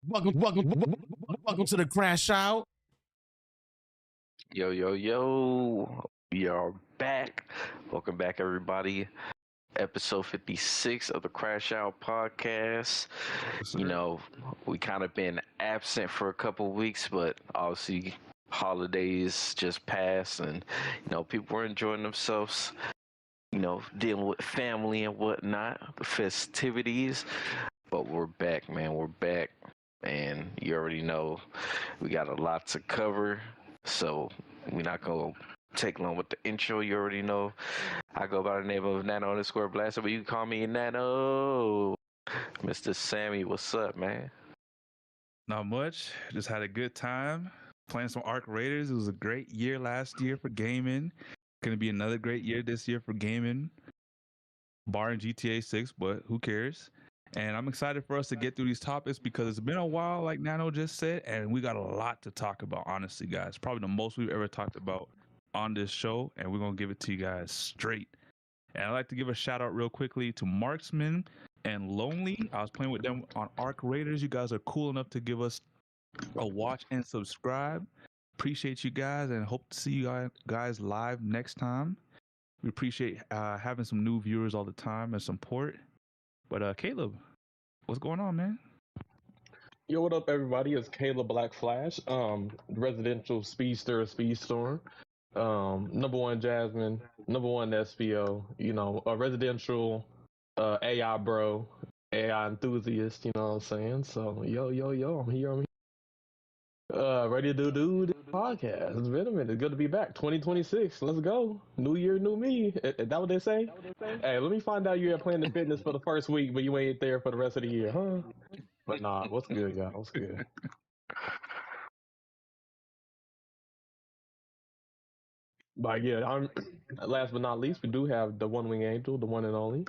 Welcome to the CrashOut. Yo. We are back. Welcome back, everybody. Episode 56 of the CrashOut podcast. You know, we kind of been absent for a couple weeks, but obviously holidays just passed and, people were enjoying themselves, dealing with family and whatnot, the festivities. But we're back, man. We're back. And you already know we got a lot to cover. So we're not going to take long with the intro. You already know I go by the name of Nano_Blaster, but you can call me Nano. Mr. Sammy, what's up, man? Not much. Just had a good time playing some Arc Raiders. It was a great year last year for gaming. Going to be another great year this year for gaming, barring GTA 6, but who cares? And I'm excited for us to get through these topics because it's been a while, like Nano just said, and we got a lot to talk about, honestly, guys. Probably the most we've ever talked about on this show, and we're going to give it to you guys straight. And I'd like to give a shout out real quickly to Marksman and Lonely. I was playing with them on Arc Raiders. You guys are cool enough to give us a watch and subscribe. Appreciate you guys and hope to see you guys live next time. We appreciate having some new viewers all the time and support. But Caleb, what's going on, man? Yo, what up, everybody? It's Caleb Black Flash, residential speedster of Speedstorm, number one Jasmine, number one SPO, a residential AI bro, AI enthusiast, you know what I'm saying? So, yo, I'm here. Ready to do the podcast. It's been a minute. It's good to be back. 2026. Let's go. New year, new me. Is that what they say? Hey, let me find out you had Planet Fitness for the first week, but you ain't there for the rest of the year, huh? But nah, what's good, y'all? What's good? But yeah, I'm last but not least, we do have the one wing angel, the one and only.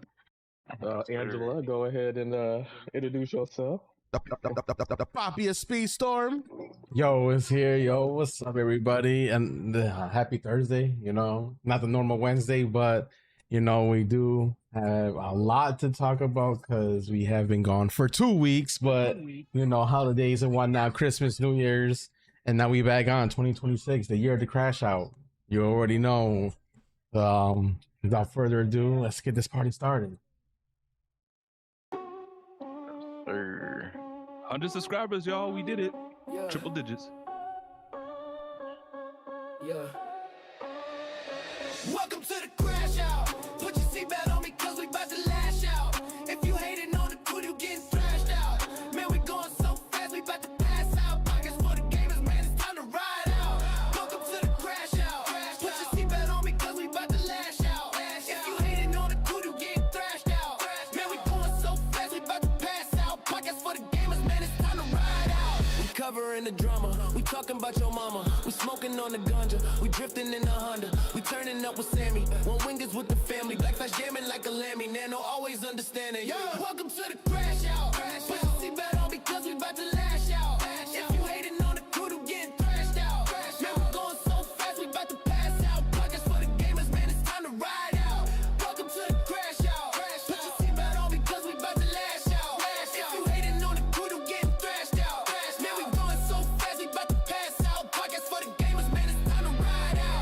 Angela, go ahead and introduce yourself. The Poppy of Speedstorm. Yo, it's here. Yo, what's up, everybody? And happy Thursday. Not the normal Wednesday, but we do have a lot to talk about because we have been gone for 2 weeks. But holidays and whatnot, Christmas, New Year's, and now we back on 2026, the year of the crash out. You already know. Without further ado, let's get this party started. 100 subscribers, y'all. We did it. Yeah. Triple digits. Yeah. Welcome to the crash out. Put your seatbelt on me cause we about to lash out. If you hating on the crew, you getting thrashed out. Man, we going so fast, we about to pass out. Pockets for the gamers, man, it's time to ride out. Welcome to the crash out. Put your seatbelt on me cause we about to lash out. If you hating on the crew, you getting thrashed out. Man, we going so fast, we about to pass out. Pockets for the gamers, man, it's time to ride out. We covering the drama, we talking about your mama. We smoking on the ganja, we drifting in the Honda. We turning up with Sammy, one wingers with the family. Black flash jamming like a lammy, Nano always understanding. Yeah. Welcome to the crash out. Put your seatbelt on because we about to lash out. If you hating on the crew, you getting thrashed out. Man, we going so fast, we about to pass out. Pockets for the gamers, man, it's time to ride out. Welcome to the crash out. Put your seatbelt on because we about to lash out. If you hating on the crew, you getting thrashed out. Man, we going so fast, we about to pass out. Pockets for the gamers, man, it's time to ride out.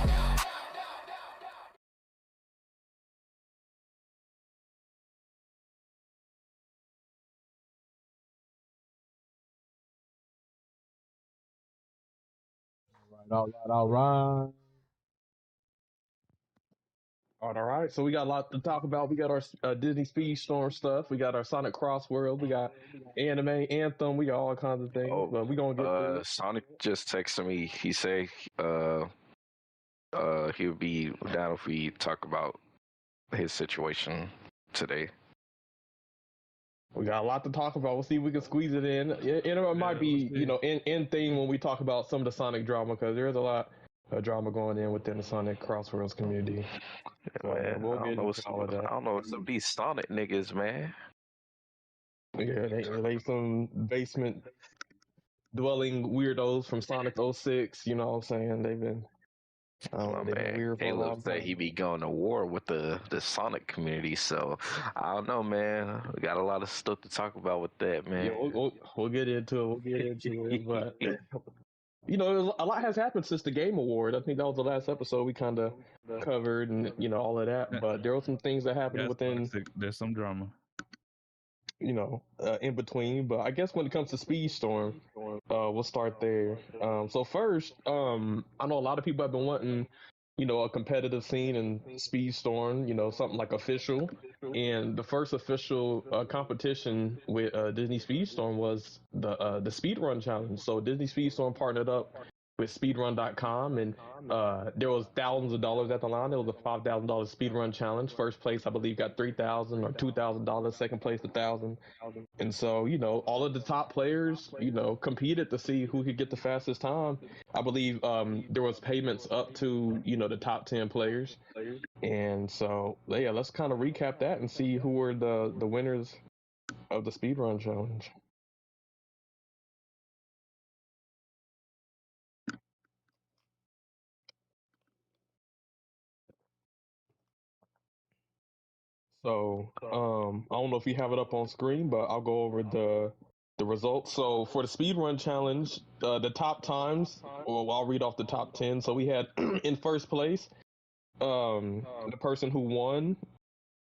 All right. All right, so we got a lot to talk about. We got our Disney Speedstorm stuff. We got our Sonic CrossWorlds. We got anime, Anthem. We got all kinds of things. But we gonna get through it. Sonic just texted me. He say he would be down if we talk about his situation today. We got a lot to talk about. We'll see if we can squeeze it in. It might be, in thing when we talk about some of the Sonic drama because there is a lot of drama going in within the Sonic CrossWorlds community. Yeah, man, we'll I don't know what's up these Sonic niggas, man. Yeah, they some basement dwelling weirdos from Sonic 06. You know what I'm saying? They've been My They've been man, weird for a Caleb long said he time. be going to war with the Sonic community. So I don't know, man. We got a lot of stuff to talk about with that, Yeah, man. we'll get into it. We'll get into it. But a lot has happened since the Game Award. I think that was the last episode we kind of covered, and all of that. But there were some things that happened Yes, within, Toxic, there's some drama. in between. But I guess when it comes to Speedstorm, we'll start there. So first, I know a lot of people have been wanting, a competitive scene in Speedstorm. Something like official. And the first official competition with Disney Speedstorm was the Speedrun challenge. So Disney Speedstorm partnered up with speedrun.com, and there was thousands of dollars at the line. It was a $5,000 speedrun challenge. First place, I believe, got $3,000 or $2,000. Second place, $1,000. And so, all of the top players, competed to see who could get the fastest time. I believe there was payments up to, the top 10 players. And so, yeah, let's kind of recap that and see who were the winners of the speedrun challenge. So, I don't know if you have it up on screen, but I'll go over the results. So for the speedrun challenge, the top times, well, I'll read off the top 10. So we had in first place, the person who won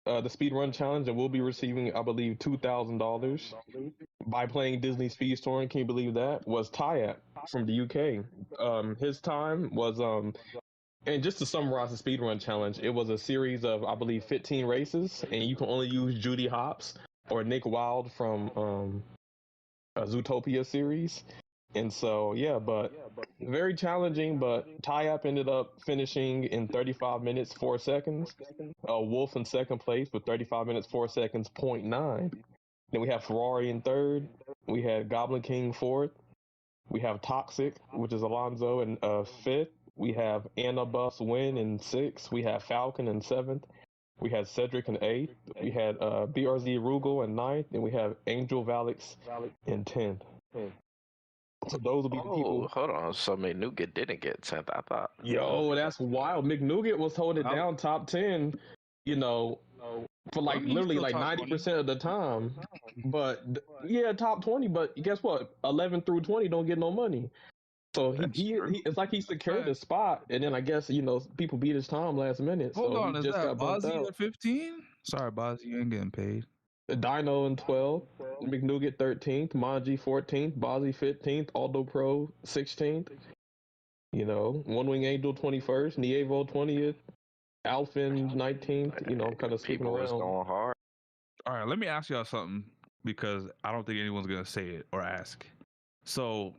the speedrun challenge and will be receiving, I believe, $2,000 by playing Disney Speedstorm. Can you believe that? Was Tyat from the UK. His time was and just to summarize the speedrun challenge, it was a series of, I believe, 15 races, and you can only use Judy Hopps or Nick Wilde from a Zootopia series. And so, yeah, but very challenging. But Tyap ended up finishing in 35 minutes 4 seconds. Wolf in second place with 35 minutes 4 seconds, 0.9. Then we have Ferrari in third. We had Goblin King fourth. We have Toxic, which is Alonzo, in fifth. We have Anna Buff's Win in sixth. We have Falcon in seventh. We had Cedric in eighth. We had BRZ Rugal in ninth. And we have Angel Valix in 10th. So those will be the people. Hold on. So McNugget didn't get 10th. I thought. Yo, that's wild. McNugget was holding it down top 10, for like literally like 90% of the time. But yeah, top 20. But guess what? 11 through 20 don't get no money. So he it's like he secured the spot, and then I guess people beat his time last minute. Hold so on, he is just that got bumped Bozzy out. at 15? Sorry, Bozzy, you ain't getting paid. Dino in 12th, McNugget 13th, Manji 14th, Bozzy 15th, Aldo Pro 16th. One Wing Angel 21st, Nievo 20th, Alfin 19th. Kind of skipping People was around. going hard. All right, let me ask y'all something because I don't think anyone's gonna say it or ask. So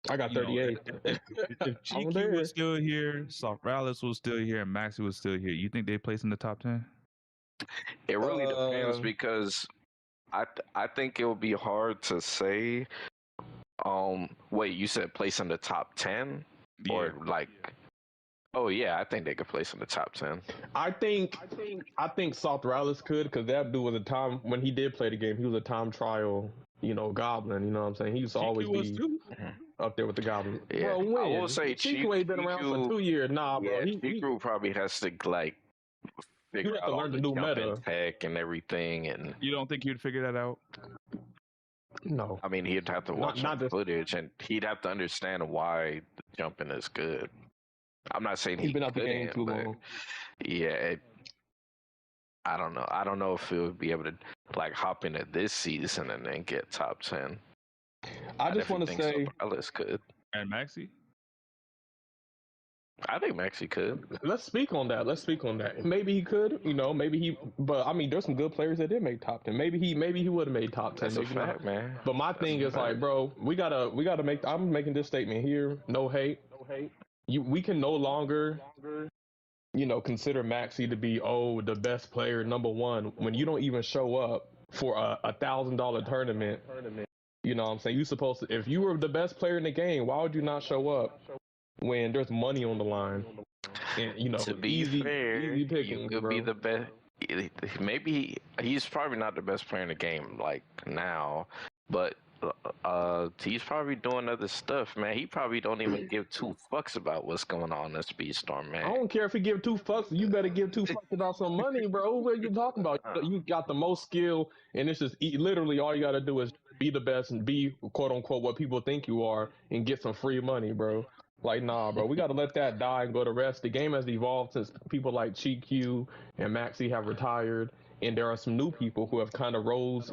I got 38. If GQ was still here, Soft Rallis was still here, and Maxi was still here, you think they place in the top 10? It really depends because I think it would be hard to say. Wait, you said place in the top 10 or like? Oh yeah, I think they could place in the top 10. I think Soft Rallis could, because that dude was a time when he did play the game. He was a time trial, goblin. You know what I'm saying? He used to always be up there with the goblin. Yeah, Bro, I will say Chico ain't been around for 2 years. Nah, bro. Yeah, Chico probably has to like figure have out to all learn the the new jumping meta. tech and everything. And you don't think he'd figure that out? No. I mean, he'd have to watch not the footage, and he'd have to understand why the jumping is good. I'm not saying he's been out the game too long. Yeah, I don't know. I don't know if he'll be able to like hop into this season and then get top 10. I just want to say, Alice could. And Maxi? I think Maxi could. Let's speak on that. Maybe he could, maybe he. But I mean, there's some good players that did make top 10. Maybe he would have made top 10. That's maybe a fact, not. man. But my thing is like, bro, we gotta make. I'm making this statement here. No hate. We can no longer, consider Maxi to be the best player, number one, when you don't even show up for a $1,000 tournament. You know what I'm saying? You supposed to, if you were the best player in the game, why would you not show up when there's money on the line? And to be fair, you could be the best. Maybe he's probably not the best player in the game like now, but he's probably doing other stuff, man. He probably don't even give two fucks about what's going on in Speedstorm, I man. don't care if you give 2 fucks. You better give 2 fucks about some money, bro. What are you talking about? You got the most skill, and it's just literally all you got to do is be the best and be quote unquote what people think you are, and get some free money, bro. Like, nah, bro. We got to let that die and go to rest. The game has evolved since people like Q and Maxi have retired, and there are some new people who have kind of rose,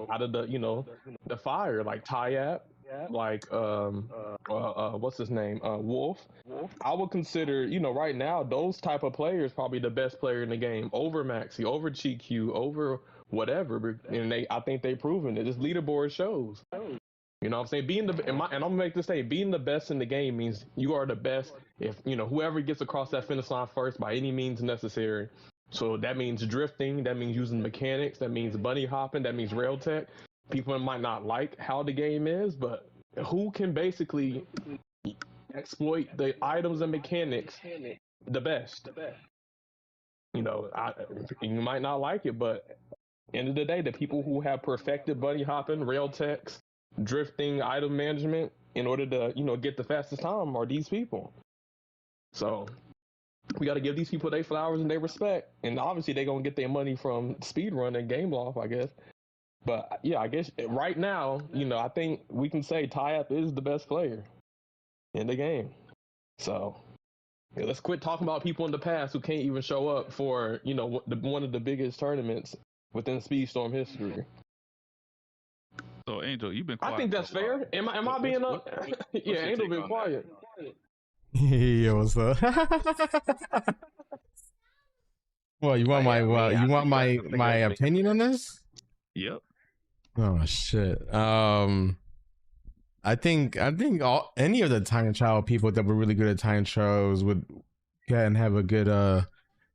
out of the fire, like Tyap, like what's his name, Wolf. I would consider, right now, those type of players probably the best player in the game over Maxi, over Q, over whatever, and I think they've proven it. This leaderboard shows. You know what I'm saying? And I'm gonna make this statement, being the best in the game means you are the best if, whoever gets across that finish line first by any means necessary. So that means drifting, that means using mechanics, that means bunny hopping, that means rail tech. People might not like how the game is, but who can basically exploit the items and mechanics the best? You might not like it, but end of the day, the people who have perfected bunny hopping, rail techs, drifting, item management in order to get the fastest time are these people. So we got to give these people their flowers and their respect, and obviously they're gonna get their money from Speedrun and Game Loft, I guess. But yeah, I guess right now, I think we can say Tyap is the best player in the game. So let's quit talking about people in the past who can't even show up for one of the biggest tournaments within Speedstorm history. So Angel, you've been quiet. I think that's fair. Am I being up? Yeah, Angel been quiet. Yo, what's up? Well, you want my opinion on this? Yep. Oh shit. I think any of the time trial people that were really good at time trials would have a good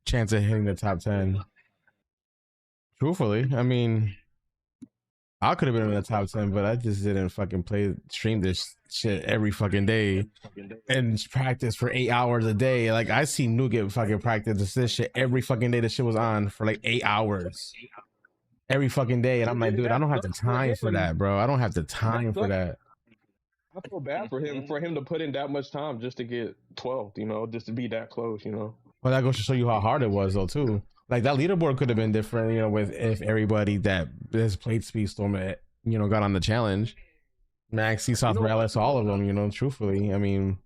chance of hitting the top 10. Truthfully, I mean, I could have been in the top 10, but I just didn't fucking stream this shit every fucking day and practice for 8 hours a day. Like, I see Nougat fucking practice this shit every fucking day. This shit was on for like 8 hours every fucking day, and I'm like, dude, I don't have the time for that, bro. I don't have the time for that. I feel bad for him to put in that much time just to get 12th, just to be that close, Well, that goes to show you how hard it was, though, too. Like, that leaderboard could have been different, if everybody that has played Speedstorm, got on the challenge. Maxi, South Morales, all of them, truthfully. I mean,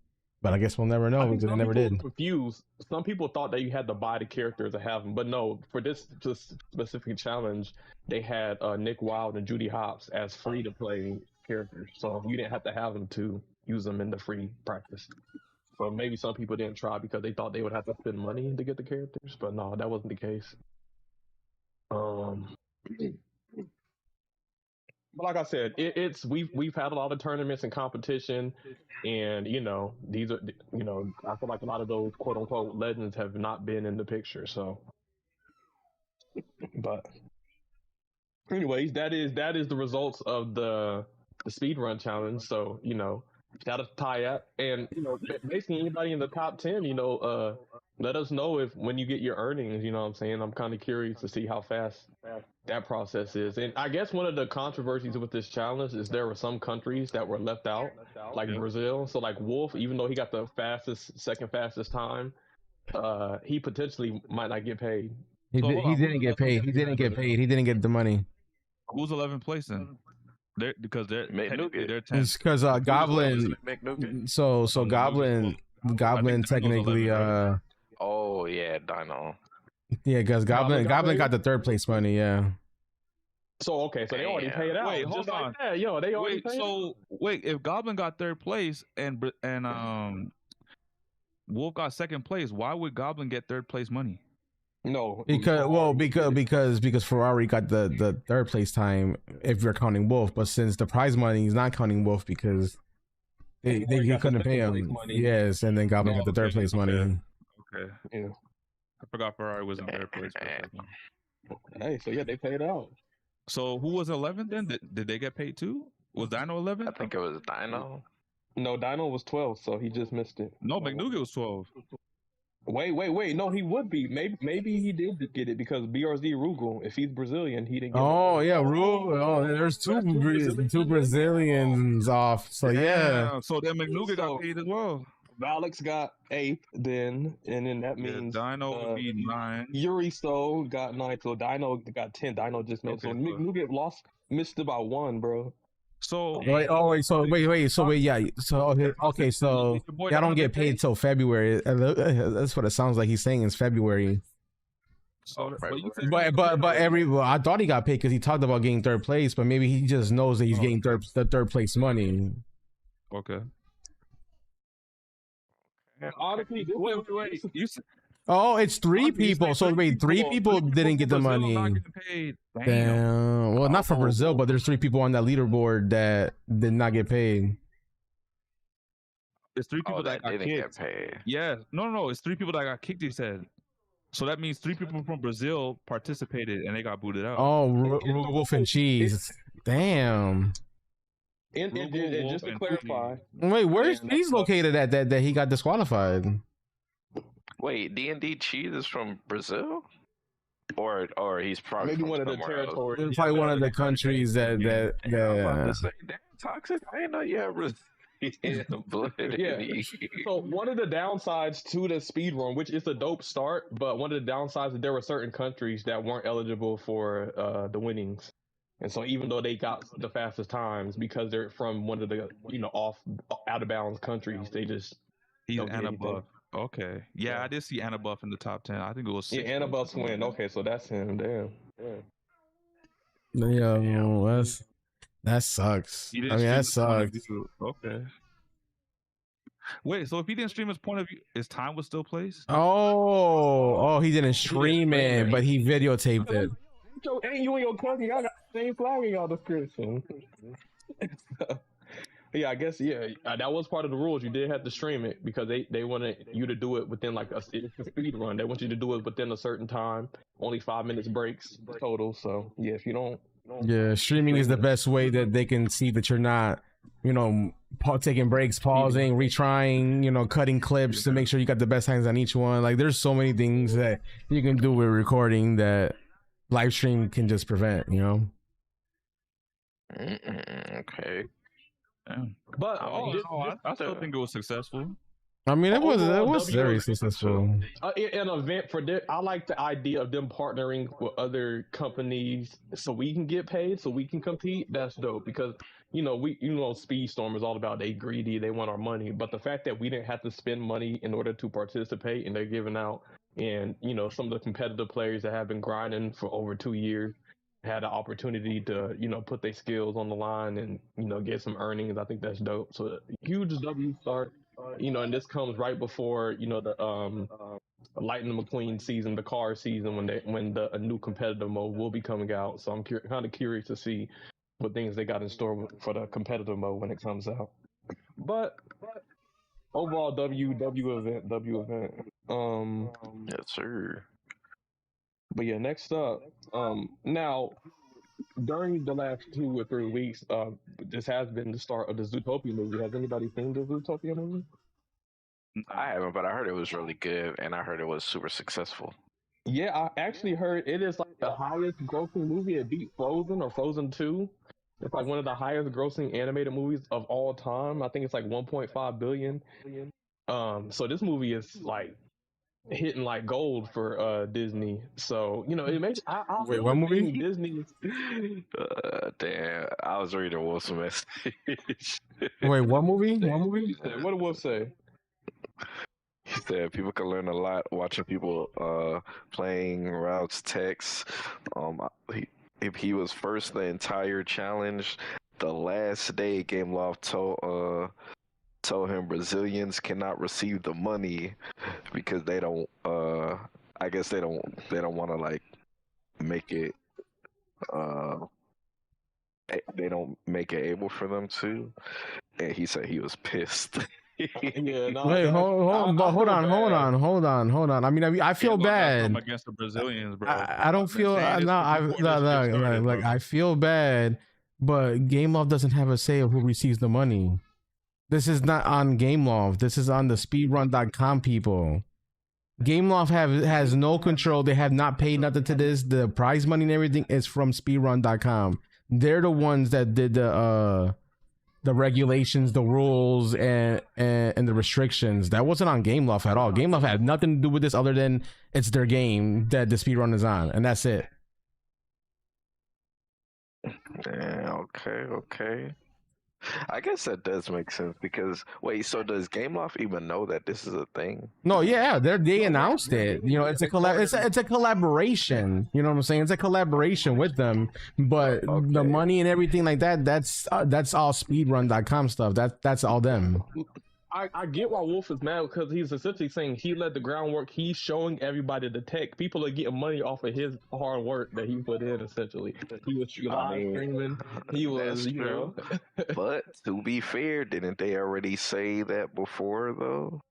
but I guess we'll never know because I never did. Confused. Some people thought that you had to buy the characters to have them, but no, for this specific challenge, they had Nick Wild and Judy Hopps as free to play characters. So you didn't have to have them to use them in the free practice. So maybe some people didn't try because they thought they would have to spend money to get the characters, but no, that wasn't the case. But like I said, we've had a lot of tournaments and competition, and these are I feel like a lot of those quote unquote legends have not been in the picture. So, but anyways, that is the results of the speedrun challenge. So shout out to Tyap, and basically anybody in the top 10, let us know if when you get your earnings. You know what I'm saying? I'm kind of curious to see how fast that process is. And I guess one of the controversies with this challenge is there were some countries that were left out, like Brazil. So like Wolf, even though he got the second fastest time, he potentially might not get paid. He didn't get paid. He didn't get paid. He didn't get the money. Who's 11th place then? Because they're 10th. It's because Goblin. So Goblin technically. Oh yeah, Dino. Yeah, because Goblin got the 3rd place money. Yeah. So okay, so they already paid out. Wait, hold on. Like they already paid out. Wait, if Goblin got 3rd place and Wolf got 2nd place, why would Goblin get 3rd place money? No, because Ferrari got the 3rd place time if you're counting Wolf, but since the prize money is not counting Wolf because they couldn't pay him. Yes, and then Goblin got the 3rd place money. Okay. Yeah. I forgot Ferrari was in 3rd place. Hey, so yeah, they paid out. So who was 11th then? Did they get paid too? Was Dino 11th? I think it was Dino. No, Dino was 12, so he just missed it. No, McNougat was 12. Wait. No, he would be. Maybe he did get it because BRZ Rugal, if he's Brazilian, he didn't get Oh it. yeah, rule. Oh, there's two Brazilians off. So yeah. Damn, so then McNugget So- got paid as well. Alex got 8th then, and then that Yeah, means Dino would be 9. Yuri So got 9th, so Dino got 10. Dino just made so Okay, McNugget missed about 1, bro. So Wait. So wait. Yeah. So okay. So Your boy y'all don't Dino get paid till February. That's what it sounds like he's saying is February. So, Right, but you right. said- Well, I thought he got paid because he talked about getting 3rd place, but maybe he just knows that he's getting the 3rd place money. Okay. Honestly, Wait. You said Oh, it's 3 you people. said So wait, 3 people didn't get the from Brazil money. not getting paid. Damn. Damn. Well, not for Brazil, but there's 3 people on that leaderboard that did not get paid. It's 3 people Oh, that got didn't kicked. get paid. Yeah. No. It's 3 people that got kicked. He said. So that means 3 people from Brazil participated and they got booted out. Oh, Wolf and Cheese. Damn. and just to clarify, Wait, where's Man, Cheese located at that he got disqualified? Wait, D&D Cheese is from Brazil? Or he's probably maybe from one of the somewhere else. territories. It's probably one of the countries that I'm about that to say, damn, Toxic. I didn't know you had Brazilian blood. Yeah. So one of the downsides to the speedrun, which is a dope start, but one of the downsides is there were certain countries that weren't eligible for the winnings. And so even though they got the fastest times because they're from one of the out of bounds countries, they just He's don't get Anna anything. Buff. Okay. Yeah, I did see Anna Buff in the top 10. I think it was Yeah, 6. Annabelle's win. Okay, so that's him. Damn. yeah, that sucks. He I didn't mean, that stream his point of sucks. view. Okay. Wait, so if he didn't stream his point of view, his time was still placed? Oh, he didn't stream it, but he videotaped it. Ain't you and your cousin? Y'all got the same flag in y'all description. Yeah, I guess that was part of the rules. You did have to stream it because they wanted you to do it within like it's a speed run. They want you to do it within a certain time. Only 5 minutes breaks total. So yeah, if you don't, Yeah, streaming is the best way that they can see that you're not, taking breaks, pausing, retrying, cutting clips to make sure you got the best times on each one. Like, there's so many things that you can do with recording that live stream can just prevent. Okay. Yeah. but I still think it was successful. I mean, it was Overall, very successful. an event for this. I like the idea of them partnering with other companies so we can get paid, so we can compete. That's dope because Speedstorm is all about they greedy, they want our money. But the fact that we didn't have to spend money in order to participate, and they're giving out, and some of the competitive players that have been grinding for over 2 years had the opportunity to put their skills on the line and get some earnings. I think that's dope. So huge W start. And this comes right before the Lightning McQueen season, the car season, when a new competitive mode will be coming out. So I'm kind of curious to see what things they got in store for the competitive mode when it comes out. But overall, W event. Yes, sir. But yeah, next up, now during the last 2 or 3 weeks, this has been the start of the Zootopia movie. Has anybody seen the Zootopia movie? I haven't, but I heard it was really good, and I heard it was super successful. Yeah, I actually heard it is like the highest grossing movie. It beat Frozen or Frozen 2. It's like one of the highest grossing animated movies of all time. I think it's like 1.5 billion. So this movie is like hitting like gold for Disney. So it makes Wait, what movie? Disney. Damn, I was reading Wolf's message. Wait, what movie? What movie? What did Wolf say? He said people can learn a lot watching people playing routes text. If he was first the entire challenge, the last day Game Loft told him Brazilians cannot receive the money because they don't I guess they don't want to like make it they don't make it able for them to, and he said he was pissed. Yeah, no, Wait, hold on. I mean, I feel bad. Against the Brazilians, bro. I don't feel saying this before this shit started, like bro. I feel bad, but Game Loft doesn't have a say of who receives the money. This is not on Game Loft. This is on the speedrun.com people. Gameloft has no control. They have not paid nothing to this. The prize money and everything is from speedrun.com. They're the ones that did the regulations, the rules, and the restrictions. That wasn't on Gameloft at all. Gameloft had nothing to do with this other than it's their game that the speedrun is on, and that's it. Yeah, okay. I guess that does make sense because wait, so does Gameloft even know that this is a thing? No, yeah, they announced it. You know, it's a it's a collaboration. You know what I'm saying? It's a collaboration with them. But the money and everything like that, that's all speedrun.com stuff. That's all them. I get why Wolf is mad because he's essentially saying he led the groundwork. He's showing everybody the tech. People are getting money off of his hard work that he put in. Essentially, he was live streaming. He was, you know. But to be fair, didn't they already say that before though?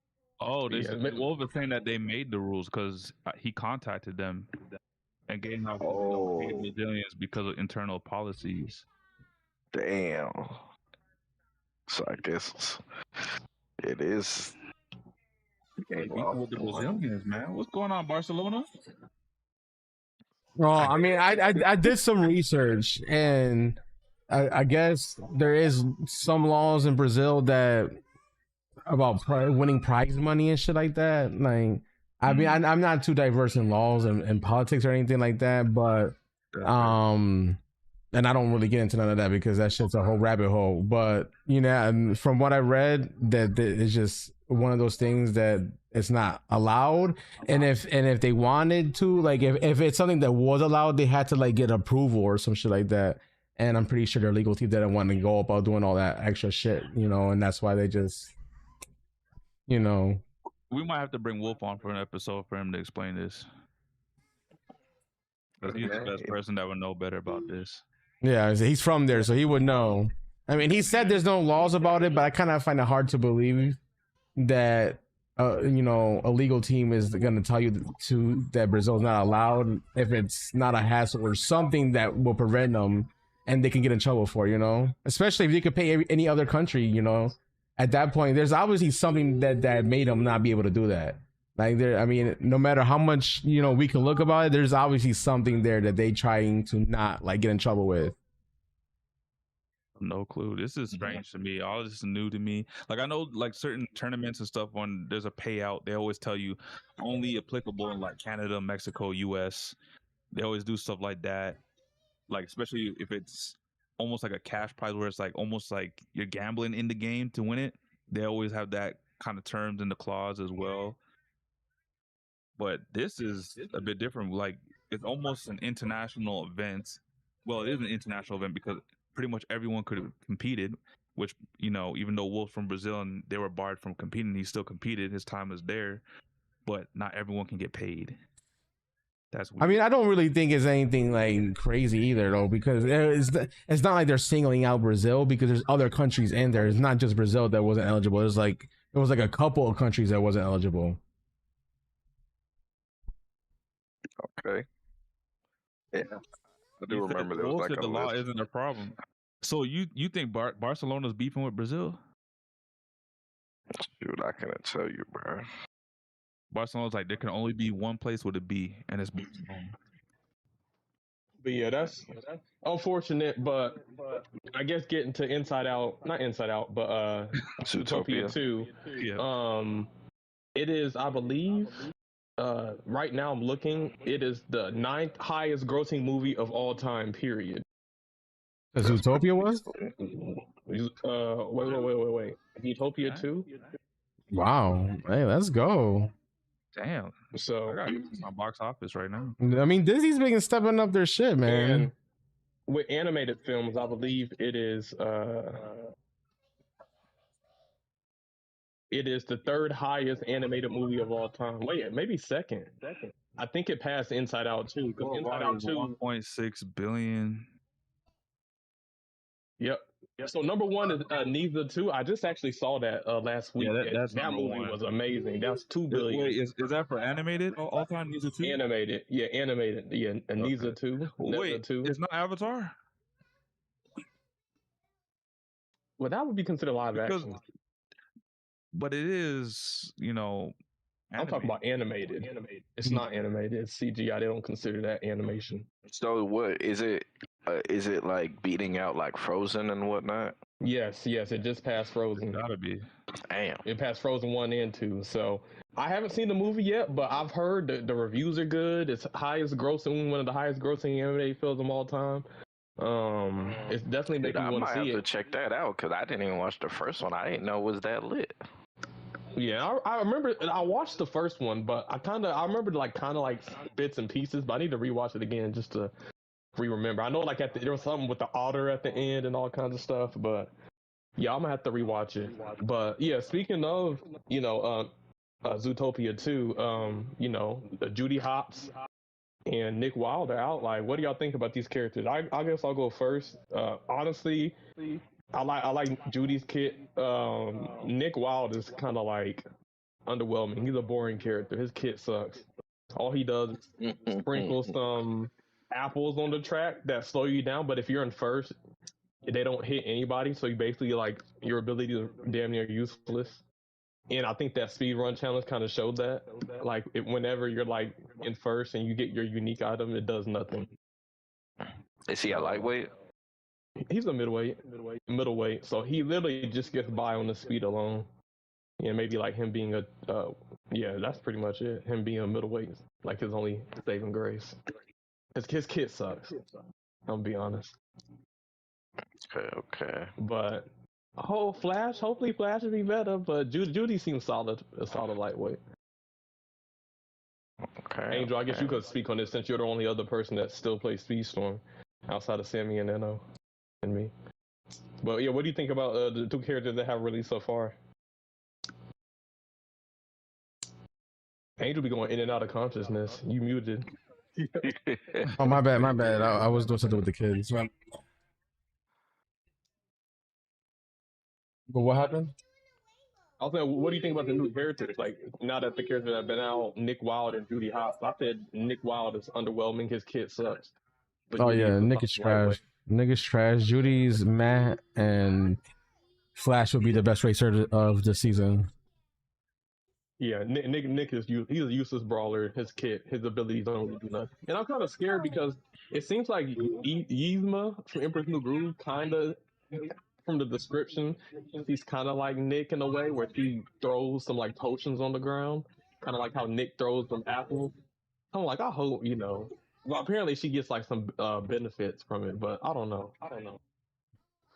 Oh, Wolf is saying that they made the rules because he contacted them and gave them Brazilians because of internal policies. Damn. So I guess it is. Equal with the Brazilians, man. What's going on, Barcelona? Well, I mean, I did some research, and I guess there is some laws in Brazil that about winning prize money and shit like that. Like, I mean, I'm not too diverse in laws and politics or anything like that, but and I don't really get into none of that because that shit's a whole rabbit hole. But you know, and from what I read, that it's just one of those things that it's not allowed. And if they wanted to, like, if it's something that was allowed, they had to like get approval or some shit like that. And I'm pretty sure their legal team didn't want to go about doing all that extra shit, you know. And that's why they just, you know. We might have to bring Wolf on for an episode for him to explain this. Because he's the best person that would know better about this. Yeah, he's from there, so he would know. I mean, he said there's no laws about it, but I kind of find it hard to believe that, you know, a legal team is going to tell you that Brazil is not allowed if it's not a hassle or something that will prevent them and they can get in trouble for, you know, especially if you could pay any other country, you know. At that point, there's obviously something that made them not be able to do that. Like, there, I mean, no matter how much, you know, we can look about it, there's obviously something there that they trying to not like get in trouble with. No clue. This is strange to me. All this is new to me. Like, I know like certain tournaments and stuff, when there's a payout, they always tell you only applicable in like Canada, Mexico, US. They always do stuff like that. Like, especially if it's almost like a cash prize where it's like almost like you're gambling in the game to win it. They always have that kind of terms in the clause as well. But this is a bit different. Like, it's almost an international event. Well, it is an international event because pretty much everyone could have competed, which, you know, even though Wolf's from Brazil and they were barred from competing, he still competed. His time was there, but not everyone can get paid. That's weird. I mean, I don't really think it's anything like crazy either, though, because it's not like they're singling out Brazil, because there's other countries in there. It's not just Brazil that wasn't eligible. It was like a couple of countries that wasn't eligible. Okay. Yeah, I do remember there was like the law isn't a problem. So you think Barcelona's beefing with Brazil? Shoot, I couldn't tell you, bro. Barcelona's like, there can only be one place with a B, and it's Barcelona. But yeah, that's unfortunate. But I guess getting to not Inside Out, but Zootopia 2. Yeah. It is, I believe, right now I'm looking, it is the 9th highest grossing movie of all time, period. The Zootopia was? Wait. Zootopia 2? Wow. Hey, let's go. Damn. So I got my box office right now. I mean, Disney's been stepping up their shit, man. And with animated films, I believe it is the 3rd highest animated movie of all time. Wait, maybe second. I think it passed Inside Out 2. Because Inside Out 2 1.6 billion. Yep. So number 1 is Neither 2. I just actually saw that last week. Yeah, that movie was amazing. That's 2 billion. Wait, is that for animated all time? Neither 2? Animated. Yeah, animated. Yeah, and Neither 2. Wait, 2. It's not Avatar? Well, that would be considered live action. But it is, you know, I'm talking about animated. It's not animated. It's CGI. They don't consider that animation. So what is it? Is it like beating out like Frozen and whatnot? Yes. It just passed Frozen. Gotta be. Damn. It passed Frozen 1 and 2. So I haven't seen the movie yet, but I've heard the reviews are good. It's highest grossing, one of the highest grossing animated films of all time. It's definitely making me I want might to see have to it. check that out because I didn't even watch the first one. I didn't know it was that lit. Yeah, I remember I watched the first one, but I remember like bits and pieces, but I need to rewatch it again just to remember. I know like there was something with the otter at the end and all kinds of stuff, but yeah, I'm gonna have to rewatch it. But yeah, speaking of Zootopia 2, Judy Hopps and Nick Wilde are out. Like, what do y'all think about these characters? I guess I'll go first. Honestly, I like Judy's kit. Nick Wilde is kind of like underwhelming. He's a boring character. His kit sucks. All he does is sprinkle some apples on the track that slow you down. But if you're in first, they don't hit anybody. So you basically like your ability is damn near useless. And I think that speedrun challenge kind of showed that. Like whenever you're like in first and you get your unique item, it does nothing. Is he a lightweight? He's a middleweight. So he literally just gets by on the speed alone. Yeah, maybe like him being that's pretty much it. Him being a middleweight, like his only saving grace. His kit sucks. I'll be honest. Okay. But hopefully Flash will be better. But Judy seems a solid lightweight. Okay. Angel, I guess you could speak on this since you're the only other person that still plays Speedstorm outside of Sammy and Eno and me. But yeah, what do you think about the two characters that have released so far? Angel be going in and out of consciousness. You muted. Oh, my bad. I was doing something with the kids. But what happened? I was saying, what do you think about the new characters? Like, now that the characters have been out, Nick Wilde and Judy Hopps. I said Nick Wilde is underwhelming. His kid sucks. But Oh Judy yeah, is Nick is solid lightweight. trash. Nick is trash. Judy's meh, and Flash would be the best racer of the season. Yeah, Nick is he's a useless brawler. His abilities don't really do nothing. And I'm kind of scared because it seems like Yzma from Emperor's New Groove kind of, from the description, he's kind of like Nick in a way where he throws some like potions on the ground, kind of like how Nick throws some apples. I'm like, I hope Well, apparently she gets like some benefits from it, but I don't know.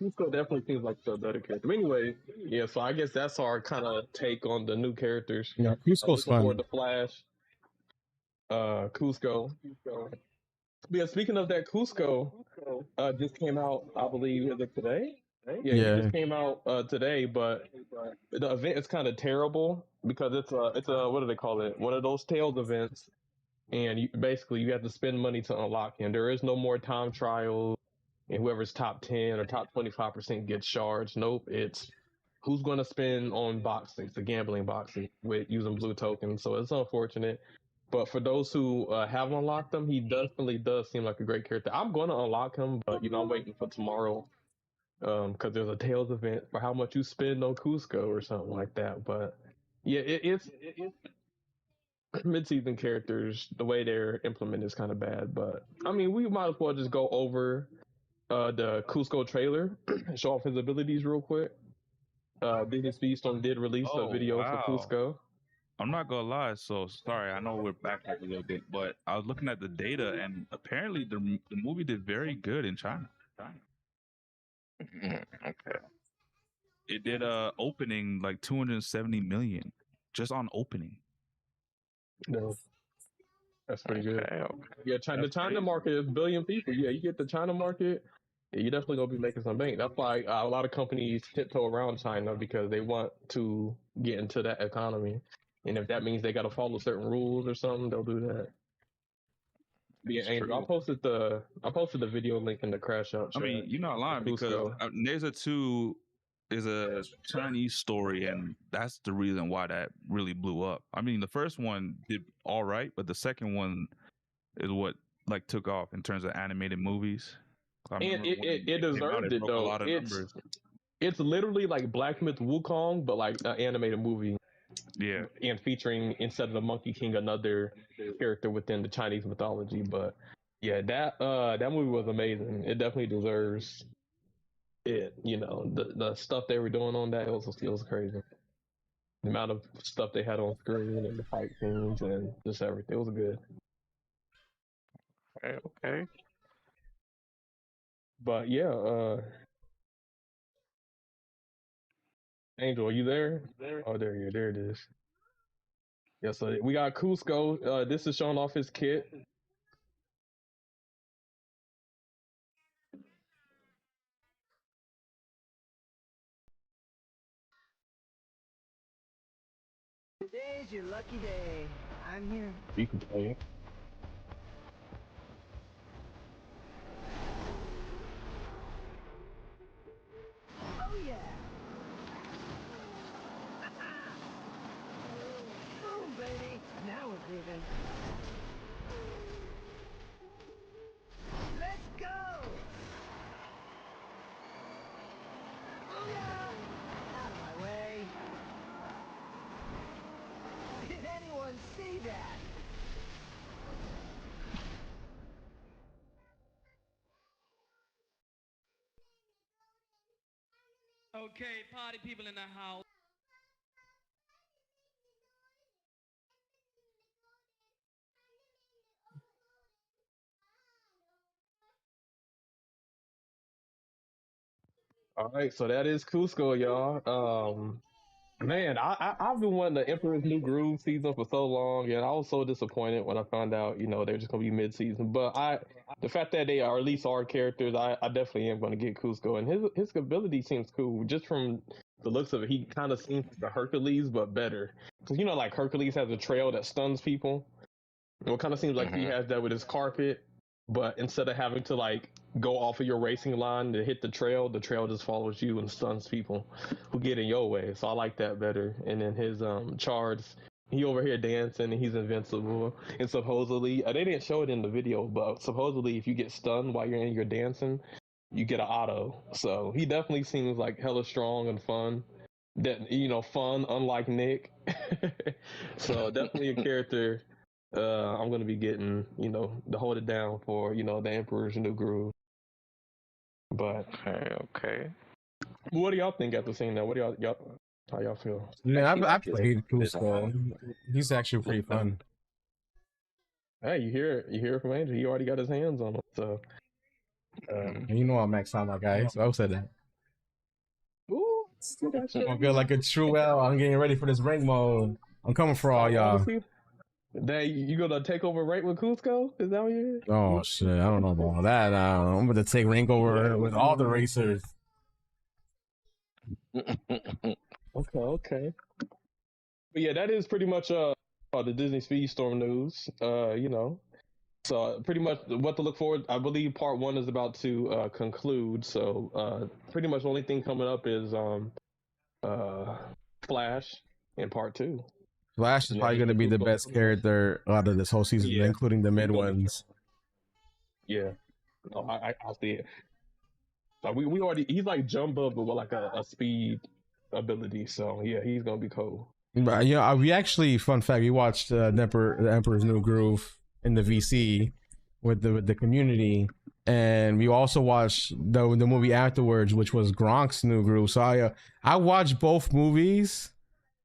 Kuzco definitely seems like the better character. But anyway, yeah. So I guess that's our kind of take on the new characters. Yeah, Kuzco's Looking forward fun. to Flash. Kuzco. Yeah, speaking of that, Kuzco just came out, I believe, is it today? Yeah, it just came out today, but the event is kind of terrible because it's a what do they call it? One of those Tales events, and basically you have to spend money to unlock him. There is no more time trials, and whoever's top 10 or top 25% gets charged. Nope, it's who's going to spend on boxing, the gambling boxing with using blue tokens. So it's unfortunate. But for those who have unlocked him, he definitely does seem like a great character. I'm going to unlock him, but I'm waiting for tomorrow because there's a Tales event for how much you spend on Kuzco or something like that. But yeah, it's mid-season characters. The way they're implemented is kind of bad. But I mean, we might as well just go over the Kuzco trailer and show off his abilities real quick. Disney Speedstorm did release a video for Kuzco. I'm not gonna lie, so sorry. I know we're backtracked a little bit, but I was looking at the data, and apparently the movie did very good in China. Okay. It did opening like 270 million just on opening. No, that's pretty good. Okay. Yeah, the China market is 1 billion people. Yeah, you get the China market, yeah, you're definitely gonna be making some bank. That's why a lot of companies tiptoe around China because they want to get into that economy. And if that means they got to follow certain rules or something, they'll do that. Yeah, Angel, I posted the video link in the CrashOut chat. I mean, you're not lying because there's a Chinese story, and that's the reason why that really blew up. I mean, the first one did all right, but the second one is what like took off in terms of animated movies. And it deserved it though. It's literally like Black Myth Wukong, but like an animated movie. Yeah. and featuring instead of the Monkey King another character within the Chinese mythology. But yeah, that movie was amazing. It definitely deserves it. You know, the stuff they were doing on that, it was crazy. The amount of stuff they had on screen and the fight scenes and just everything. It was good. Okay. But yeah, Angel, are you there? Oh, there you. There it is. Yeah, so we got Kuzco. This is showing off his kit. Today's your lucky day. I'm here. You can play it. Oh yeah. Boom, baby. Now we're leaving. Let's go. Booyah! Out of my way. Did anyone see that? Okay, party people in the house. All right, so that is Cusco, y'all. Man, I've been wanting the Emperor's New Groove season for so long, and I was so disappointed when I found out, you know, they're just gonna be mid-season. But the fact that they are at least our characters, I definitely am gonna get Cusco, and his ability seems cool. Just from the looks of it, he kind of seems like the Hercules, but better. Because you know, like Hercules has a trail that stuns people. It kind of seems like he has that with his carpet, but instead of having to like go off of your racing line to hit the trail just follows you and stuns people who get in your way. So I like that better. And then his charge, he over here dancing and he's invincible. And supposedly, they didn't show it in the video, but supposedly if you get stunned while you're in your dancing, you get an auto. So he definitely seems like hella strong and fun. That, you know, fun, unlike Nick. So definitely a character I'm gonna be getting, you know, to hold it down for, you know, the Emperor's New Groove. But Okay. what do y'all think after seeing that? What do y'all how y'all feel? Man, I played Cusco. He's actually pretty fun. Hey, you hear it from Andrew. He already got his hands on it. So You know I'm maxed out, my guy. So I said that. ooh, I feel like a true L. I'm getting ready for this rank mode. I'm coming for all y'all. That you gonna take over rank with Cusco? Is that what you? Oh shit, I don't know about that. I'm gonna take rank over with all the racers. Okay. But yeah, that is pretty much the Disney Speedstorm news. You know, so pretty much what to look forward. I believe part 1 is about to conclude. So pretty much the only thing coming up is Flash in part 2. Flash is probably gonna be the best character out of this whole season, including the mid ones. Yeah, no, I'll see it. Like we already, he's like Jumbo, but with like a speed ability. So yeah, he's gonna be cool. But you know, we actually, fun fact, we watched the Emperor's New Groove in the VC with the community, and we also watched the movie afterwards, which was Gronk's New Groove. So I watched both movies.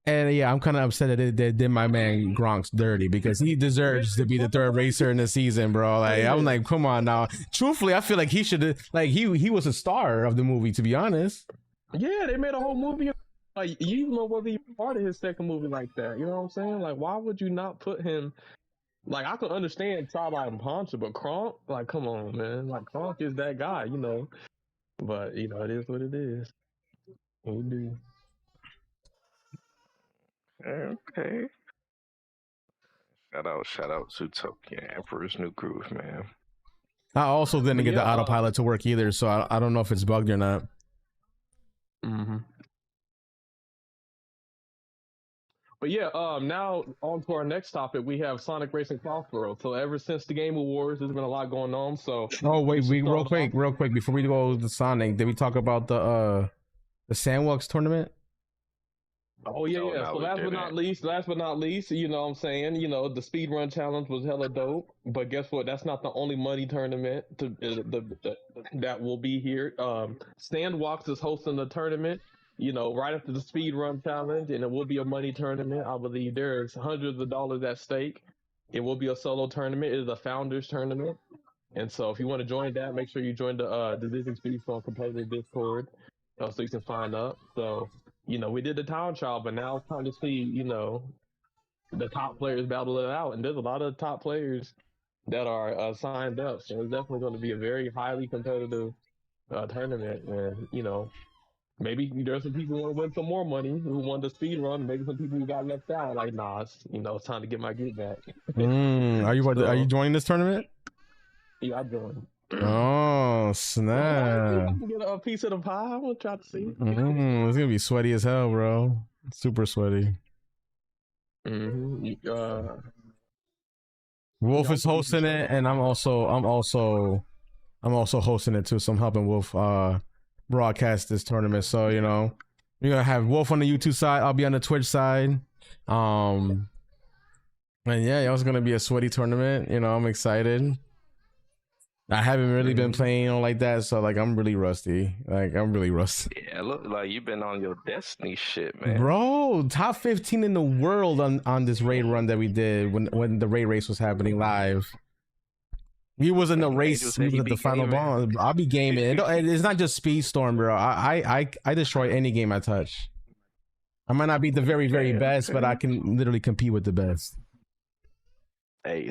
And yeah, I'm kind of upset that they did my man Gronk's dirty because he deserves to be the third racer in the season, bro. Like I'm like, come on now. Truthfully, I feel like he should like he was a star of the movie, to be honest. Yeah, they made a whole movie. Like you know, wasn't even part of his second movie like that. You know what I'm saying? Like, why would you not put him? Like, I can understand Twilight and Poncho, but Kronk, like, come on, man. Like, Kronk is that guy, you know. But you know, it is what it is. We do. Okay. Shout out to Tokyo Emperor's New Groove, man. I also didn't get the autopilot to work either, so I don't know if it's bugged or not. Mm-hmm. But yeah, now on to our next topic. We have Sonic Racing CrossWorlds. So ever since the Game Awards, there's been a lot going on. So wait, real quick, before we go to Sonic, did we talk about the Sandwox tournament? Oh yeah, So yeah. So no, we last but not least, you know what I'm saying? You know, the speedrun challenge was hella dope. But guess what? That's not the only money tournament that will be here. Sandwox is hosting the tournament, you know, right after the speedrun challenge, and it will be a money tournament. I believe there's hundreds of dollars at stake. It will be a solo tournament. It is a founders tournament. And so if you want to join that, make sure you join the Division Speedstone competitive Discord so you can sign up. So, you know, we did the town trial, but now it's time to see, you know, the top players battle it out. And there's a lot of top players that are signed up. So it's definitely going to be a very highly competitive tournament. And, you know, maybe there's some people who want to win some more money who won the speed run. Maybe some people who got left out like, nah, it's time to get my get back. Are you joining this tournament? Yeah, I joined. Oh I snap! can get a piece of the pie. I'm gonna try to see. It's gonna be sweaty as hell, bro. Super sweaty. Wolf is hosting it, and I'm also hosting it too. So I'm helping Wolf broadcast this tournament. So you know, we're gonna have Wolf on the YouTube side. I'll be on the Twitch side. And yeah, it was gonna be a sweaty tournament. You know, I'm excited. I haven't really been playing on like that, so like I'm really rusty. Yeah, look like you've been on your Destiny shit, man. Bro, top 15 in the world on this raid run that we did when the raid race was happening live. He was in the race. He was at the final ball. I'll be gaming. It's not just Speedstorm, bro. I destroy any game I touch. I might not be the very, very best, but I can literally compete with the best. Hey,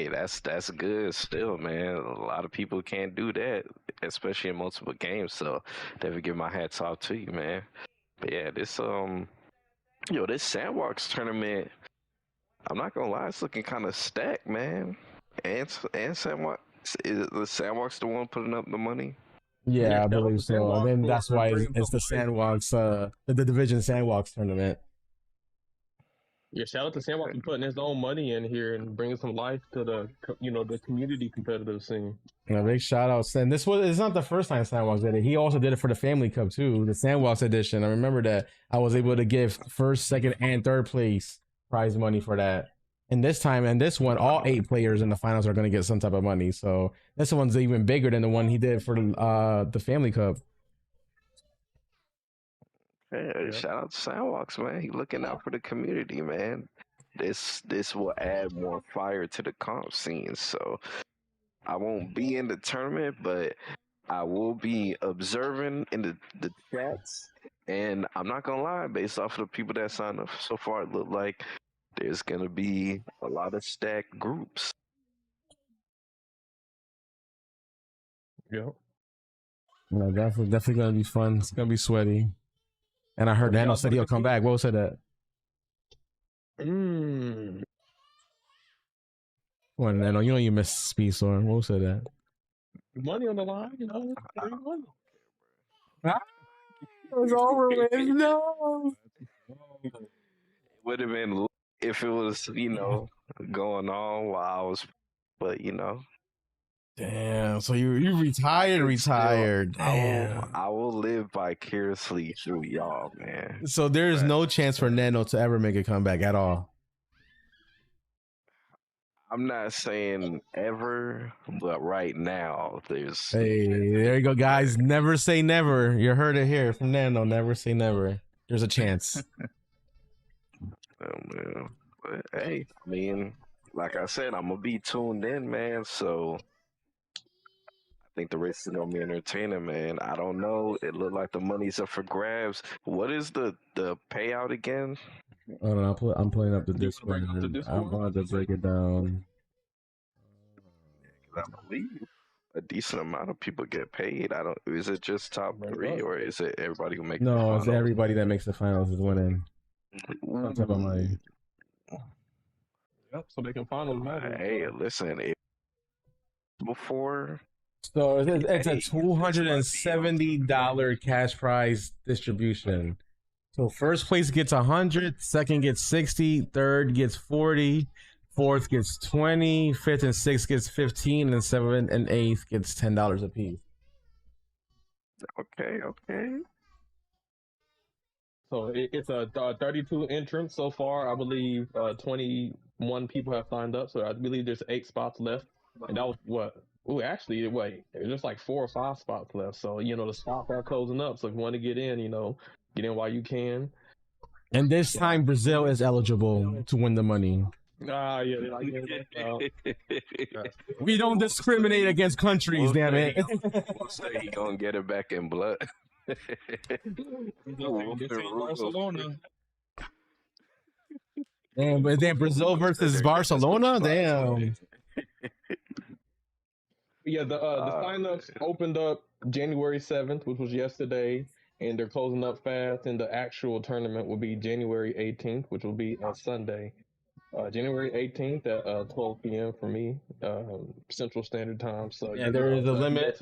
that's good still, man. A lot of people can't do that, especially in multiple games. So definitely give my hats off to you, man. But yeah, this Sandbox tournament, I'm not gonna lie, it's looking kind of stacked, man. And Sandbox, is the Sandbox the one putting up the money? Yeah, I believe so. And then that's why it's the Sandbox, the Division Sandbox tournament. Yeah, shout out to Sandbox for putting his own money in here and bringing some life to the community competitive scene. Yeah, big shout outs. And it's not the first time Sandbox did it. He also did it for the Family Cup too, the Sandbox edition. I remember that I was able to give first, second, and third place prize money for that. And this time, and this one, all 8 players in the finals are going to get some type of money. So this one's even bigger than the one he did for the Family Cup. Hey, shout out to Sandbox, man. He looking out for the community, man. This will add more fire to the comp scene. So I won't be in the tournament, but I will be observing in the chats. And I'm not gonna lie, based off of the people that signed up so far, it looked like there's gonna be a lot of stacked groups. Yep. No, definitely gonna be fun. It's gonna be sweaty. And I heard Nano said he'll come back. What said that? Well, Nano, you know you miss Speedstorm. What said that? Money on the line, you know. Money. It was over with. No. It would have been if it was, going on while I was, but Damn. So you retired. Damn. I will live vicariously through y'all, man. So there's no chance for Nano to ever make a comeback at all. I'm not saying ever, but right now there's. Hey, there you go, guys. Never say never. You heard it here from Nano. Never say never. There's a chance. Oh, man. But hey, I mean, like I said, I'm gonna be tuned in, man. So I think the race is gonna be entertaining, man. I don't know. It looked like the money's up for grabs. What is the payout again? I don't know. I'm pulling up the Discord. I'm about to break it down. I believe a decent amount of people get paid. Is it just top 3 or is it everybody who makes? No, it's everybody that makes the finals is winning. Some type of money. Yep, so they can finals matter. Hey, listen, before. So it's a $270 cash prize distribution. So first place gets 100, second gets 60, third gets 40, fourth gets 20, fifth and sixth gets 15, and seventh and eighth gets $10 apiece. Okay. So it's a 32 entrants so far. I believe 21 people have signed up. So I believe there's 8 spots left. And that was what? Oh, actually, wait, there's just like 4 or 5 spots left. So the spots are closing up. So if you want to get in, get in while you can. And this time, Brazil is eligible to win the money. Ah, yeah, We don't discriminate against countries, damn it. We'll say he gonna get it back in blood. Barcelona. Damn, but then Brazil versus Barcelona, damn. Yeah, the signups opened up January 7th, which was yesterday, and they're closing up fast. And the actual tournament will be January 18th, which will be on Sunday. January 18th at 12 p.m. for me, Central Standard Time. So Yeah, there is a limit.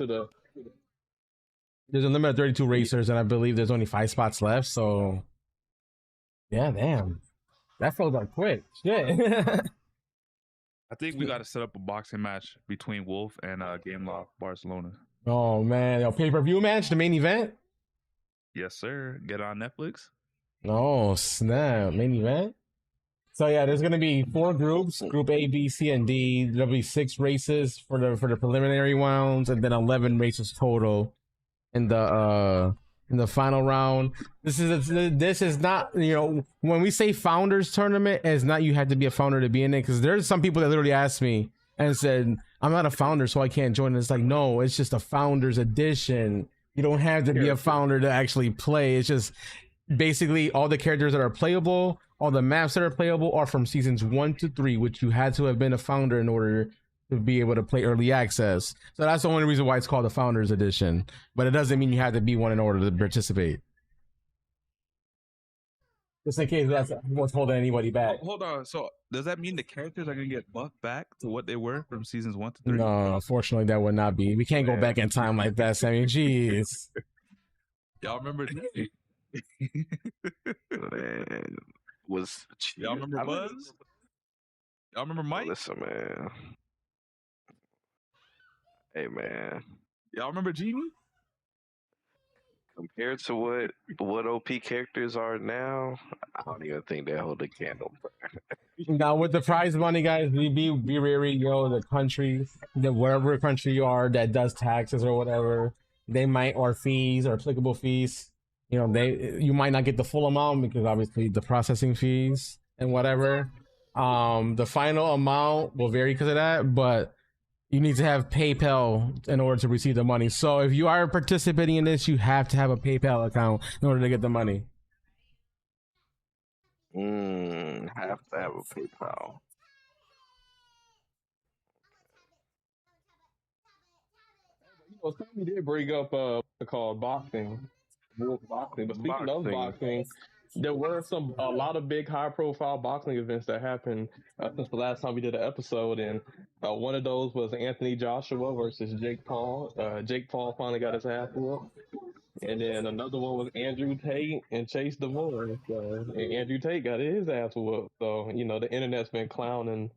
There's a limit of 32 racers, and I believe there's only 5 spots left. So, yeah, damn, that felt like quick. Shit. I think we got to set up a boxing match between Wolf and Game Loft Barcelona. Oh man, yo, pay-per-view match, the main event. Yes, sir. Get on Netflix. Oh snap, main event. So yeah, there's gonna be 4 groups: Group A, B, C, and D. There'll be 6 races for the preliminary rounds, and then 11 races total in the final round. This is not, when we say founders tournament, it's not you have to be a founder to be in it, because there's some people that literally asked me and said, I'm not a founder, so I can't join. It's like, no, it's just a founders edition. You don't have to be a founder to actually play. It's just basically all the characters that are playable, all the maps that are playable are from seasons 1 to 3, which you had to have been a founder in order to be able to play early access. So that's the only reason why it's called the Founders Edition. But it doesn't mean you have to be one in order to participate. Just in case that's what's holding anybody back. Hold on. So does that mean the characters are gonna get buffed back to what they were from seasons 1 to 3? No, unfortunately, that would not be. We can't go back in time like that, Sammy. Jeez. Y'all remember? Man, Y'all remember Buzz? Y'all remember Mike? Listen, man. Hey, man. Y'all remember Genie? Compared to what OP characters are now, I don't even think they hold a candle. Now with the prize money, guys, be wary, the countries, wherever country you are that does taxes or whatever, they might, or fees or applicable fees, you might not get the full amount because obviously the processing fees and whatever. The final amount will vary because of that, but you need to have PayPal in order to receive the money. So if you are participating in this, you have to have a PayPal account in order to get the money. Have to have a PayPal. Somebody did bring up called boxing, boxing. But speaking of boxing, there were a lot of big high-profile boxing events that happened since the last time we did an episode, and one of those was Anthony Joshua versus Jake Paul. Jake Paul finally got his ass whooped. And then another one was Andrew Tate and Chase DeVore. And Andrew Tate got his ass whooped. So, the internet's been clowning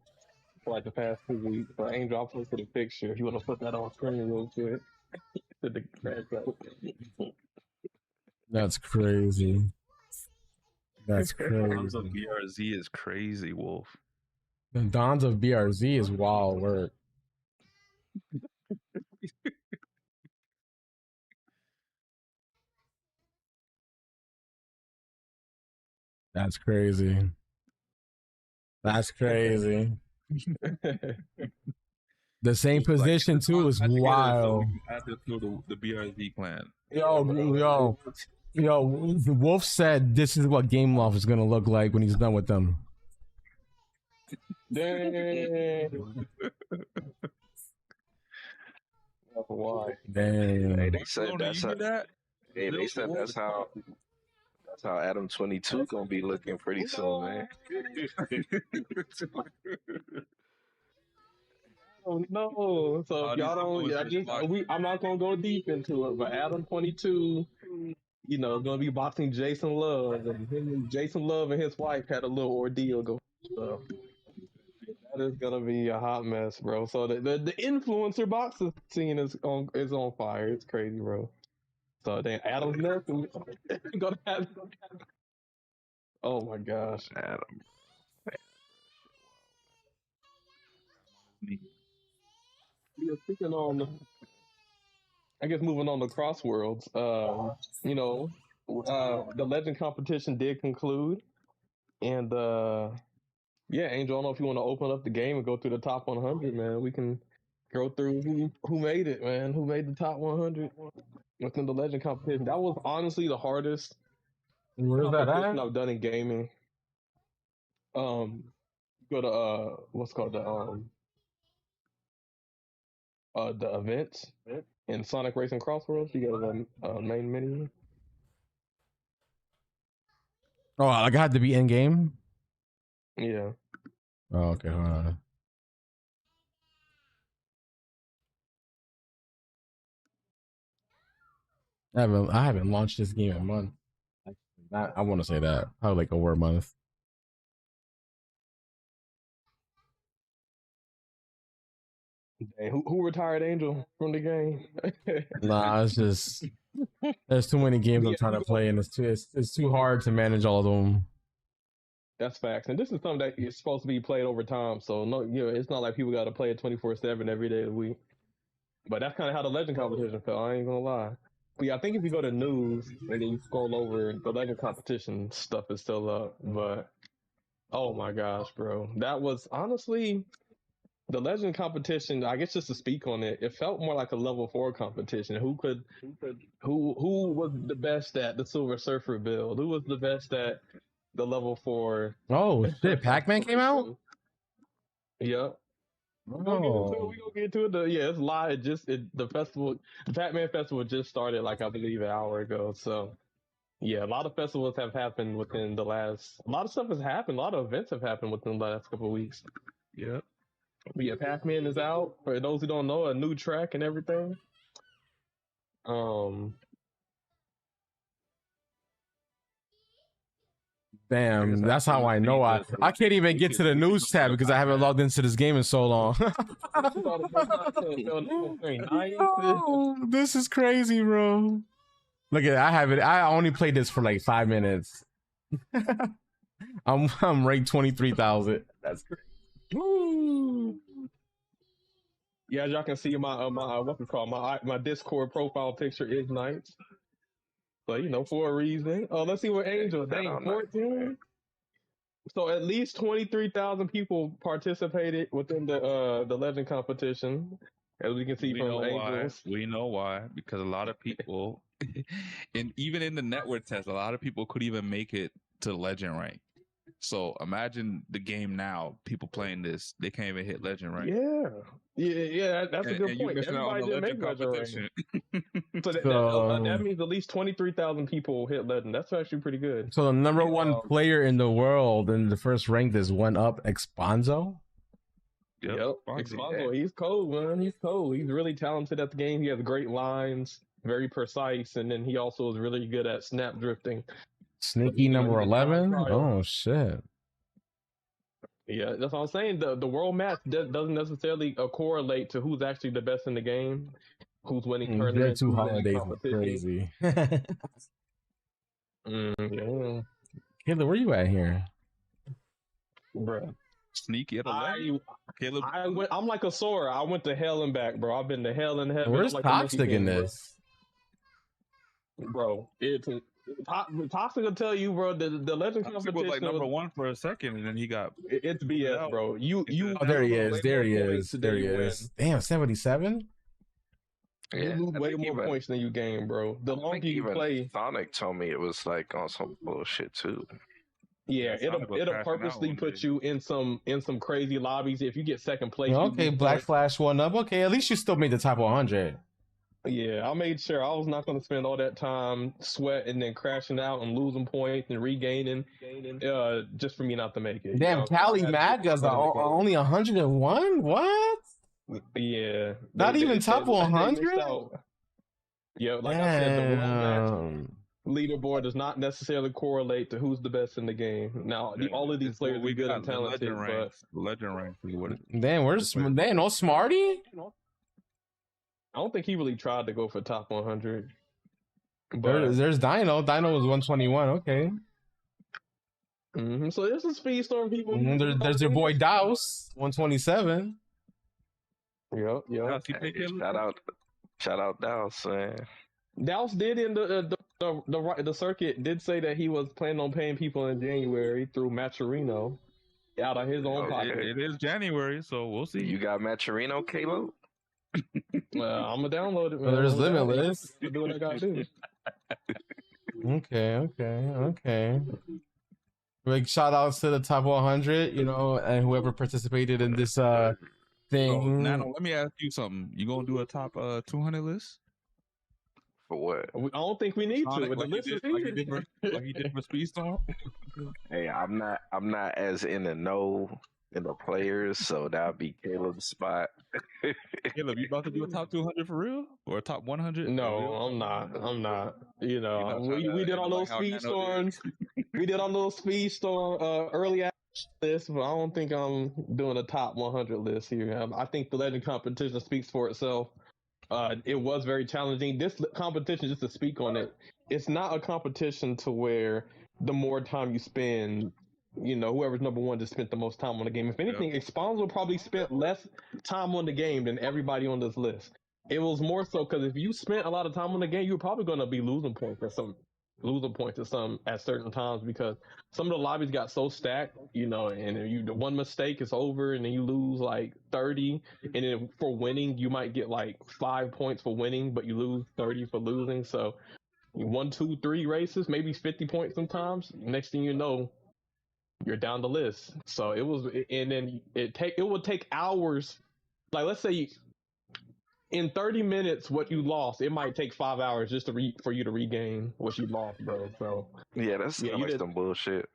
for like the past 2 weeks. So Angel, I'll post the picture. If you want to put that on screen real quick. That's crazy. That's Dons of crazy. BRZ is crazy, Wolf. The Dons of BRZ is wild work. That's crazy. That's crazy. The same position too is wild. The BRZ clan. Yo, Wolf said this is what Game Loft is gonna look like when he's done with them. Dang. Why? Damn. Hey, they said that's how Adam 22 gonna be looking pretty soon, man. Oh no! So if y'all don't, I'm not gonna go deep into it, but Adam 22, gonna be boxing Jason Love, and Jason Love and his wife had a little ordeal go. So that is gonna be a hot mess, bro. So the influencer boxing scene is on fire. It's crazy, bro. So then Adam's next, gonna have Oh my gosh. Adam. Yeah, speaking on, I guess moving on to CrossWorlds. You know, the Legend competition did conclude, and yeah, Angel, I don't know if you want to open up the game and go through the top 100, man. We can go through who made it, man. Who made the top 100 within the Legend competition? That was honestly the hardest Where's that competition at? I've done in gaming. Go to what's called the events in Sonic Racing Crossworlds. You go to the main menu. Oh, like I had to be in game. Yeah. Oh, okay, hold on. I haven't launched this game in a month. I want to say that probably like over a month. Dang, who retired Angel from the game? Nah, it's just there's too many games I'm trying to play, and it's too hard to manage all of them. That's facts. And this is something that is supposed to be played over time. So no, it's not like people got to play it 24/7 every day of the week. But that's kind of how the Legend competition felt. I ain't gonna lie. But yeah, I think if you go to news and then you scroll over, the Legend competition stuff is still up. But oh my gosh, bro, that was honestly the Legend competition. I guess just to speak on it, it felt more like a level 4 competition. Who was the best at the Silver Surfer build? Who was the best at the level 4? Oh shit! Pac-Man came out. Yep. We gonna get to it. Yeah, it's live. The festival, the Pac Man Festival, just started like I believe an hour ago. So yeah, a lot of festivals have happened within the last. A lot of stuff has happened. A lot of events have happened within the last couple of weeks. Yep. But yeah, Pac Man is out. For those who don't know, a new track and everything. Damn, that's how I know I can't even get to the news tab because I haven't logged into this game in so long. Yo, this is crazy, bro. Look at I have it. I only played this for like 5 minutes. I'm ranked 23,000. That's great. Yeah, as y'all can see, my what's it called? My Discord profile picture is nice. But for a reason. Oh, let's see what Angel. Dang, 14. So at least 23,000 people participated within the Legend competition, as we can see from Angel's. We know why. Because a lot of people, and even in the network test, a lot of people couldn't even make it to Legend rank. So imagine the game now. People playing this, they can't even hit Legend rank. Yeah. That's a good point. Everybody didn't make Legend rank. So that means at least 23,000 people hit Legend. That's actually pretty good. So the number one player in the world in the first ranked is 1UP Expanzo. Yep. Expanzo, he's cold, man. He's cold. He's really talented at the game. He has great lines, very precise, and then he also is really good at snap drifting. Sneaky number 11. Oh shit. Yeah, that's what I'm saying. The world match doesn't necessarily correlate to who's actually the best in the game, who's winning tournaments. Two holidays are crazy. Yeah. Caleb, where you at here? Bruh. Sneaky at 11. Caleb, I'm like a Sora. I went to hell and back, bro. I've been to hell and heaven. Where's like Toxic in this? Bro, Toxic will tell you, bro. The Legend competition was like number 1 for a second, and then he got. It's BS, bro. Oh, there he is. There he is. There he is. Damn, 77. You lose way more points than you gain, bro. The longer you play, Sonic told me it was like on some bullshit too. Yeah, it'll purposely put you in some crazy lobbies. If you get second place, okay, Black Flash 1UP. Okay, at least you still made the top 100. Yeah, I made sure I was not going to spend all that time sweating and then crashing out and losing points and regaining, just for me not to make it. Damn, Cali Magas are only 101. What? Yeah, not even top 100. Yeah, like I said, the leaderboard does not necessarily correlate to who's the best in the game. Now, all of these players are good and talented, but Legend rank is what it is. Damn, where's no Smarty? I don't think he really tried to go for top 100. But there's Dino. Dino was 121. Okay. So this is Speedstorm people. There's your boy Douse, 127. Yep. Dallas, you play Caleb? Shout out Dallas, man. Dallas did in the circuit did say that he was planning on paying people in January through Maturino out of his own pocket. It is January, so we'll see. You got Maturino, Caleb? I'm gonna download it. Man. Well, there's Limitless. Do what I gotta do. Okay. Big shout outs to the top 100, and whoever participated in this thing. Nano, let me ask you something. You gonna do a top 200 list? For what? I don't think we need to. Sonic, With the like list you did for Speedstorm? Hey, I'm not as in the know in the players, so that'll be Caleb's spot. Caleb, you about to do a top 200 for real? Or a top 100? No, I'm not. We did on those Speedstorms. We did on those Speedstorm early access lists, but I don't think I'm doing a top 100 list here. I think the legend competition speaks for itself. It was very challenging. This competition, just to speak on it, it's not a competition to where the more time you spend, whoever's number one just spent the most time on the game. If anything, Expawns will probably spent less time on the game than everybody on this list. It was more so because if you spent a lot of time on the game, you're probably going to be losing points at certain times because some of the lobbies got so stacked, and the one mistake is over and then you lose like 30, and then for winning you might get like 5 points for winning, but you lose 30 for losing. So 1, 2, 3 races, maybe 50 points sometimes. Next thing you know, you're down the list. So it was, and then it would take hours. Like let's say in 30 minutes, what you lost, it might take 5 hours just for you to regain what you lost, bro. So that's like some bullshit.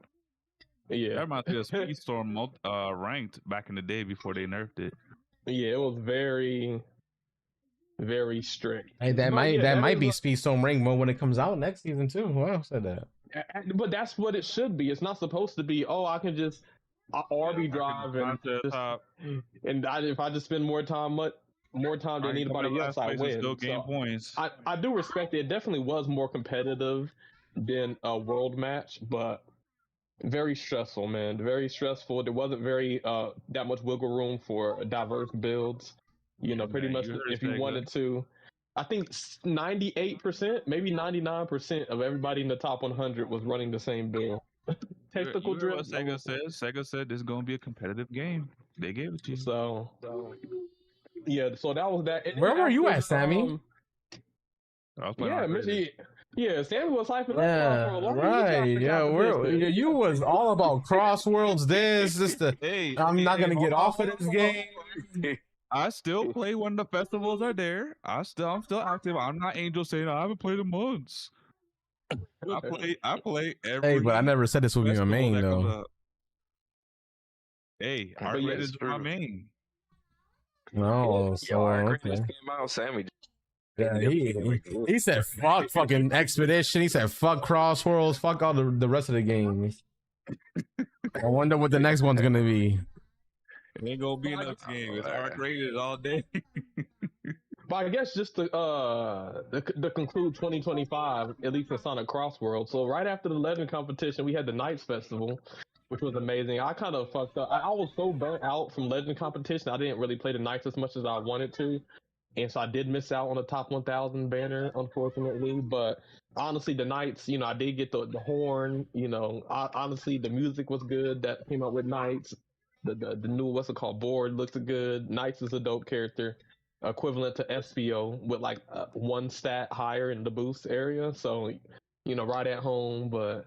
That reminds me of Speedstorm ranked back in the day before they nerfed it. Yeah, it was very, very strict. Hey, that might be Speedstorm rank mode when it comes out next season too. Who else said that? But that's what it should be. It's not supposed to be. Oh, I can just RB drive and if I just spend more time than anybody else, I win. Still gain points. I do respect it. It definitely was more competitive than a world match, but very stressful, man. Very stressful. There wasn't very that much wiggle room for diverse builds. Pretty much if you wanted to. I think 98%, maybe 99% of everybody in the top 100 was running the same build. Technical drift. What Sega said. Sega said this is gonna be a competitive game. They gave it to you. So that was that. Where were you at, Sammy? I was playing Sammy was hyping up for a long time. Yeah, you was all about CrossWorlds. Hey, I'm not gonna get off of this game. I still play when the festivals are there. I'm still active. I'm not Angel saying I haven't played in months. I play every. Hey, but I never said this would be my main though. Hey, Art Raiders is my main. No, so okay. Came out, Sammy. Yeah, he said fuck fucking Expedition. He said fuck CrossWorlds. Fuck all the rest of the games. I wonder what the next one's gonna be. It ain't gonna be enough game. It's Arc Raiders all day. But I guess just to conclude 2025, at least in Sonic CrossWorlds. So right after the Legend competition, we had the Nights Festival, which was amazing. I kind of fucked up. I was so burnt out from Legend competition. I didn't really play the Nights as much as I wanted to. And so I did miss out on the top 1,000 banner, unfortunately. But honestly, the Nights, I did get the horn. Honestly, the music was good that came out with Nights. The new, board looks good. Nights is a dope character, equivalent to SPO with like one stat higher in the boost area. So, right at home. But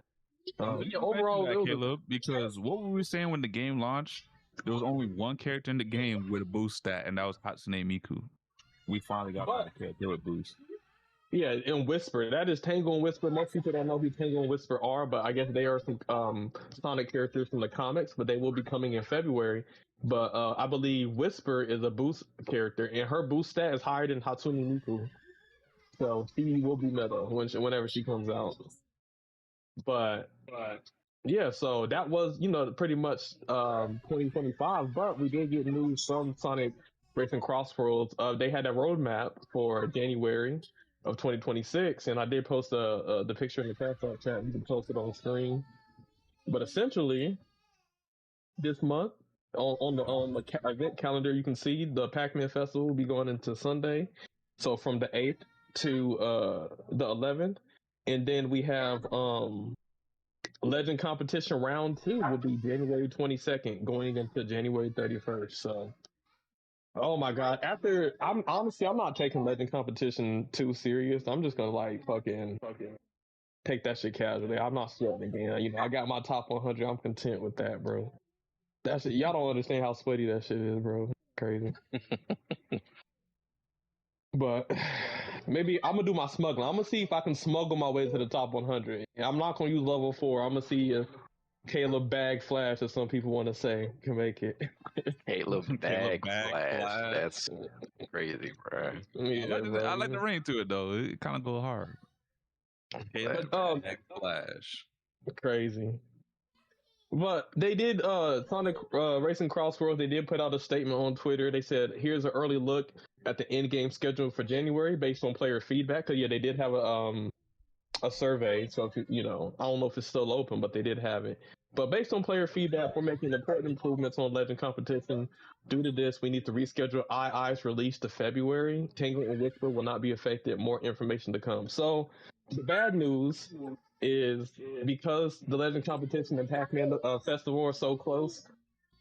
overall, Caleb, because what were we saying when the game launched? There was only one character in the game with a boost stat, and that was Hatsune Miku. We finally got a character with boost. Yeah, and Whisper. That is Tango and Whisper. Most people don't know who Tango and Whisper are, but I guess they are some Sonic characters from the comics, but they will be coming in February. But I believe Whisper is a boost character, and her boost stat is higher than Hatsune Miku. So she will be meta whenever she comes out. But yeah, so that was, pretty much 2025, but we did get news from Sonic Racing CrossWorlds. They had a roadmap for January of 2026, and I did post the picture in the CrashOut chat. You can post it on screen. But essentially, this month on the event calendar, you can see the Pac Man Festival will be going into Sunday, so from the 8th to the 11th, and then we have Legend Competition Round 2 will be January 22nd, going into January 31st. So, oh my God! I'm not taking Legend Competition too serious. I'm just gonna like fucking take that shit casually. I'm not sweating again. You know, I got my top 100. I'm content with that, bro. That shit, y'all don't understand how sweaty that shit is, bro. Crazy. But maybe I'm gonna do my smuggling. I'm gonna see if I can smuggle my way to the top 100. I'm not gonna use level 4. I'm gonna see if Caleb Bag Flash, as some people want to say, can make it. Caleb Bag Flash. That's crazy, bro. Yeah, I like the ring to it though. It kind of go hard. Caleb Bag Flash. Crazy. But they did Sonic Racing CrossWorlds. They did put out a statement on Twitter. They said, "Here's an early look at the in-game schedule for January based on player feedback." Cause yeah, they did have a survey. So if you know, I don't know if it's still open, but they did have it. But based on player feedback, we're making important improvements on Legend Competition. Due to this, we need to reschedule AiAi's release to February. Tangle and Whisper will not be affected. More information to come. So the bad news is because the Legend Competition and Pac Man Festival are so close,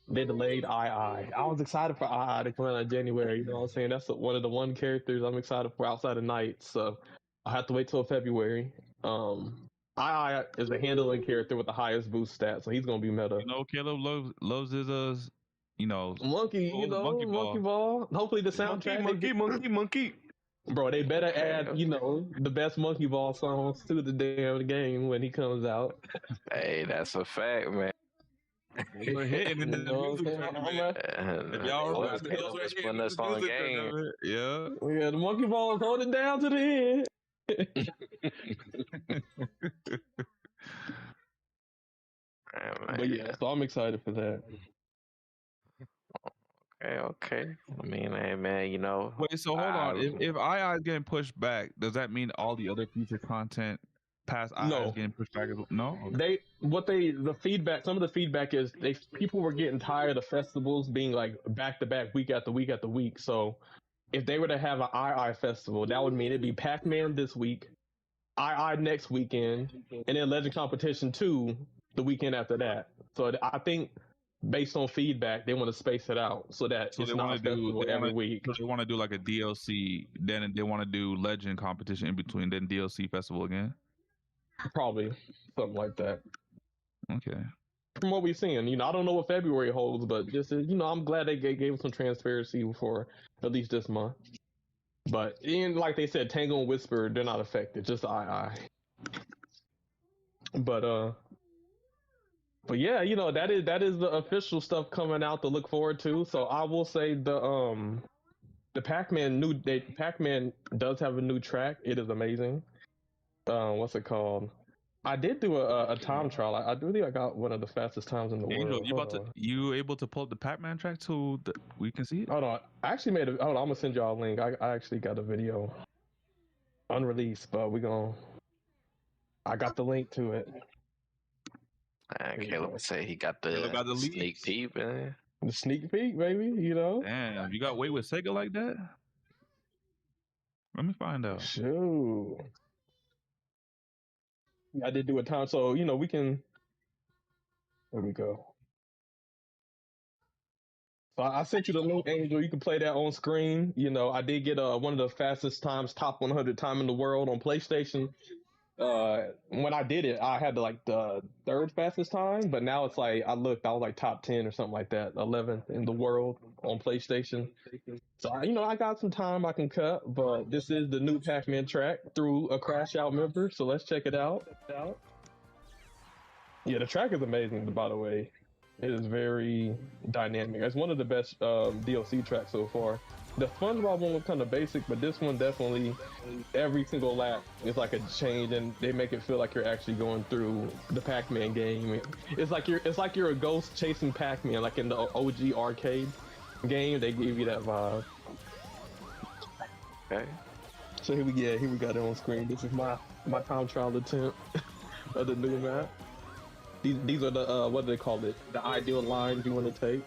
they delayed AiAi. I was excited for AiAi to come out in January. You know what I'm saying? That's one of the one characters I'm excited for outside of Night. So I have to wait till February. AiAi is a handling character with the highest boost stat, so he's gonna be meta. You know, Caleb loves his monkey. You know, monkey ball. Hopefully the soundtrack. Monkey. Bro, they better add, the best Monkey Ball songs to the damn game when he comes out. Hey, that's a fact, man. Hitting in the music tournament. If y'all Caleb's putting us on game. Yeah. Yeah, the Monkey Ball is holding down to the end. But yeah, so I'm excited for that. Okay. I mean, hey, man, Wait, so hold on. If AiAi is getting pushed back, does that mean all the other future content past AiAi is getting pushed back? No. Okay. The feedback. Some of the feedback is people were getting tired of festivals being like back to back, week after week after week. So if they were to have an AiAi festival, that would mean it'd be Pac Man this week, AiAi next weekend, and then Legend Competition 2 the weekend after that. So I think, based on feedback, they want to space it out so that it's not a festival every week. So they want to do like a DLC, then they want to do Legend Competition in between, then DLC festival again? Probably something like that. Okay. From what we've seen, I don't know what February holds, but just, I'm glad they gave some transparency for at least this month. But like they said, Tango and Whisper, they're not affected, just AiAi. But yeah, that is the official stuff coming out to look forward to. So I will say the Pac Man does have a new track. It is amazing. What's it called? I did do a time trial. I believe I got one of the fastest times in the world. You able to pull up the Pac Man track so we can see it? Hold on. I actually hold on, I'm gonna send y'all a link. I actually got a video unreleased, but I got the link to it. Caleb would say he got the sneak peek, man. The sneak peek, baby, Damn, you got weight with Sega like that? Let me find out. Shoot. I did do a time, so we can. There we go. So I sent you the link, Angel. You can play that on screen. I did get one of the fastest times, top 100 time in the world on PlayStation. When I did it, I had the third fastest time, but now it's like I was like top 10 or something like that, 11th in the world on PlayStation. So I got some time I can cut, but this is the new Pac Man track through a CrashOut member, so let's check it out. Yeah, the track is amazing, by the way. It is very dynamic. It's one of the best DLC tracks so far. The SpongeBob one was kind of basic, but this one definitely, every single lap is like a change, and they make it feel like you're actually going through the Pac Man game. It's like you're a ghost chasing Pac Man, like in the OG arcade game. They give you that vibe. Okay. So here we got it on screen. This is my time trial attempt of the new map. These are the what do they call it? The ideal lines you want to take.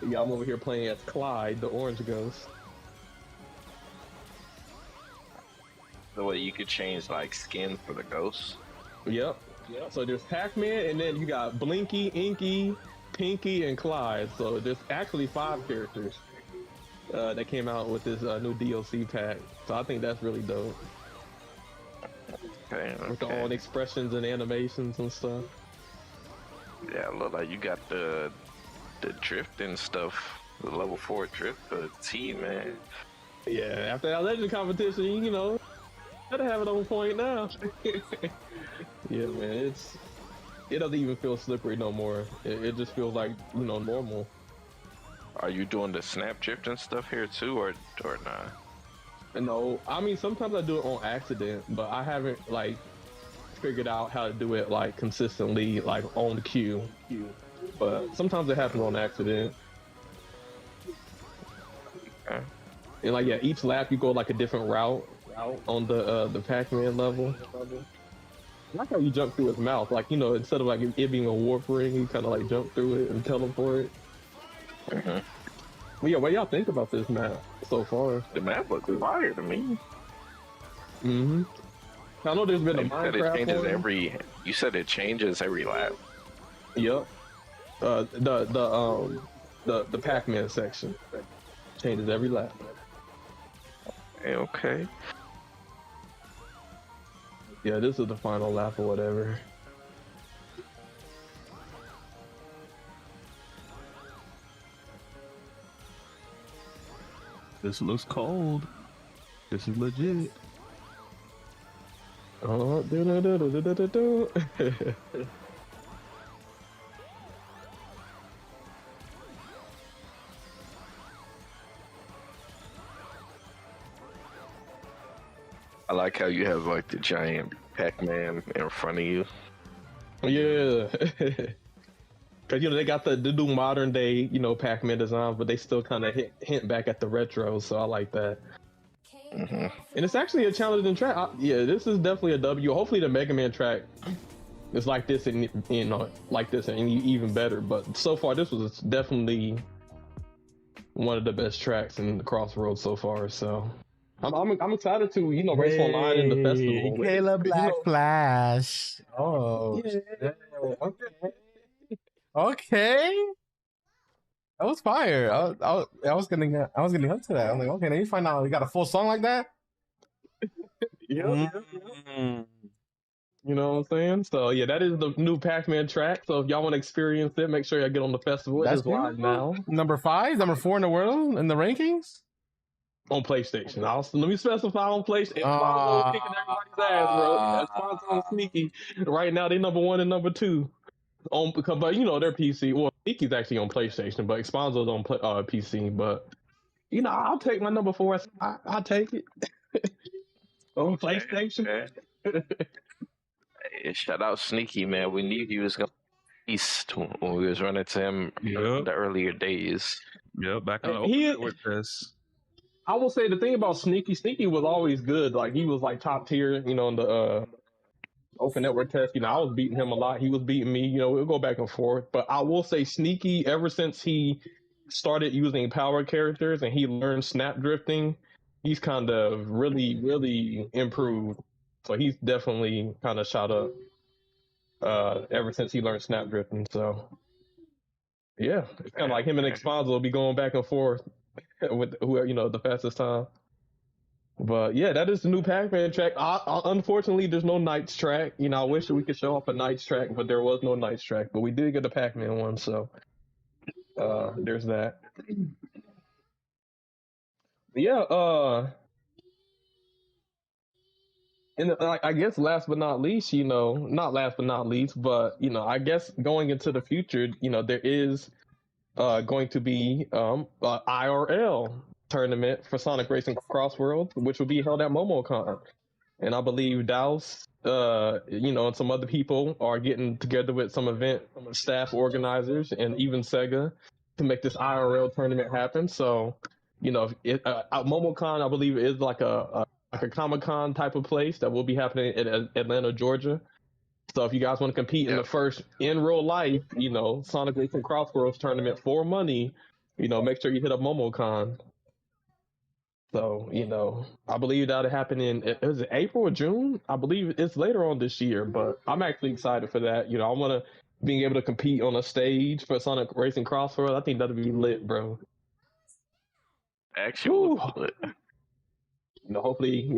Yeah, I'm over here playing as Clyde, the orange ghost. The way you could change like skin for the ghosts. Yep. So there's Pac Man, and then you got Blinky, Inky, Pinky, and Clyde. So there's actually 5 characters that came out with this new DLC pack. So I think that's really dope. Okay. With their own expressions and animations and stuff. Yeah, look like you got the drifting stuff, the level 4 drift, the T, man. Yeah, after that legend competition, you know, gotta have it on point now. Yeah, man, it doesn't even feel slippery no more. It just feels like, you know, normal. Are you doing the snap drifting stuff here too, or not? No, I mean sometimes I do it on accident, but I haven't like figured out how to do it like consistently, like on the queue. But sometimes it happens on accident. Okay. And like yeah, each lap you go like a different route on the Pac Man level. I like how you jump through his mouth, like, you know, instead of like it being a warp ring, you kind of like jump through it and teleport. Mm-hmm. Well, yeah, what y'all think about this map so far? The map looks fire to me. Mm-hmm. I know there's been a You said it Minecraft changes one. You said it changes every lap. Yep. The Pac Man section changes every lap. Okay. Yeah, this is the final lap or whatever. This looks cold. This is legit. Oh, do. I like how you have like the giant Pac-Man in front of you. Yeah. Cause you know they got the new modern day, you know, Pac-Man designs, but they still kind of hint back at the retro, so I like that. Mm-hmm. And it's actually a challenging track. Yeah, this is definitely a W. Hopefully the Mega Man track is like this and, you know, like this and even better. But so far this was definitely one of the best tracks in the CrossWorlds so far. So I'm excited to, you know, race online in the festival. Caleb You Black know, Flash. Oh, yeah. shit. Okay. That was fire. I was getting hooked to that. I'm like, okay, then you find out you got a full song like that. Yeah. You know what I'm saying? So yeah, that is the new Pac-Man track. So if y'all want to experience it, make sure y'all get on the festival. It's live now Number 5, number 4 in the world in the rankings. on PlayStation. Let me specify on PlayStation. Xbox kicking everybody's ass, bro. Xbox on sneaky. Right now, they number 1 and number 2 on because, but you know their PC. Well, Sneaky's actually on PlayStation, but Expanso's on PC. But you know, I'll take my number 4. I'll take it on PlayStation. Okay. Hey, shout out Sneaky, man. We knew he was gonna be east when we was running to him Yep. the earlier days. Yep, back on the He- open with this. I will say the thing about Sneaky was always good. Like he was like top tier, you know, in the open network test. You know, I was beating him a lot. He was beating me. You know, we'll go back and forth. But I will say Sneaky, ever since he started using power characters and he learned snap drifting, he's kind of really improved. So he's definitely kind of shot up ever since he learned snap drifting. So yeah, it's kind of like him and Expanso will be going back and forth with whoever, you know, the fastest time. But yeah, that is the new Pac-Man track. Unfortunately, there's no Knights track. You know, I wish we could show off a Knights track, but there was no Knights track. But we did get a Pac-Man one, so there's that. But yeah, and I guess last but not least, you know, not last but not least, but you know, I guess going into the future, you know, there is going to be IRL tournament for Sonic Racing CrossWorlds, which will be held at Momocon. And I believe Douse, you know, and some other people are getting together with some event staff organizers and even Sega to make this IRL tournament happen. So, you know, Momocon, I believe, is like a Comic-Con type of place that will be happening in Atlanta, Georgia. So if you guys want to compete in the first in real life, Sonic Racing CrossWorlds tournament for money, make sure you hit up Momocon. So, I believe that'll happen is it April or June? I believe it's later on this year, but I'm actually excited for that. I want to being able to compete on a stage for Sonic Racing CrossWorlds. I think that'll be lit, bro. Actually, hopefully,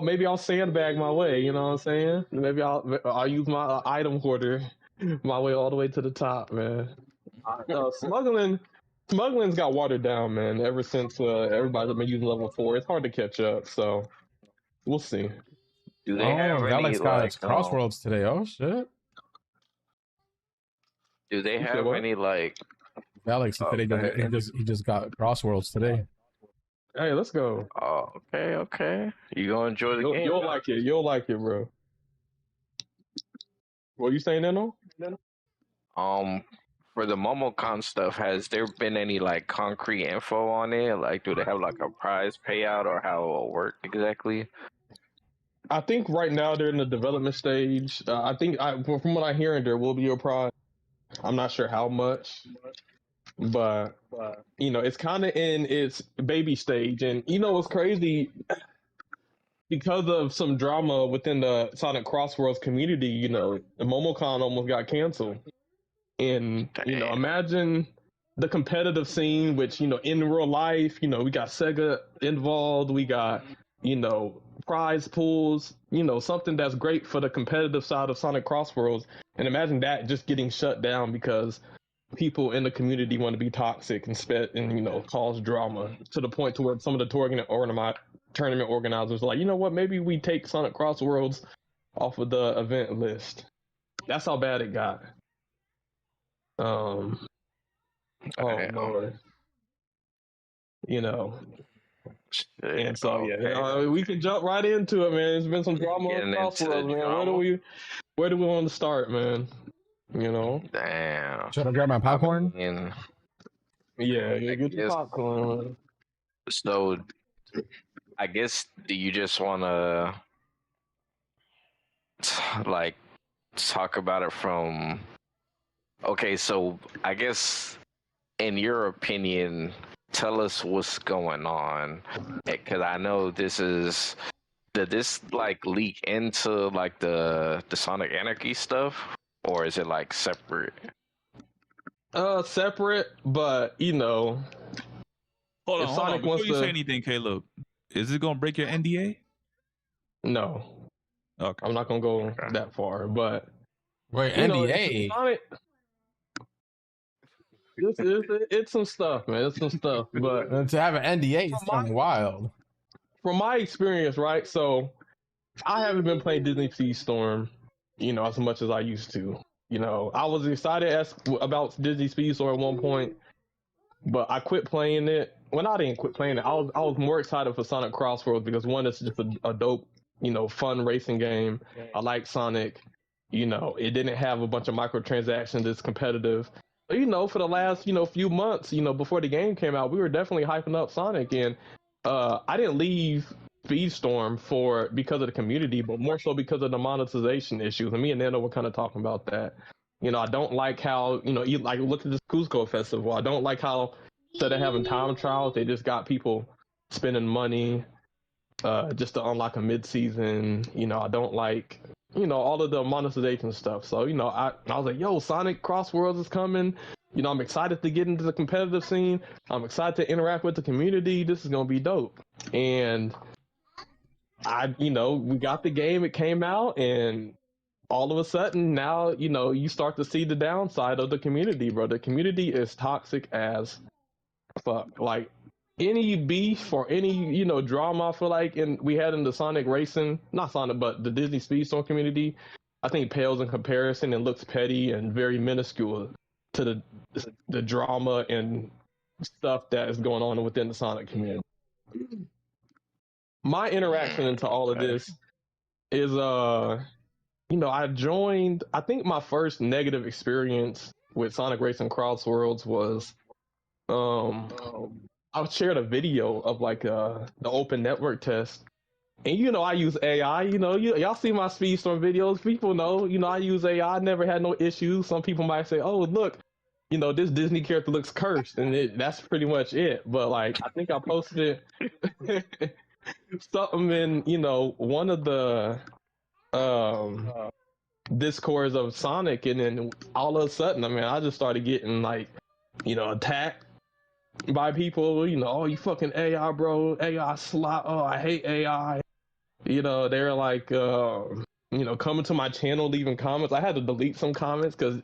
maybe I'll sandbag my way. You know what I'm saying? Maybe I'll use my item hoarder my way all the way to the top, man. Smuggling's got watered down, man. Ever since everybody's been using level 4, it's hard to catch up. So we'll see. Do they have any Alex got its CrossWorlds today. Oh shit! Do they have any Alex he just got CrossWorlds today. Hey, let's go. Oh, okay. You gonna enjoy the game? You'll like it. You'll like it, bro. What you saying, Nano? For the Momocon stuff, has there been any concrete info on it? Do they have a prize payout or how it'll work exactly? I think right now they're in the development stage. I think from what I'm hearing, there will be a prize. I'm not sure how much, but it's kind of in its baby stage. And what's crazy, because of some drama within the Sonic CrossWorlds community, the Momocon almost got canceled. And imagine the competitive scene, which in real life, we got Sega involved, we got prize pools, something that's great for the competitive side of Sonic CrossWorlds. And imagine that just getting shut down because people in the community want to be toxic and cause drama to the point to where some of the tournament organizers are like, what, maybe we take Sonic CrossWorlds off of the event list. That's how bad it got. Lord. And so we can jump right into it, man. There's been some drama on CrossWorlds, man. Where do we want to start, man? Damn. Should I grab my popcorn? Yeah, get your popcorn. So, I guess, do you just want to talk about it from? Okay, so I guess, in your opinion, tell us what's going on, because I know did this leak into the Sonic Anarchy stuff, or is it separate? Separate, but Hold on. Before you say anything, Caleb, is it gonna break your NDA? No. Okay. I'm not gonna go that far, but wait, NDA. Sonic. It's some stuff, man. It's some stuff, but to have an NDA is kind of wild. From my experience, right? So I haven't been playing Disney Speedstorm, as much as I used to. I was excited about Disney Speedstorm at one point, but I quit playing it. Well, I didn't quit playing it. I was more excited for Sonic CrossWorlds because one, it's just a dope, fun racing game. I like Sonic. It didn't have a bunch of microtransactions. It's competitive. For the last, few months, before the game came out, we were definitely hyping up Sonic. And I didn't leave Speedstorm because of the community, but more so because of the monetization issues. And me and Nano were kind of talking about that. I don't like how, look at this Kuzco festival. I don't like how instead of having time trials, they just got people spending money just to unlock a mid-season. I don't like all of the monetization stuff. So, I was like, yo, Sonic CrossWorlds is coming. I'm excited to get into the competitive scene. I'm excited to interact with the community. This is going to be dope. And we got the game. It came out, and all of a sudden now, you start to see the downside of the community, bro. The community is toxic as fuck. Any beef or any, drama, I feel like, we had in the Sonic racing, not Sonic, but the Disney Speedstorm community, I think pales in comparison and looks petty and very minuscule to the drama and stuff that is going on within the Sonic community. My interaction into all of this is, I joined, I think my first negative experience with Sonic Racing CrossWorlds was, I shared a video of the open network test And I use AI. Y'all see my Speedstorm videos. People know, I use AI. I never had no issues. Some people might say, "Oh, look, this Disney character looks cursed," and that's pretty much it. But like, I think I posted something in, one of the um discords of Sonic, and then all of a sudden, I mean, I just started getting like, attacked by people. Oh, you fucking AI, bro, AI slot. Oh, I hate AI. They're like, coming to my channel, leaving comments. I had to delete some comments because,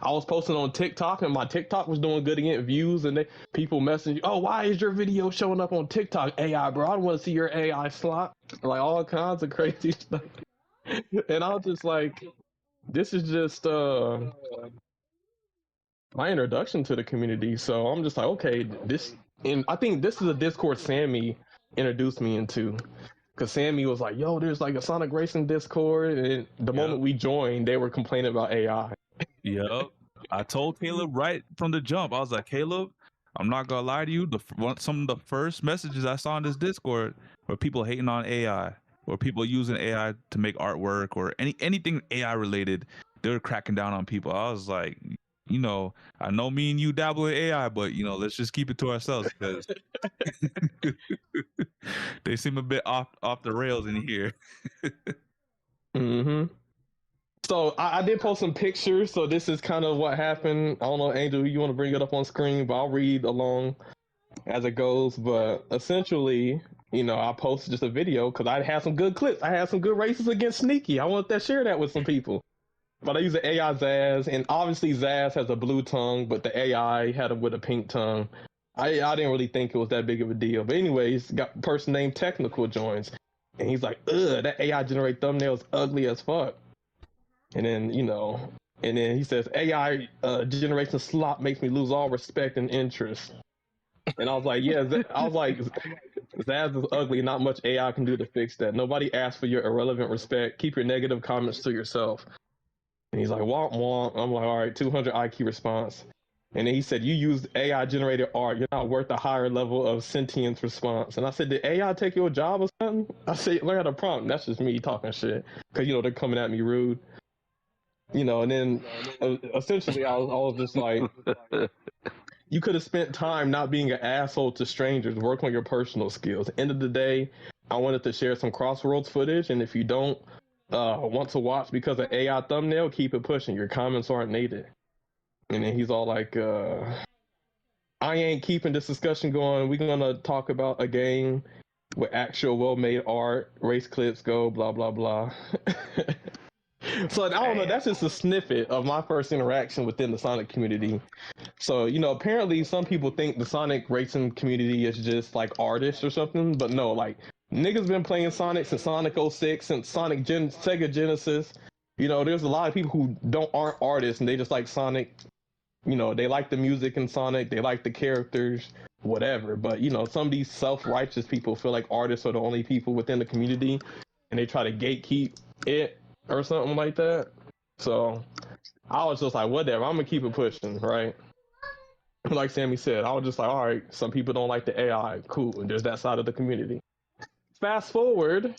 I was posting on TikTok and my TikTok was doing good to get views. And people messaging, "Oh, why is your video showing up on TikTok, AI, bro? I don't want to see your AI slot." Like all kinds of crazy stuff. And I was just like, this is just my introduction to the community. So I'm just like, okay, and I think this is a Discord Sammy introduced me into. Because Sammy was like, "Yo, there's like a Sonic Racing Discord," and the moment we joined, they were complaining about AI. Yep. I told Caleb right from the jump. I was like, "Caleb, I'm not gonna lie to you. Some of the first messages I saw in this Discord were people hating on AI, or people using AI to make artwork, or anything AI related. They were cracking down on people." I was like, I know me and you dabble in AI, but let's just keep it to ourselves because they seem a bit off the rails in here. Mm-hmm. So I did post some pictures. So this is kind of what happened. I don't know, Angel, you want to bring it up on screen, but I'll read along as it goes. But essentially, I posted just a video because I had some good clips. I had some good races against Sneaky. I wanted to share that with some people. But I use the AI Zaz, and obviously Zaz has a blue tongue, but the AI had him with a pink tongue. I didn't really think it was that big of a deal. But anyways, got a person named Technical joins, and he's like, "Ugh, that AI generate thumbnails ugly as fuck." And then, he says, "AI generation slop makes me lose all respect and interest." And I was like, yeah, I was like, Zaz is ugly. Not much AI can do to fix that. Nobody asked for your irrelevant respect. Keep your negative comments to yourself. And he's like, "Womp womp." I'm like, "All right, 200 IQ response." And then he said, "You used AI generated art. You're not worth a higher level of sentience response." And I said, "Did AI take your job or something?" I said, "Learn how to prompt." That's just me talking shit. Because, they're coming at me rude. And then essentially I was just like, you could have spent time not being an asshole to strangers, work on your personal skills. End of the day, I wanted to share some CrossWorlds footage, and if you don't want to watch because of AI thumbnail, keep it pushing. Your comments aren't needed. And then he's all like, "I ain't keeping this discussion going. We're gonna talk about a game with actual well-made art, race clips go, blah blah blah." So I don't know. That's just a snippet of my first interaction within the Sonic community. So apparently some people think the Sonic racing community is just like artists or something, but no, like niggas been playing Sonic since Sonic 06, since Sega Genesis. There's a lot of people who aren't artists and they just like Sonic. They like the music in Sonic, they like the characters, whatever. But some of these self-righteous people feel like artists are the only people within the community, and they try to gatekeep it or something like that. So I was just like, whatever, I'm gonna keep it pushing, right? Like Sammy said, I was just like, all right, some people don't like the AI, cool, and there's that side of the community. Fast forward,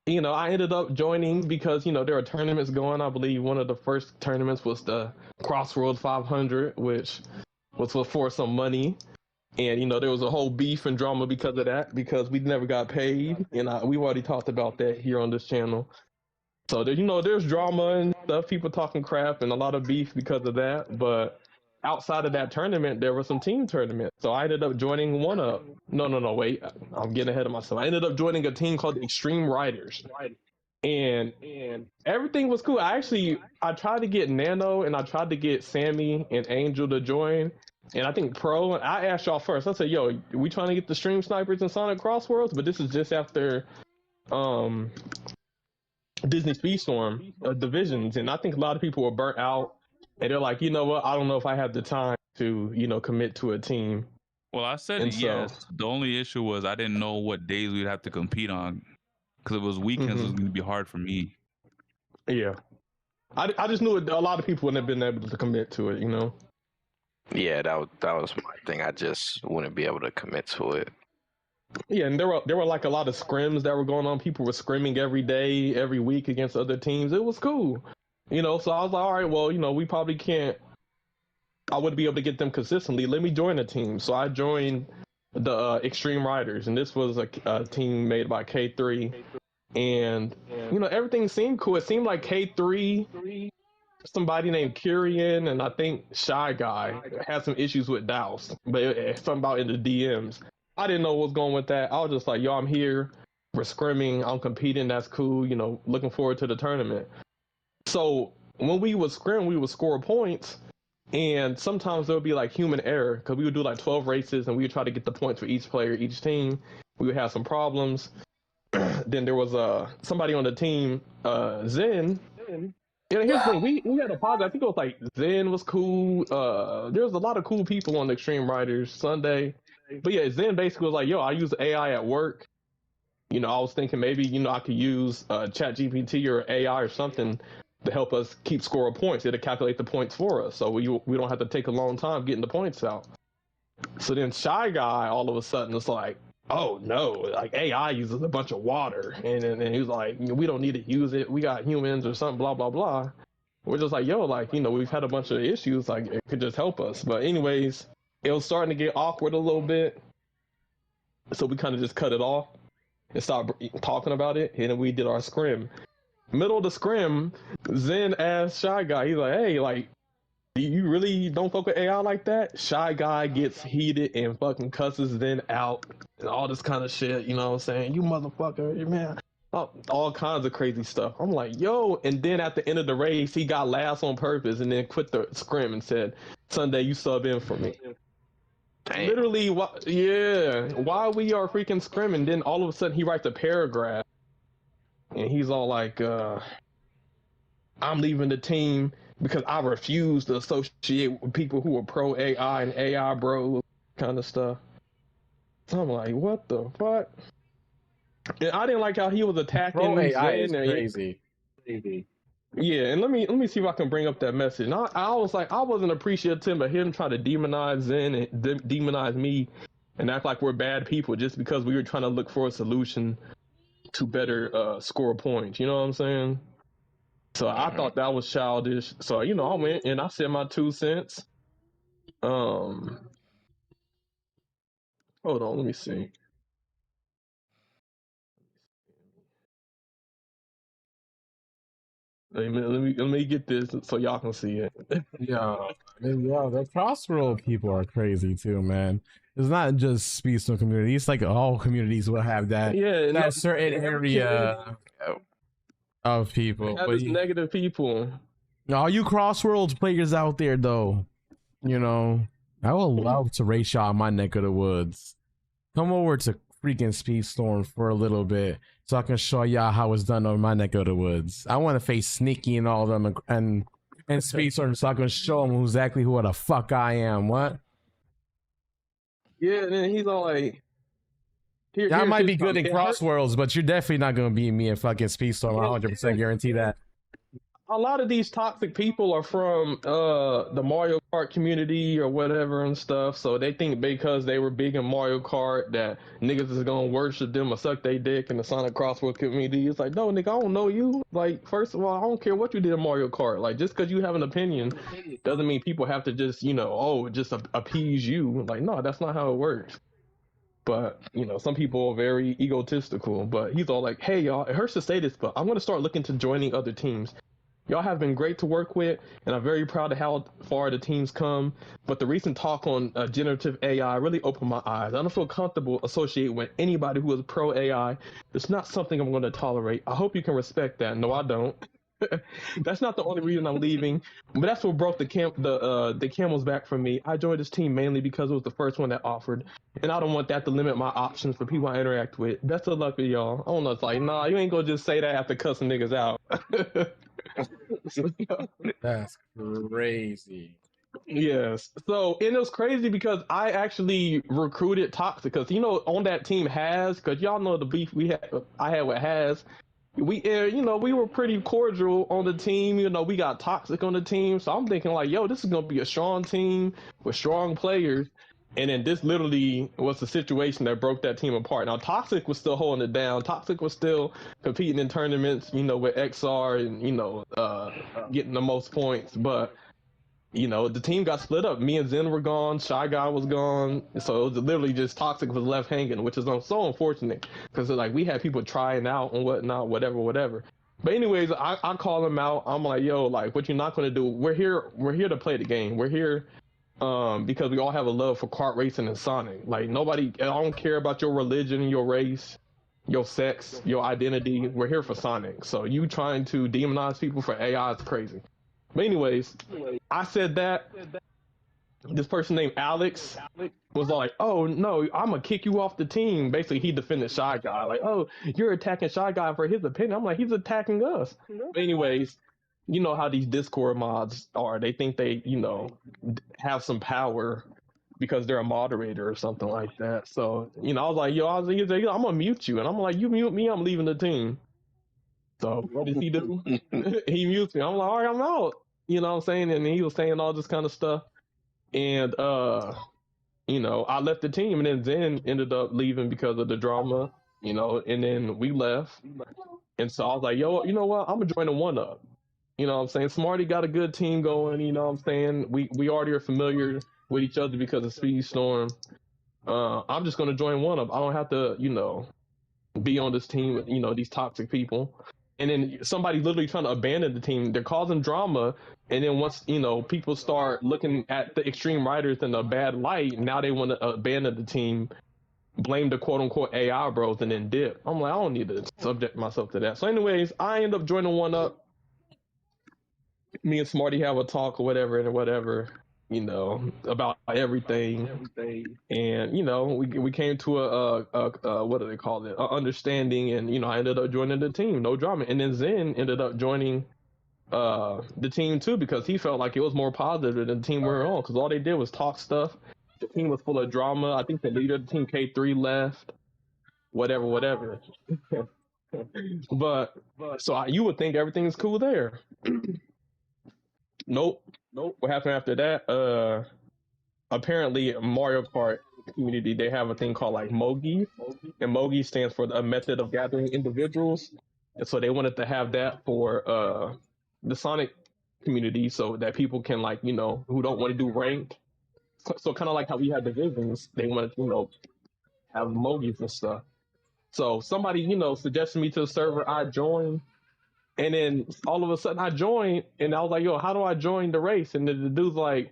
I ended up joining because, there are tournaments going. I believe one of the first tournaments was the CrossWorlds 500, which was for some money. And, there was a whole beef and drama because of that, because we never got paid. And we've already talked about that here on this channel. So, there's drama and stuff, people talking crap and a lot of beef because of that. But outside of that tournament, there were some team tournaments. So I ended up joining one of, no, wait, I'm getting ahead of myself. I ended up joining a team called Extreme Riders. And everything was cool. I tried to get Nano and I tried to get Sammy and Angel to join. And I think Pro, I asked y'all first. I said, "Yo, we trying to get the stream snipers in Sonic CrossWorlds?" But this is just after Disney Speedstorm divisions, and I think a lot of people were burnt out, and they're like, "You know what? I don't know if I have the time to, commit to a team." Well, I said yes. The only issue was I didn't know what days we'd have to compete on, because it was weekends. It was going to be hard for me. Yeah, I just knew a lot of people wouldn't have been able to commit to it. Yeah, that was my thing. I just wouldn't be able to commit to it. Yeah, and there were like a lot of scrims that were going on. People were scrimming every day, every week against other teams. It was cool, So I was like, all right, well, we probably can't. I wouldn't be able to get them consistently. Let me join a team. So I joined the Extreme Riders, and this was a team made by K3, and everything seemed cool. It seemed like K3. Somebody named Kyrian and I think Shy Guy had some issues with Douse, but something about in the DMs. I didn't know what was going with that. I was just like, yo, I'm here. We're scrimming. I'm competing. That's cool. Looking forward to the tournament. So when we would scrim, we would score points. And sometimes there would be like human error because we would do like 12 races and we would try to get the points for each player, each team. We would have some problems. Then there was somebody on the team, Zen. Yeah, here's the thing. We had a positive. I think it was like Zen was cool. There was a lot of cool people on the Extreme Riders Sunday. But yeah, Zen basically was like, yo, I use AI at work. I was thinking maybe, I could use ChatGPT or AI or something to help us keep score of points. It'll calculate the points for us. So we don't have to take a long time getting the points out. So then Shy Guy all of a sudden is like, oh no, like AI uses a bunch of water. And then he was like, we don't need to use it. We got humans or something, blah, blah, blah. We're just like, yo, like, we've had a bunch of issues. Like, it could just help us. But anyways, it was starting to get awkward a little bit. So we kind of just cut it off and stopped talking about it. And then we did our scrim. Middle of the scrim, Zen asked Shy Guy, he's like, hey, like, you really don't fuck with AI like that? Shy Guy gets heated and fucking cusses Zen out and all this kind of shit, you know what I'm saying? You motherfucker, man. All kinds of crazy stuff. I'm like, yo, and then at the end of the race, he got last on purpose and then quit the scrim and said, Sunday, you sub in for me. Damn. Literally, while we are freaking scrimming, then all of a sudden he writes a paragraph and he's all like, I'm leaving the team because I refuse to associate with people who are pro AI and AI bros kind of stuff. So I'm like, what the fuck? And I didn't like how he was attacking Pro AI is Zen crazy. Yeah, and let me see if I can bring up that message. And I was like, I wasn't appreciative of him trying to demonize Zen and demonize me and act like we're bad people just because we were trying to look for a solution to better score points. You know what I'm saying? So I thought that was childish. So, I went and I said my 2 cents. Hold on, let me see. Let me get this so y'all can see it. Yeah, the CrossWorld people are crazy too, man. It's not just Speedstorm community. It's like all communities will have that. Yeah, that certain area of people. But negative people. All you CrossWorlds players out there, though, I would love to race y'all in my neck of the woods. Come over to freaking Speedstorm for a little bit so I can show y'all how it's done on my neck of the woods. I want to face Sneaky and all of them and Speedstorm so I can show them exactly who the fuck I am. What? Yeah, and then he's all like, I might be good in CrossWorlds, but you're definitely not going to beat me in fucking Speedstorm. I 100% guarantee that. A lot of these toxic people are from the Mario Kart community or whatever and stuff, so they think because they were big in Mario Kart that niggas is gonna worship them or suck their dick in the Sonic CrossWorld community. It's like, no, nigga, I don't know you. Like, first of all, I don't care what you did in Mario Kart. Like, just because you have an opinion doesn't mean people have to just, just appease you. Like, no, that's not how it works. But, some people are very egotistical. But he's all like, hey, y'all, it hurts to say this, but I'm going to start looking to joining other teams. Y'all have been great to work with, and I'm very proud of how far the team's come. But the recent talk on generative AI really opened my eyes. I don't feel comfortable associating with anybody who is pro AI. It's not something I'm going to tolerate. I hope you can respect that. No, I don't. That's not the only reason I'm leaving, but that's what broke the camel's back for me. I joined this team mainly because it was the first one that offered, and I don't want that to limit my options for people I interact with. Best of luck with y'all. I don't know. It's like, nah, you ain't gonna just say that after cussing niggas out. That's crazy. Yes. So, and it was crazy because I actually recruited Toxic because on that team because y'all know the beef I had with Has. We were pretty cordial on the team. We got Toxic on the team, so I'm thinking like, yo, this is gonna be a strong team with strong players. And then this literally was the situation that broke that team apart. Now Toxic was still holding it down. Toxic was still competing in tournaments, with XR and getting the most points. But the team got split up. Me and Zen were gone. Shy Guy was gone. So it was literally just Toxic was left hanging, which is so unfortunate because like we had people trying out and whatnot, whatever. But anyways, I call him out. I'm like, yo, like what you're not gonna do? We're here to play the game. We're here because we all have a love for kart racing and Sonic. Like I don't care about your religion, your race, your sex, your identity. We're here for Sonic. So you trying to demonize people for AI is crazy. But anyways, I said that. This person named Alex was like, oh no, I'm gonna kick you off the team. Basically, he defended Shy Guy. Like, oh, you're attacking Shy Guy for his opinion. I'm like, he's attacking us. But anyways, you know how these Discord mods are. They think they, have some power because they're a moderator or something like that. So, I was like, I'm gonna mute you. And I'm like, you mute me, I'm leaving the team. So what did he do? He mutes me. I'm like, all right, I'm out. You know what I'm saying? And he was saying all this kind of stuff. And I left the team, and then Zen ended up leaving because of the drama, and then we left. And so I was like, yo, you know what? I'm gonna join the one up. You know what I'm saying? Smarty got a good team going, you know what I'm saying? We already are familiar with each other because of Speedstorm. I'm just gonna join one up. I don't have to, be on this team with, these toxic people. And then somebody literally trying to abandon the team. They're causing drama. And then once, people start looking at the extreme riders in a bad light, now they want to abandon the team, blame the quote unquote AI bros, and then dip. I'm like, I don't need to subject myself to that. So anyways, I end up joining one up. Me and Smarty have a talk or whatever, about everything. And, we came to a what do they call it? Understanding. And, I ended up joining the team, no drama. And then Zen ended up joining the team too, because he felt like it was more positive than the team we were on, because all they did was talk stuff. The team was full of drama. I think the leader of the team, K3, left. Whatever. But so you would think everything is cool there. Nope. What happened after that? Apparently Mario Kart community, they have a thing called like Mogi, and Mogi stands for a method of gathering individuals. And so they wanted to have that for the Sonic community, so that people can, like, who don't want to do ranked. So kind of like how we had divisions, they wanted to, have Mogis and stuff. So somebody, suggested me to the server. I joined. And then all of a sudden I joined, and I was like, yo, how do I join the race? And then the dude's like,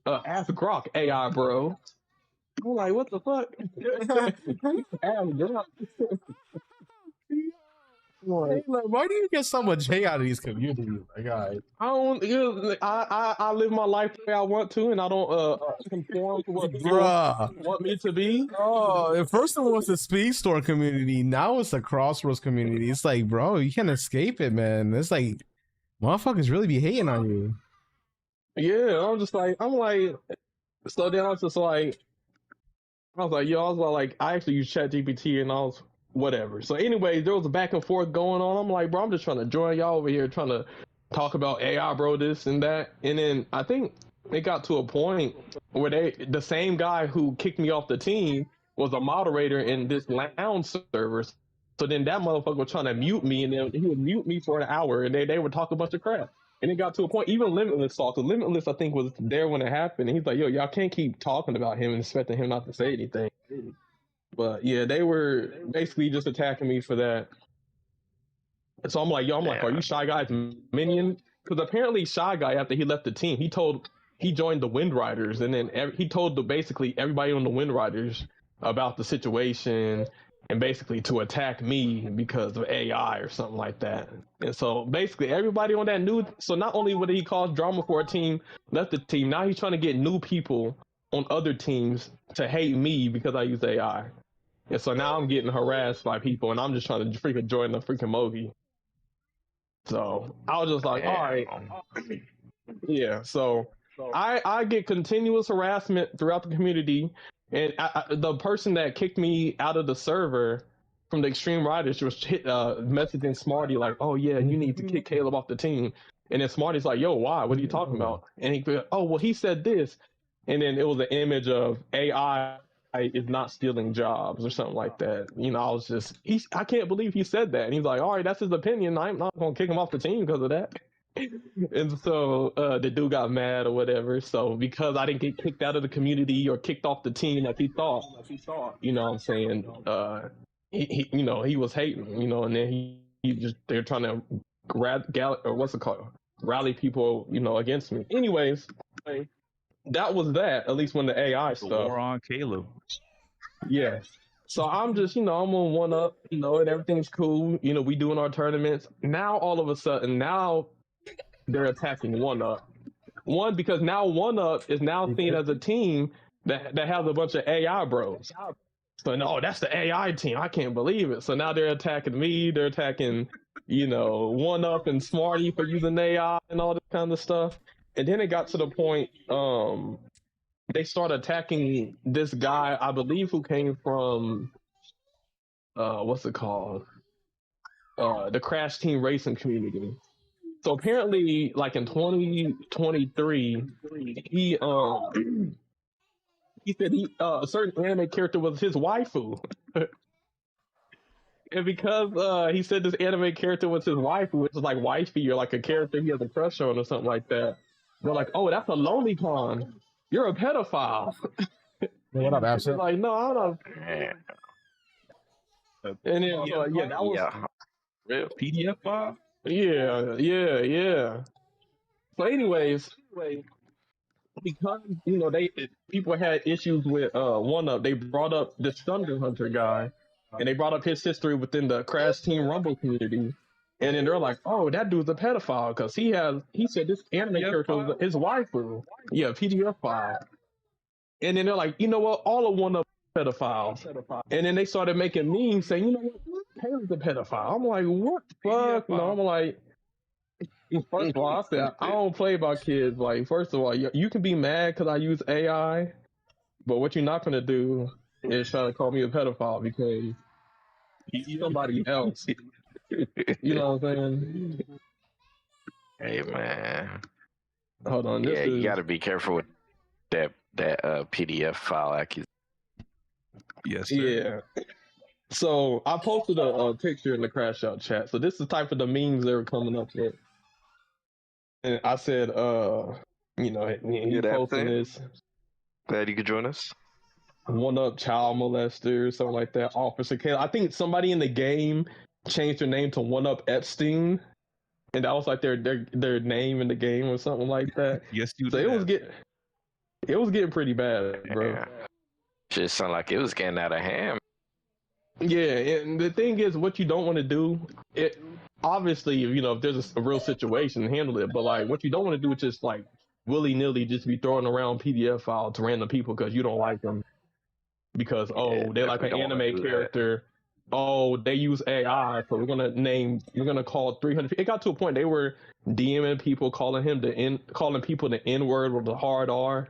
ask Grok, AI bro. I'm like, what the fuck? Ask Grok. Like, why do you get so much hate out of these communities? Like, I live my life the way I want to, and I don't conform to what people want me to be. Oh, first of all, it's the Speedstorm community. Now it's the CrossWorlds community. It's like, bro, you can't escape it, man. It's like, motherfuckers really be hating on you. Yeah, I'm like, so then I was like, I actually use ChatGPT, and I was whatever. So anyway, there was a back and forth going on. I'm like, bro, I'm just trying to join y'all over here, trying to talk about AI, bro, this and that. And then I think it got to a point where the same guy who kicked me off the team was a moderator in this lounge server. So then that motherfucker was trying to mute me, and then he would mute me for an hour, and they would talk a bunch of crap. And it got to a point, even Limitless saw, because Limitless, I think, was there when it happened. And he's like, yo, y'all can't keep talking about him and expecting him not to say anything. But yeah, they were basically just attacking me for that. So I'm like, are you Shy Guy's minion? Because apparently Shy Guy, after he left the team, he joined the Wind Riders, and then he told basically everybody on the Wind Riders about the situation, and basically to attack me because of AI or something like that. And so basically everybody on that so not only would he cause drama for a team, left the team, now he's trying to get new people on other teams to hate me because I use AI. And so now I'm getting harassed by people, and I'm just trying to freaking join the freaking Mogi. So I was just like, all right. Yeah, so I get continuous harassment throughout the community. And the person that kicked me out of the server from the Extreme Riders was messaging Smarty like, oh yeah, you need to kick Caleb off the team. And then Smarty's like, yo, why? What are you talking about? And he goes, oh, well, he said this. and then it was an image of AI is not stealing jobs or something like that. You know, I was just, I can't believe he said that. And he's like, all right, that's his opinion. I'm not gonna kick him off the team because of that. And so the dude got mad or whatever. So because I didn't get kicked out of the community or kicked off the team like he thought, you know what I'm saying? He you know, he was hating, you know, and then he just, they're trying to rally people, you know, against me. Anyways, that was that, at least when the AI The stuff. war on Caleb. Yeah. So I'm just, you know, I'm on one up, you know, and everything's cool. You know, we doing our tournaments. Now all of a sudden, now they're attacking one up. One, because now one up is now seen as a team that has a bunch of AI bros. So no, that's the AI team. I can't believe it. So now they're attacking me. They're attacking, you know, one up and Smarty for using AI and all this kind of stuff. And then it got to the point, they started attacking this guy, I believe, who came from, what's it called? The Crash Team Racing community. So apparently, like in 2023, he said a certain anime character was his waifu. And because he said this anime character was his waifu, which is like wifey or like a character he has a crush on or something like that, they're like, oh, that's a lolicon. You're a pedophile. What up, Absent? Like, no, I don't. And then, yeah, that was, Real PDF file? yeah. So, anyways, because you know people had issues with one up, they brought up this Thunder Hunter guy, and they brought up his history within the Crash Team Rumble community, and then they're like, oh, that dude's a pedophile because he said this anime character was his waifu. Yeah, PDF file. And then they're like, you know what, all of one up pedophiles. And then they started making memes saying, you know what, Taylor's a pedophile. I'm like, what the fuck? No, I'm like, first of all, I said, I don't play about kids. Like, first of all, you can be mad because I use AI, but what you're not going to do is try to call me a pedophile because he's somebody else. You know what I'm saying? Hey man. Hold on. Yeah, you got to be careful with that PDF file accusation. Yes, sir. Yeah. So I posted a picture in the CrashOut chat. So this is the type of the memes they were coming up with. And I said, you know, he posted this. Glad you could join us. One up child molester, something like that. Officer Caleb. I think somebody in the game changed their name to One Up Epstein. And that was like their name in the game or something like that. Yes, you so did. it was getting pretty bad, bro. Yeah. Just sounded like it was getting out of hand. Yeah, and the thing is, what you don't want to do, it obviously, you know, if there's a real situation, handle it. But like, what you don't want to do is just like willy nilly just be throwing around PDF files to random people because you don't like them. Because they're like an anime character. Oh, they use AI, so we're gonna call 300. It got to a point they were DMing people, calling people the N word with the hard R.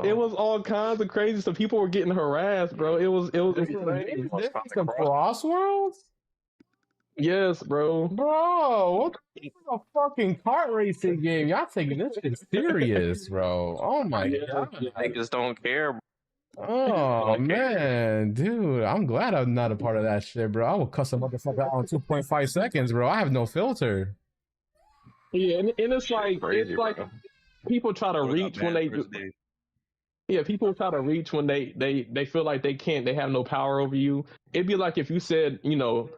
It was all kinds of crazy stuff. People were getting harassed, bro. It was insane. Some CrossWorlds? Yes, bro. Bro, what a fucking kart racing game. Y'all taking this shit serious, bro. Oh my god. Niggas don't care. Oh man, dude. I'm glad I'm not a part of that shit, bro. I will cuss a motherfucker out in 2.5 seconds, bro. I have no filter. Yeah, and it's like people try to reach when they do. Yeah, people try to reach when they feel like they can't, they have no power over you. It'd be like if you said, you know,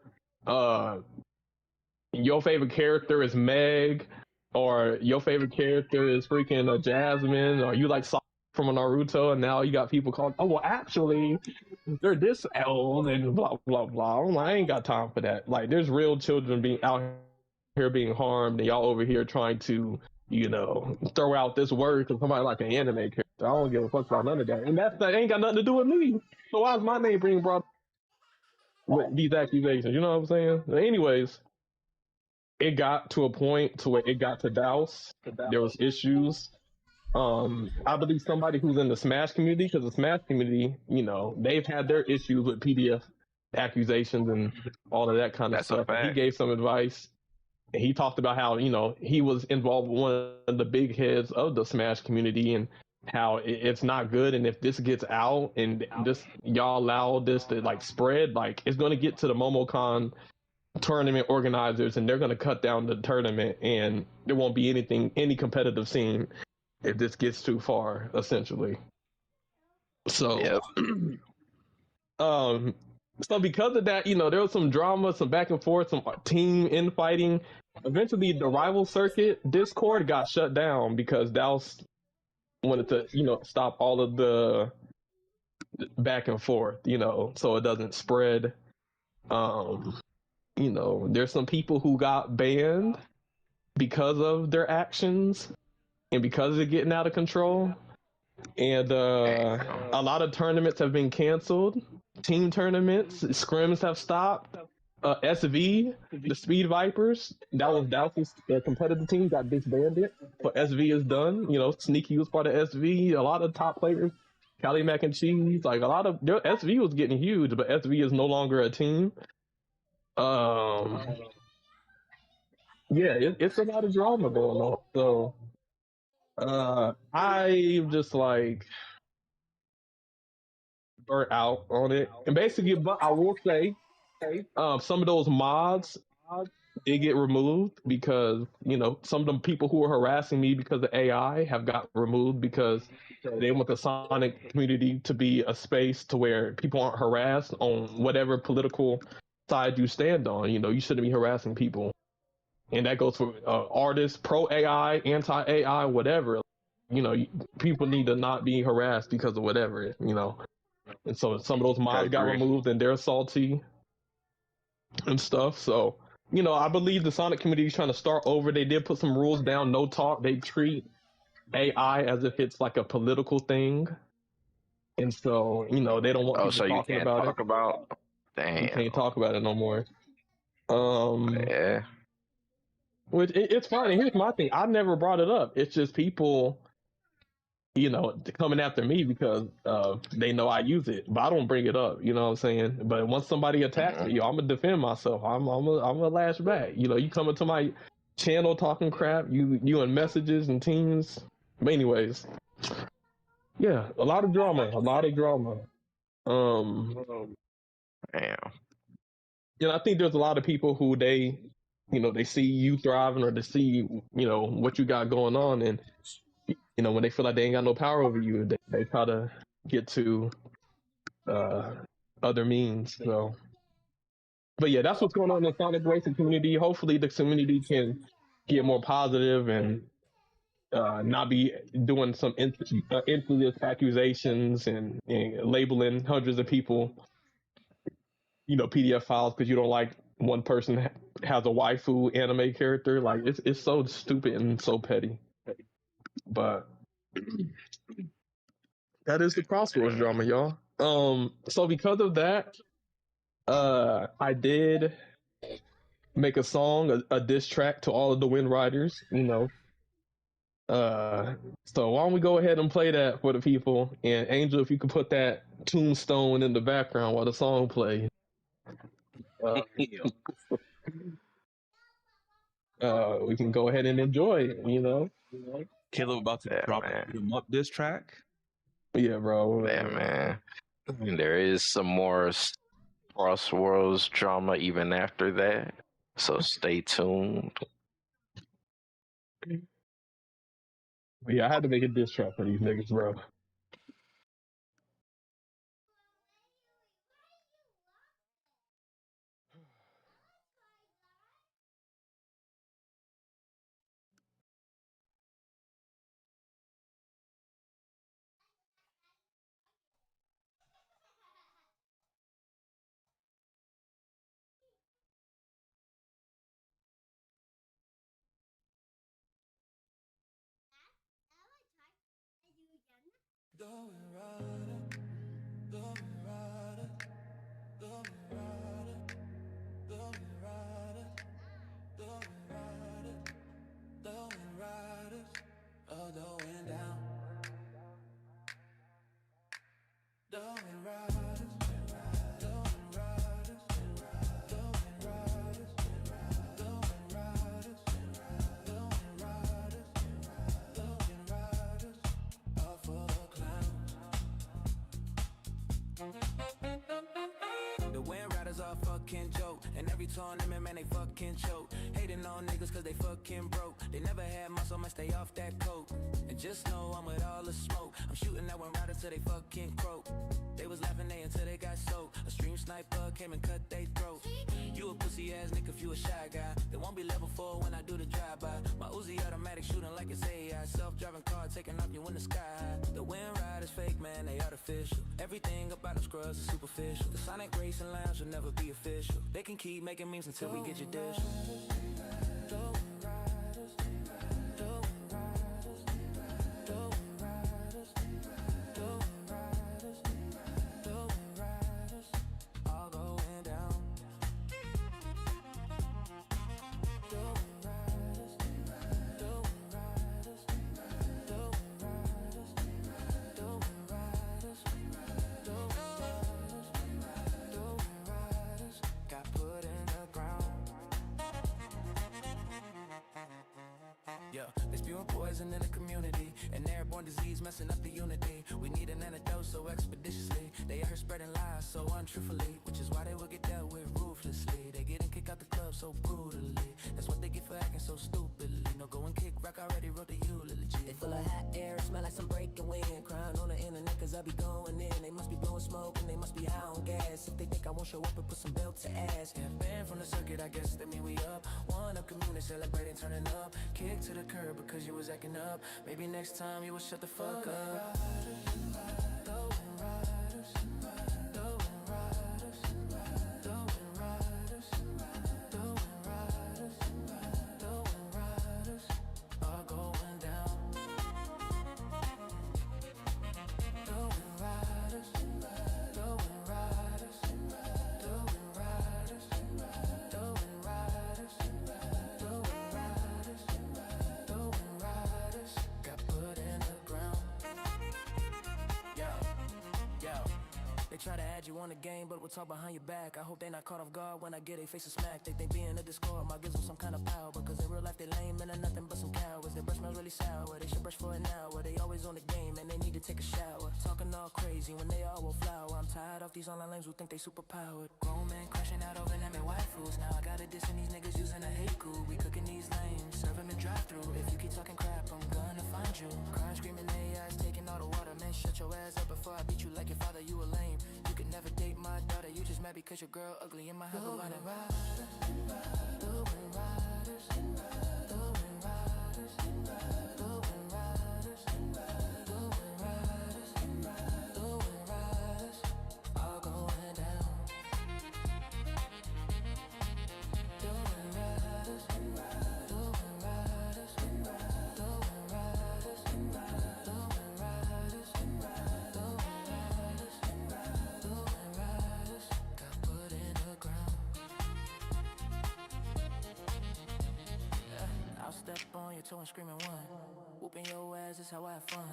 your favorite character is Meg, or your favorite character is freaking Jasmine, or you like from Naruto, and now you got people calling, oh, well, actually, they're this old, and blah, blah, blah. I'm like, I ain't got time for that. Like, there's real children being out here being harmed, and y'all over here trying to, you know, throw out this word because somebody like an anime character. I don't give a fuck about none of that. And that ain't got nothing to do with me. So why is my name being brought up with these accusations? You know what I'm saying? But anyways, it got to a point to where it got to Douse. There was issues. I believe somebody who's in the Smash community, because the Smash community, you know, they've had their issues with PDF accusations and all of that kind of stuff. He gave some advice. And he talked about how, he was involved with one of the big heads of the Smash community and how it's not good. And if this gets out and this y'all allow this to like spread, like it's going to get to the Momocon tournament organizers and they're going to cut down the tournament and there won't be any competitive scene if this gets too far, essentially. So, Yep. So because of that, there was some drama, some back and forth, some team infighting. Eventually, the rival circuit Discord got shut down because Dallas wanted to, stop all of the back and forth, so it doesn't spread. There's some people who got banned because of their actions and because of it getting out of control. And a lot of tournaments have been canceled. Team tournaments, scrims have stopped. SV, the Speed Vipers, that was Dallas' competitive team, got disbanded. But SV is done. Sneaky was part of SV. A lot of top players, Cali Mac and Cheese, like a lot of SV was getting huge, but SV is no longer a team. It's a lot of drama going on. So, I'm just like burnt out on it. And basically, but I will say, some of those mods did get removed because some of the people who were harassing me because of AI have got removed because they want the Sonic community to be a space to where people aren't harassed on whatever political side you stand on. You shouldn't be harassing people, and that goes for artists, pro AI, anti AI, whatever. People need to not be harassed because of whatever. And so some of those mods got removed and they're salty and stuff. So, I believe the Sonic community is trying to start over. They did put some rules down, no talk. They treat AI as if it's like a political thing. And so, they don't want people so you talking can't about talk it. about? Damn. You can't talk about it no more. Yeah. Which it's fine. And here's my thing. I never brought it up. It's just people coming after me because they know I use it, but I don't bring it up. You know what I'm saying? But once somebody attacks me, I'm gonna defend myself. I'm gonna lash back. You come into my channel talking crap. You in messages and teams. But anyways, yeah, a lot of drama. Damn. I think there's a lot of people who they see you thriving or they see what you got going on, and when they feel like they ain't got no power over you, they try to get to other means. So, but yeah, that's what's going on in the Sonic racing community. Hopefully, the community can get more positive and not be doing some infamous accusations and labeling hundreds of people, PDF files because you don't like one person has a waifu anime character. Like it's so stupid and so petty. But that is the CrossWorlds drama, y'all. So because of that, I did make a song, a diss track to all of the Wind Riders, So why don't we go ahead and play that for the people? And Angel, if you could put that tombstone in the background while the song plays. We can go ahead and enjoy it, Caleb about to drop a beat 'em up diss track. Yeah, bro. Yeah, man. There is some more CrossWorlds drama even after that, so stay tuned. Yeah, I had to make a diss track for these niggas, bro. fucking joke. And every tournament, man, they fucking choke. Hating on niggas cause they fucking broke. They never had muscle, man, stay off that coke. And just know I'm with all the smoke. I'm shooting that one rider till they fucking croak. They was laughing they until they got soaked. A stream sniper came and cut they throat. You a pussy ass nigga if you a shy guy. They won't be level 4 when I do the drive-by. My Uzi automatic shooting like it's AI. Self-driving car taking off you in the sky high. The wind riders fake, man, they artificial. Everything about them scrubs is superficial. The Sonic Racing Lounge will never be official. They can keep making memes until we get judicial. Poison in the community, and airborne disease messing up the unity. We need an antidote so expeditiously. They out here spreading lies so untruthfully, which is why they will get dealt with ruthlessly. They getting kicked out the club so brutally. That's what they get for acting so stupidly. No go and kick rock, already wrote the eulogy. They full of hot air, smell like some breaking wind. Crying on the internet cause I be going in. They must be blowing smoke and they must be high on gas. If they think I won't show up and put some belt to ass. Yeah, banned from the circuit, I guess that mean we up. One up community celebrating, turning up. Kick to the curb because you was acting up. Maybe next time you will shut the fuck up. Try to add you on the game, but we'll talk behind your back. I hope they not caught off guard when I get a face a smack. They think being a Discord might give them some kind of power, because in real life they lame and they're nothing but some cowards. Their breath smells really sour, they should brush for an hour. They always on the game and they need to take a shower. Talking all crazy when they all will flower. I'm tired of these online lames who think they super powered. Grown men crashing out over them and waifus. Now I got a diss and these niggas using a hate coup. We cooking these lanes, serve them in drive-thru. If you keep talking crap, I'm gonna find you. Crying, screaming, AI's taking all the water. Man, shut your ass up before I beat you like your father, you a lame. You could never date my daughter, you just mad because your girl ugly and my husband running. All going down. Step on your toe and screaming one. Whooping your ass is how I have fun.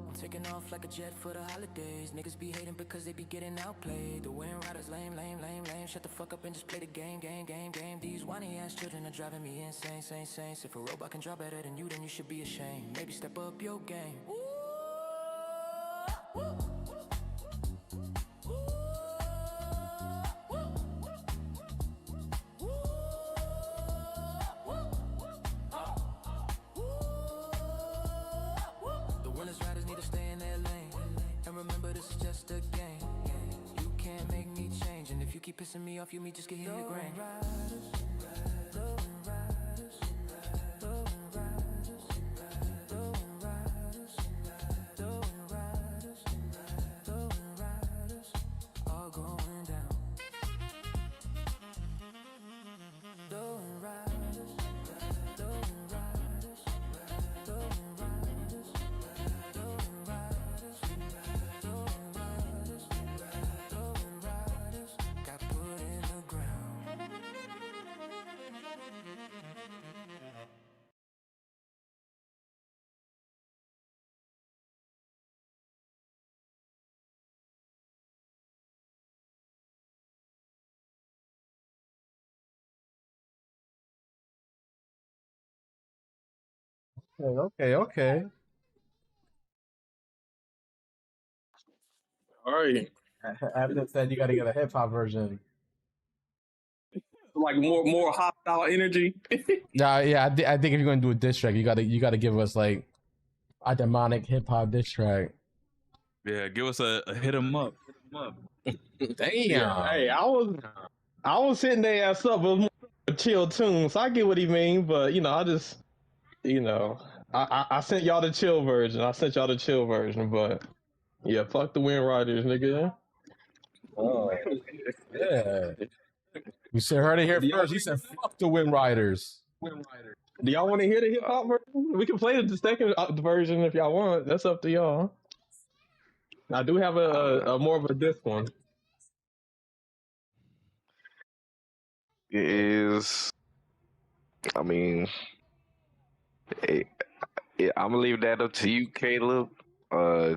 I'm taking off like a jet for the holidays. Niggas be hating because they be getting outplayed. The wind riders lame, lame, lame, lame. Shut the fuck up and just play the game, game, game, game. These whiny ass children are driving me insane, sane, sane. If a robot can draw better than you, then you should be ashamed. Maybe step up your game. Pissing me off, you me just get hit in the grain. All going down. Okay. All right. After said you got to get a hip hop version. like more hostile energy. Yeah. I think if you're gonna do a diss track, you gotta give us like a demonic hip hop diss track. Yeah, give us a hit 'em up. Damn. Yeah, hey, I was hitting their ass up with more of a chill tune, so I get what he mean, but I just I sent y'all the chill version. But yeah, fuck the Wind Riders, nigga. Oh, yeah. You said heard it here first. He said, "Fuck the Wind Riders." Do y'all want to hear the hip hop version? We can play the second version if y'all want. That's up to y'all. I do have a more of a diss one. It is. I mean, I'm gonna leave that up to you, Caleb. I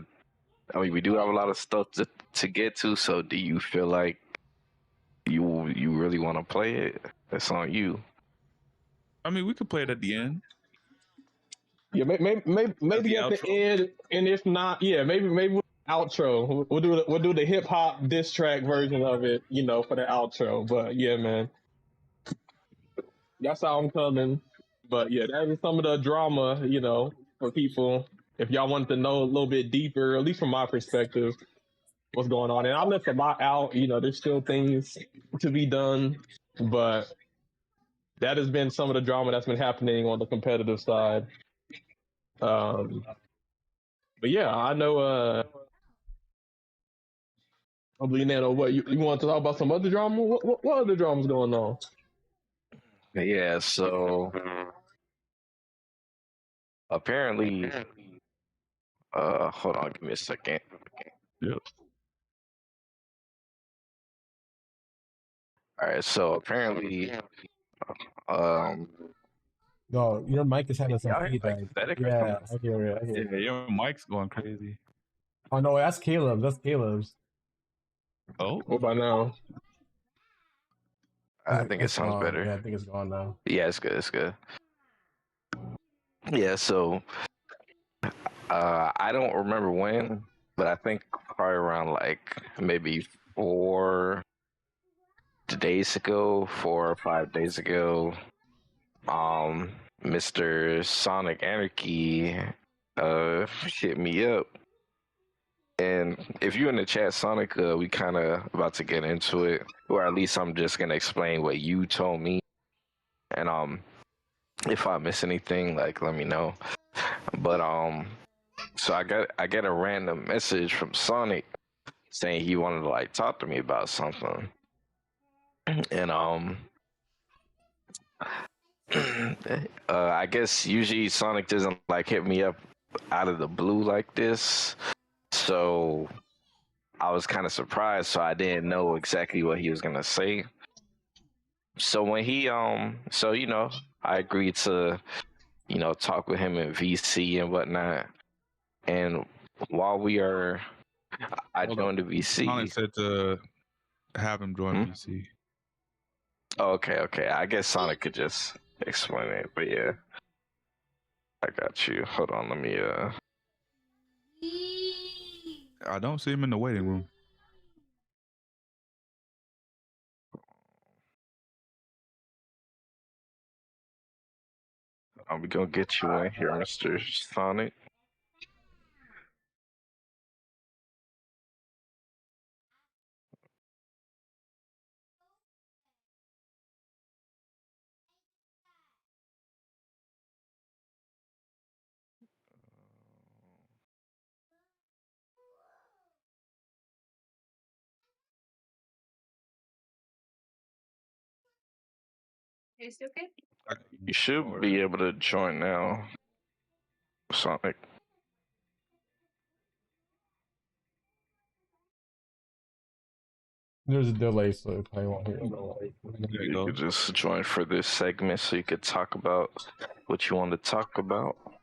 mean, we do have a lot of stuff to get to. So, do you feel like you really want to play it? That's on you. I mean, we could play it at the end. Yeah, maybe the at the outro? end, and if not, yeah, maybe outro. We'll do the hip hop diss track version of it, for the outro. But yeah, man, that's how I'm coming. But yeah, that is some of the drama, for people. If y'all wanted to know a little bit deeper, at least from my perspective, what's going on. And I left a lot out. There's still things to be done, but that has been some of the drama that's been happening on the competitive side. But yeah, I know. I believe Nano. What you want to talk about? Some other drama? What other drama's going on? Yeah. So apparently, hold on, give me a second. Yep. All right. So apparently, um, No, your mic is having some y'all hear feedback. like static or Yeah, something? I hear it. Yeah, your mic's going crazy. Oh no, that's Caleb. That's Caleb's. Oh, What about now? I think it It's sounds gone. better. Yeah, I think it's gone now. Yeah, it's good. It's good. Yeah. So I don't remember when, but I think probably around like maybe 4 days ago, 4 or 5 days ago, Mr. Sonic Anarchy hit me up. And if you're in the chat, Sonic, we kind of about to get into it, or at least I'm just gonna explain what you told me. And if I miss anything, like let me know. But so I get a random message from Sonic saying he wanted to like talk to me about something, and I guess usually Sonic doesn't like hit me up out of the blue like this, so I was kind of surprised. So I didn't know exactly what he was gonna say. So when he I agreed to talk with him in VC and whatnot. And while I hold joined up. the VC. Sonic said to have him join VC. Oh, okay. I guess Sonic could just explain it, but yeah, I got you. Hold on, let me. I don't see him in the waiting room. We gonna get you in here, Mr. Sonic. You should be able to join now, Sonic. There's a delay, so it probably won't hear. There you You go. could just join for this segment so you could talk about what you want to talk about. What's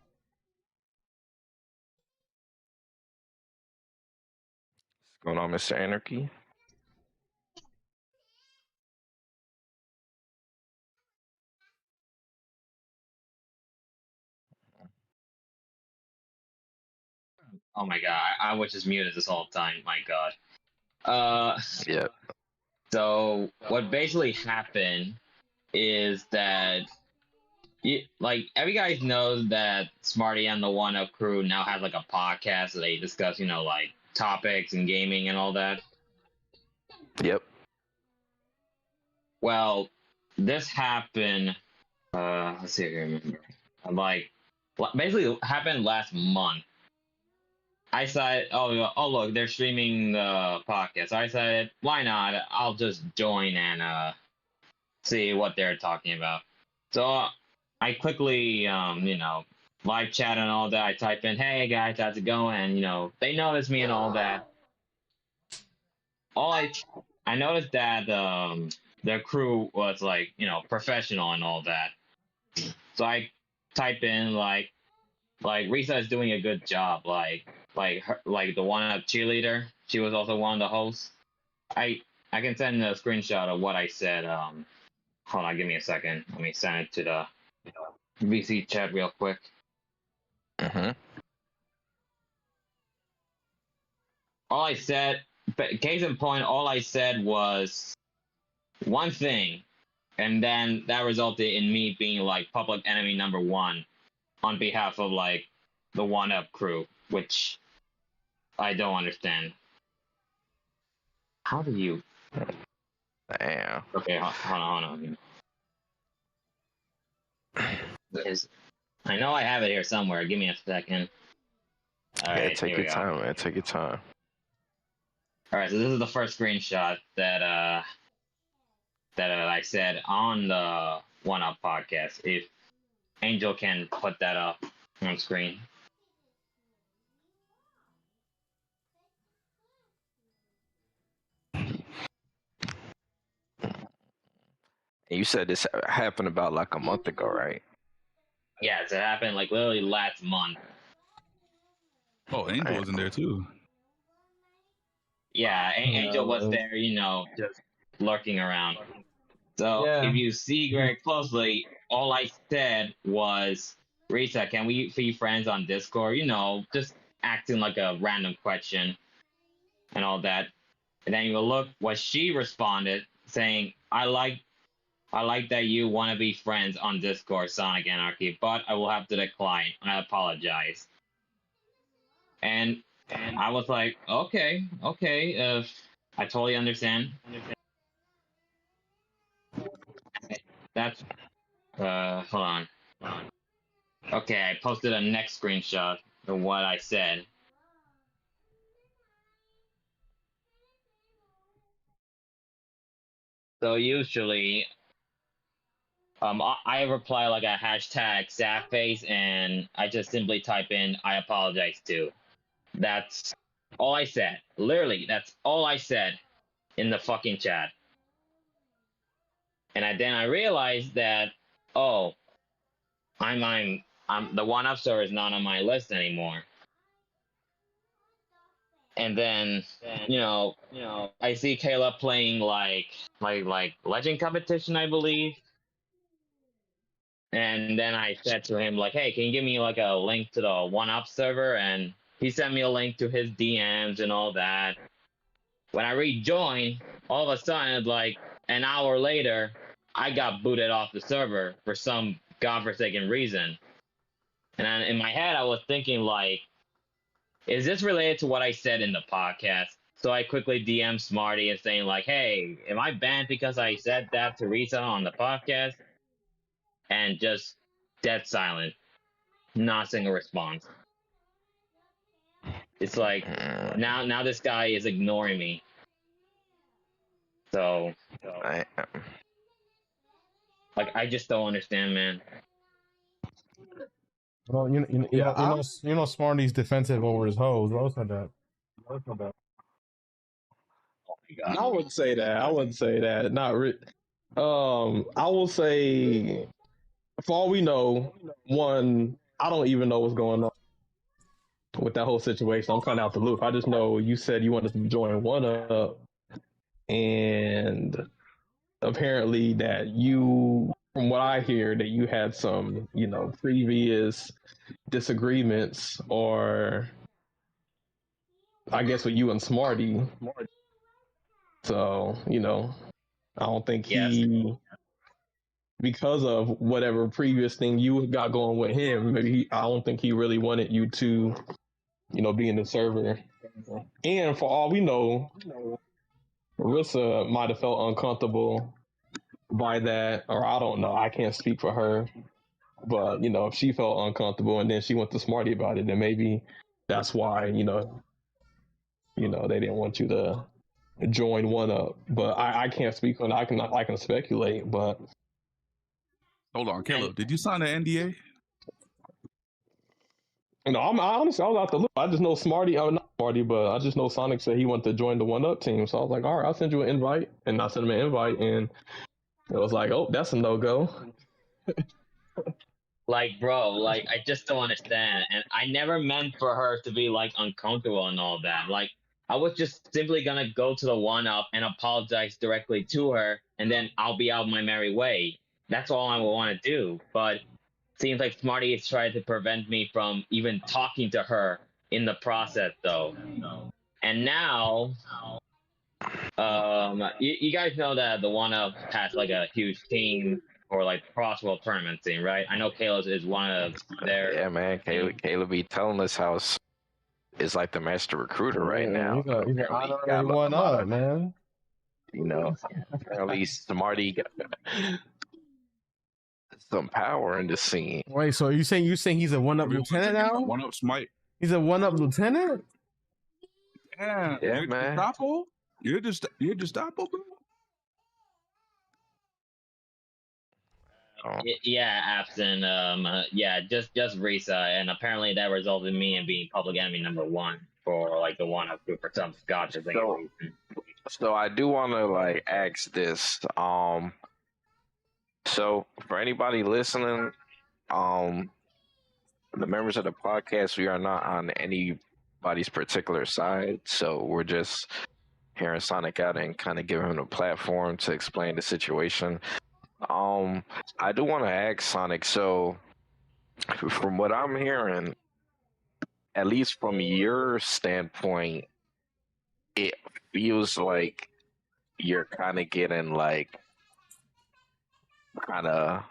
going on, Mr. Anarchy? Oh my god, I was just muted this whole time. My god. Yeah. So what basically happened is that every guy knows that Smarty and the One Up crew now have like a podcast so they discuss, like topics and gaming and all that. Yep. Well, this happened. Let's see if I remember. Basically happened last month. I decided, oh look, they're streaming the podcast. So I decided, why not? I'll just join and see what they're talking about. So I quickly, live chat and all that. I type in, "Hey guys, how's it going?" And they notice me and all that. I noticed that their crew was professional and all that. So I type in like Risa is doing a good job. The one up cheerleader. She was also one of the hosts. I can send a screenshot of what I said. Hold on, give me a second. Let me send it to the VC chat real quick. All I said, case in point, all I said was one thing, and then that resulted in me being public enemy number one on behalf of the One Up crew, which I don't understand. How do you? Damn. Okay, hold on. I know I have it here somewhere. Give me a second. All right, take here your time, man. Take your time. All right, so this is the first screenshot that I said on the One Up podcast. If Angel can put that up on screen. And you said this happened about a month ago, right? Yeah, it happened literally last month. Oh, Angel was in there too. Yeah, Angel was there, just lurking around. So if you see very closely, all I said was, "Risa, can we be friends on Discord?" Just acting like a random question and all that. And then you will look what she responded, saying, I like that you want to be friends on Discord, Sonic Anarchy, but I will have to decline. I apologize." And I was like, okay, I totally understand. That's hold on. Okay, I posted a next screenshot of what I said. So usually, I reply like a hashtag sad face, and I just simply type in "I apologize too." That's all I said. Literally, that's all I said in the fucking chat. And then I realized that, oh, I'm the One Up server is not on my list anymore. And then, I see Caleb playing like Legend competition, I believe. And then I said to him "Hey, can you give me a link to the One Up server?" And he sent me a link to his DMs and all that. When I rejoined, all of a sudden, an hour later, I got booted off the server for some godforsaken reason. And then in my head, I was thinking is this related to what I said in the podcast? So I quickly DM Smarty and saying "Hey, am I banned because I said that to Risa on the podcast?" And just dead silent. Not a single response. It's now this guy is ignoring me. So I just don't understand, man. Well, Smarty's defensive over his hoes. What said that? I wouldn't say that. Not I will say, for all we know, one, I don't even know what's going on with that whole situation. I'm kind of out the loop. I just know you said you wanted to join One Up, and apparently that you, from what I hear, that you had some, previous disagreements, or I guess with you and Smarty, So, I don't think Yes. he, because of whatever previous thing you got going with him, I don't think he really wanted you to, be in the server. And for all we know, Marissa might have felt uncomfortable by that, or I don't know. I can't speak for her. But, if she felt uncomfortable and then she went to Smarty about it, then maybe that's why, they didn't want you to join one up. But I can't speak on it. I can speculate, but Hold on, Caleb. Did you sign an NDA? honestly, I was out the loop. I just know Smarty, not Smarty, but I just know Sonic said he wanted to join the one up team. So I was like, all right, I'll send you an invite. And I sent him an invite, and it was like, oh, that's a no go. Like, bro, like, I just don't understand. And I never meant for her to be, like, uncomfortable and all that. Like, I was just simply gonna go to the one up and apologize directly to her, and then I'll be out my merry way. That's all I would want to do. But seems like Smarty is trying to prevent me from even talking to her in the process, though. And now, you guys know that the one up has like a huge team or like CrossWorlds tournament team, right? I know Kalos is one of their. Yeah, man. Caleb be telling us how is like the master recruiter right now. He's an Apparently, honorary got a one lot up, of- man. Apparently Smarty got some power in the scene. Wait, so you saying he's a one up lieutenant now? One up Smite. He's a one up lieutenant? Yeah, Yeah, man. Gestapo? You're Gestapo, bro? Oh. Yeah, absent. Yeah, just Risa, and apparently that resulted in me in being public enemy #1 for like the one up group for some gotcha thing. So I do want to like ask this. So for anybody listening, the members of the podcast, we are not on anybody's particular side. So we're just hearing Sonic out and kind of giving him a platform to explain the situation. I do want to ask Sonic. So from what I'm hearing, at least from your standpoint, it feels like you're kind of getting like kind of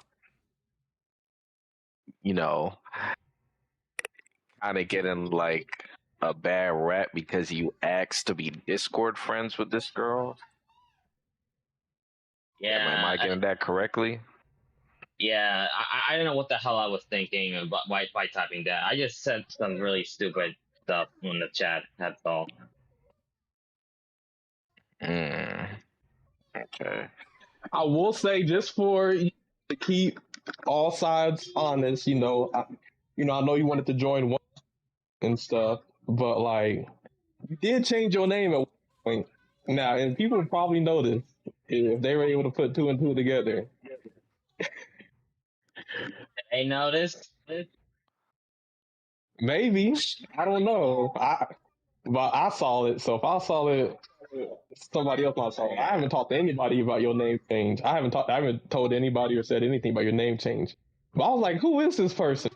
getting like a bad rap because you asked to be Discord friends with this girl. Yeah, am I getting that correctly? Yeah, I don't know what the hell I was thinking about by typing that. I just said some really stupid stuff in the chat. That's all. Okay. I will say, just for to keep all sides honest, I know you wanted to join one and stuff, but like you did change your name at one point. Now, and people probably noticed if they were able to put 2 and 2 together. They noticed? Maybe, I don't know. But I saw it. So if I saw it, somebody else might saw it. I haven't talked to anybody about your name change. I haven't told anybody or said anything about your name change. But I was like, who is this person?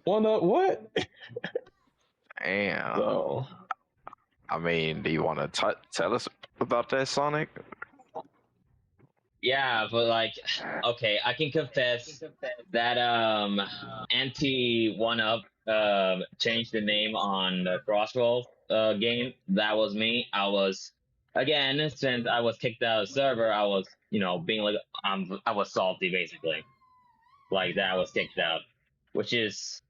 One up what? Damn. So, I mean, do you want to tell us about that, Sonic? Yeah, but like, okay, I can confess that anti one up changed the name on the CrossWorlds game. That was me. I was, again, since I was kicked out of the server, I was being like I was salty basically, like that I was kicked out, which is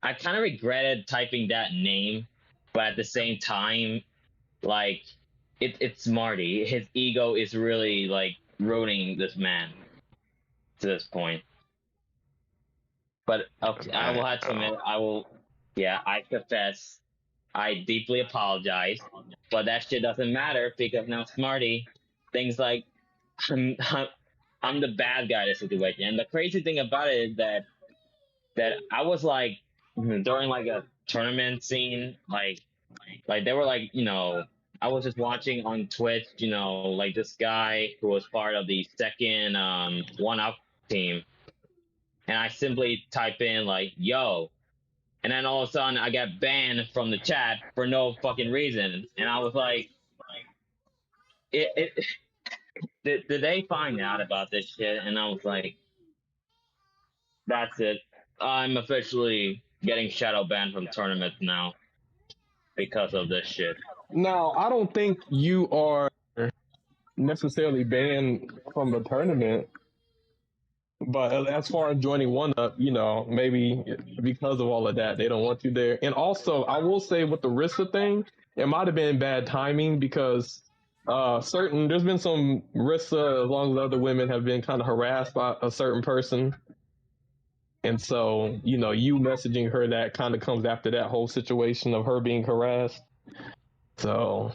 I kind of regretted typing that name, but at the same time, like. It's Marty. His ego is really like ruining this man to this point. But okay, I will have to admit, I confess, I deeply apologize, but that shit doesn't matter because now Smarty thinks like I'm the bad guy in this situation. And the crazy thing about it is that I was like during like a tournament scene, like they were like I was just watching on Twitch, like this guy who was part of the second one up team. And I simply type in like, yo. And then all of a sudden I got banned from the chat for no fucking reason. And I was like, did they find out about this shit? And I was like, that's it. I'm officially getting shadow banned from tournaments now because of this shit. Now, I don't think you are necessarily banned from the tournament, but as far as joining one up, maybe because of all of that, they don't want you there. And also, I will say with the Rissa thing, it might have been bad timing because there's been some Rissa, as long as other women have been kind of harassed by a certain person. And so, you messaging her, that kind of comes after that whole situation of her being harassed. So,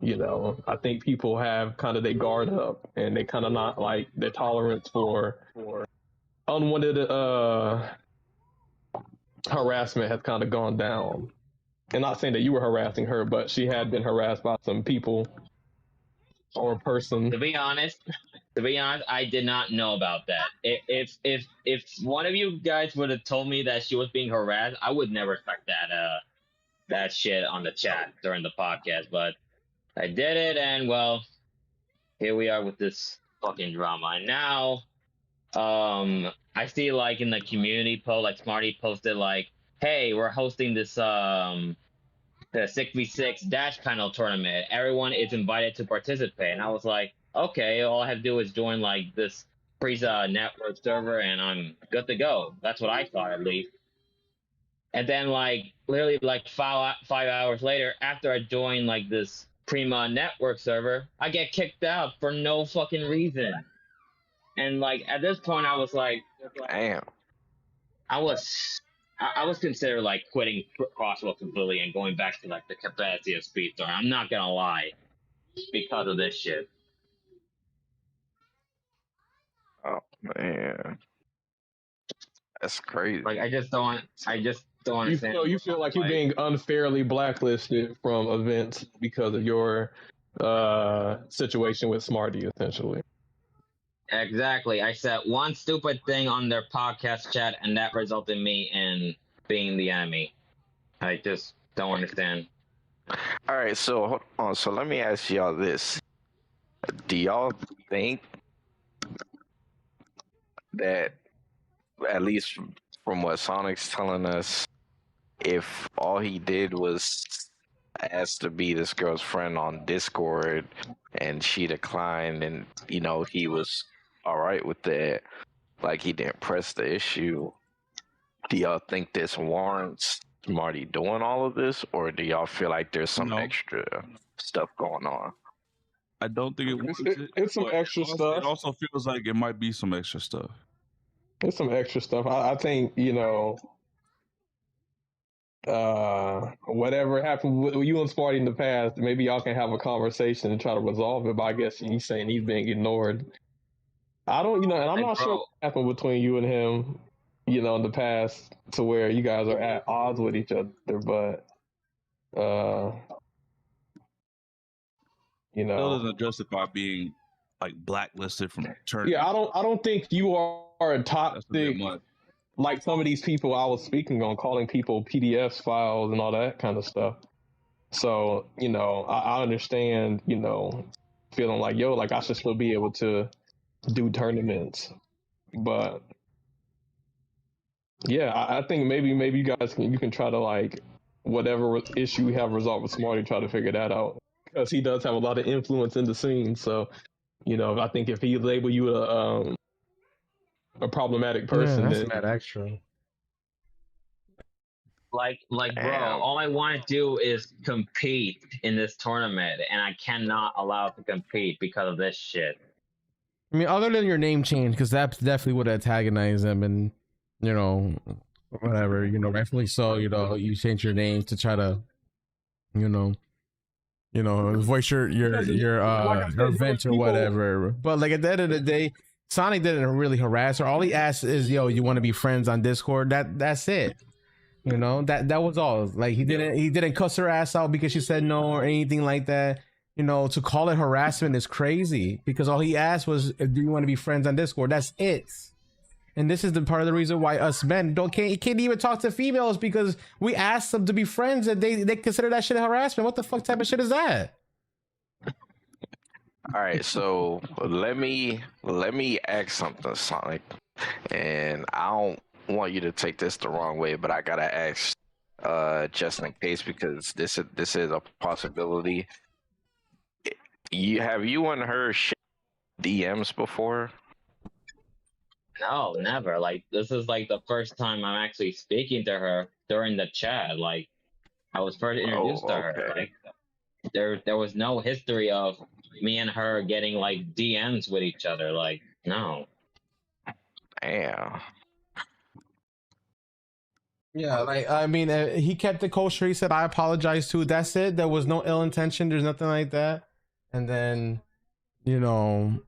I think people have kind of their guard up and they kind of not like their tolerance for unwanted harassment has kind of gone down. And not saying that you were harassing her, but she had been harassed by some people or a person. To be honest, I did not know about that. If one of you guys would have told me that she was being harassed, I would never check that shit on the chat during the podcast. But I did it, and well, here we are with this fucking drama. And now, I see like in the community post, like Smarty posted like, "Hey, we're hosting this the 6v6 Dash panel tournament. Everyone is invited to participate." And I was like, okay, all I have to do is join like this Prisa network server and I'm good to go. That's what I thought, at least. And then like literally like 5 hours later, after I joined like this Prima network server, I get kicked out for no fucking reason. And like at this point I was like, Damn. I was considering like quitting CrossWorlds completely and going back to like the capacity of Speedstorm. I'm not gonna lie, because of this shit. Oh man, that's crazy. Like I just don't understand. You feel like you're being unfairly blacklisted from events because of your situation with Smarty, essentially. Exactly. I said one stupid thing on their podcast chat, and that resulted in me in being the enemy. I just don't understand. All right, so hold on. So let me ask y'all this: do y'all think that, at least from what Sonic's telling us, if all he did was ask to be this girl's friend on Discord and she declined, and he was all right with that, like he didn't press the issue, do y'all think this warrants Smarty doing all of this, or do y'all feel like there's some extra stuff going on? I don't think it's some extra stuff. It also feels like it might be some extra stuff. It's some extra stuff. I think, whatever happened with you and Smarty in the past, maybe y'all can have a conversation and try to resolve it, but I guess he's saying he's being ignored. I don't, and I'm not sure what happened between you and him, in the past to where you guys are at odds with each other, but, Still doesn't justify being like blacklisted from tournament. Yeah, I don't think you are a toxic, like some of these people I was speaking on, calling people PDFs files and all that kind of stuff. So, I understand, feeling like, like I should still be able to do tournaments. But yeah, I think maybe you guys can try to, like, whatever issue we have resolved with Smarty, try to figure that out. Because he does have a lot of influence in the scene. So, I think if he label you a problematic person, that's then not extra. Like, bro, all I want to do is compete in this tournament, and I cannot allow it to compete because of this shit. I mean, other than your name change, because that's definitely would antagonize them, and whatever, rightfully so. You change your name to try to, voice your event or whatever. But like at the end of the day, Sonic didn't really harass her. All he asked is, you want to be friends on Discord? That's it. That was all. Like he didn't cuss her ass out because she said no or anything like that. To call it harassment is crazy because all he asked was, do you want to be friends on Discord? That's it. And this is the part of the reason why us men can't even talk to females, because we asked them to be friends and they consider that shit harassment. What the fuck type of shit is that? All right, so let me ask something, Sonic, and I don't want you to take this the wrong way, but I gotta ask, just in case, because this is a possibility. You and her DMs before? No, never. Like this is like the first time I'm actually speaking to her during the chat. Like I was first introduced to her. Okay. Like there was no history of me and her getting like DMs with each other. Like no. Damn. Yeah, like I mean, he kept it kosher. He said, "I apologize too." That's it. There was no ill intention. There's nothing like that. And then, you know,